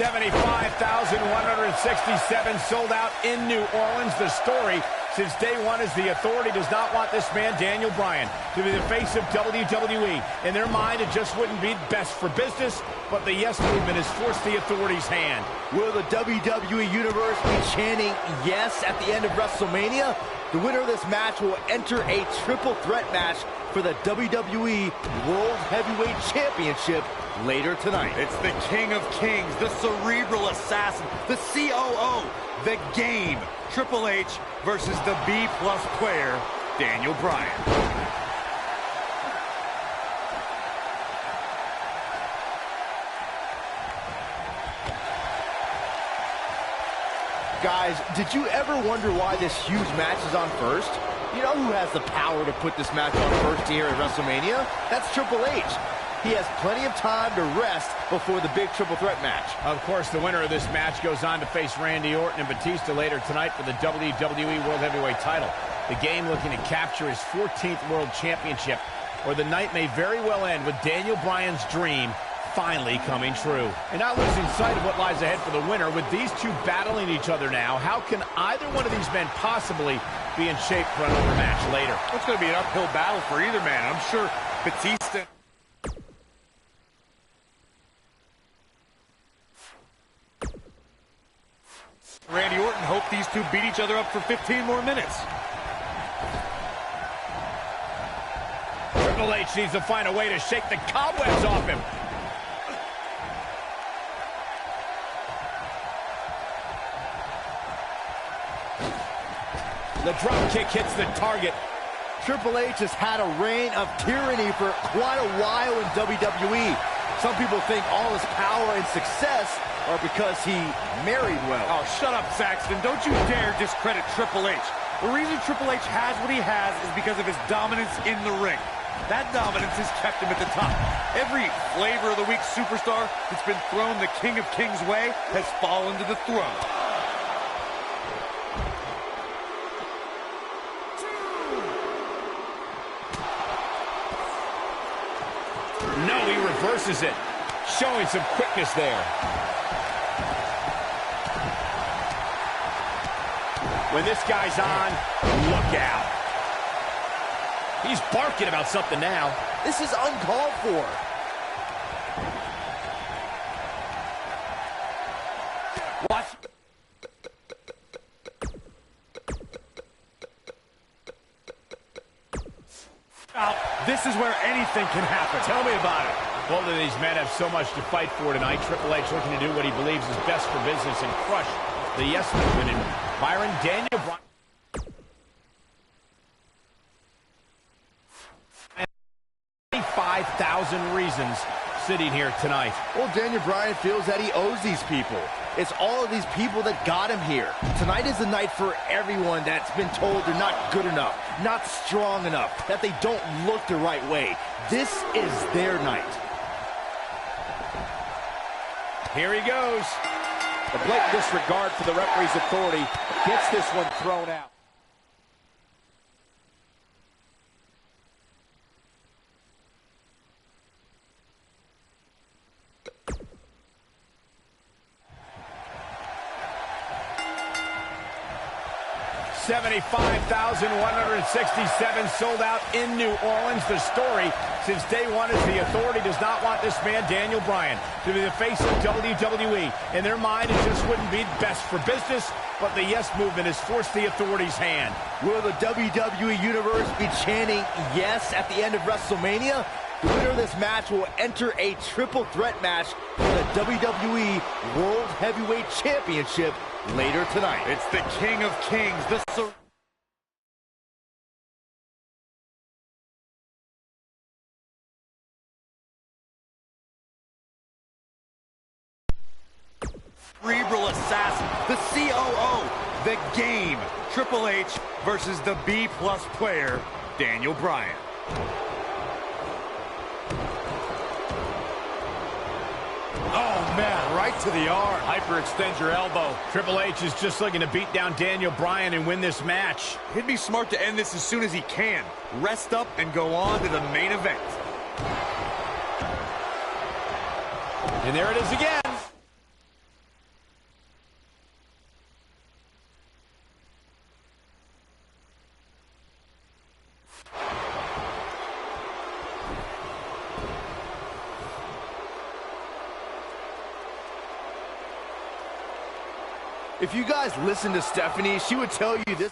S1: 75,167 sold out in New Orleans. The story since day one is the Authority does not want this man, Daniel Bryan, to be the face of WWE. In their mind, it just wouldn't be best for business, but the yes movement has forced the Authority's hand.
S3: Will the WWE Universe be chanting yes at the end of WrestleMania? The winner of this match will enter a triple threat match for the WWE World Heavyweight Championship later tonight.
S6: It's the King of Kings, the Cerebral Assassin, the COO, the Game, Triple H versus the B-plus player, Daniel Bryan.
S3: Guys, did you ever wonder why this huge match is on first? You know who has the power to put this match on first here at WrestleMania? That's Triple H. He has plenty of time to rest before the big triple threat match.
S1: Of course, the winner of this match goes on to face Randy Orton and Batista later tonight for the WWE World Heavyweight title. The Game looking to capture his 14th World Championship, or the night may very well end with Daniel Bryan's dream finally coming true. And not losing sight of what lies ahead for the winner, with these two battling each other now, how can either one of these men possibly be in shape for another match later?
S6: It's going to be an uphill battle for either man. I'm sure Batista... Randy Orton hope these two beat each other up for 15 more minutes.
S1: Triple H needs to find a way to shake the cobwebs off him. The drop kick hits the target.
S3: Triple H has had a reign of tyranny for quite a while in WWE. Some people think all his power and success are because he married well.
S6: Oh, shut up, Saxton. Don't you dare discredit Triple H. The reason Triple H has what he has is because of his dominance in the ring. That dominance has kept him at the top. Every flavor of the week superstar that's been thrown the King of Kings way has fallen to the throne.
S1: No, he reverses it, showing some quickness there. When this guy's on, look out. He's barking about something now.
S3: This is uncalled for.
S6: Watch. This is where anything can happen.
S1: Tell me about it. Both of these men have so much to fight for tonight. Triple H looking to do what he believes is best for business and crush the yes movement in Byron Daniel Bryan. 5,000 reasons sitting here tonight.
S3: Well, Daniel Bryan feels that he owes these people. It's all of these people that got him here. Tonight is the night for everyone that's been told they're not good enough, not strong enough, that they don't look the right way. This is their night.
S1: Here he goes.
S5: The blatant disregard for the referee's authority gets this one thrown out.
S1: $75,167 sold out in New Orleans. The story since day one is the Authority does not want this man, Daniel Bryan, to be the face of WWE. In their mind, it just wouldn't be best for business, but the yes movement has forced the Authority's hand.
S3: Will the WWE Universe be chanting yes at the end of WrestleMania? The winner of this match will enter a triple threat match for the WWE World Heavyweight Championship later tonight.
S6: It's the King of Kings, the Cerebral Assassin, the COO, the Game, Triple H versus the B-plus player, Daniel Bryan.
S1: Oh, man, right to the arm.
S6: Hyperextend your elbow.
S1: Triple H is just looking to beat down Daniel Bryan and win this match.
S6: He'd be smart to end this as soon as he can. Rest up and go on to the main event.
S1: And there it is again.
S3: If you guys listen to Stephanie, she would tell you this.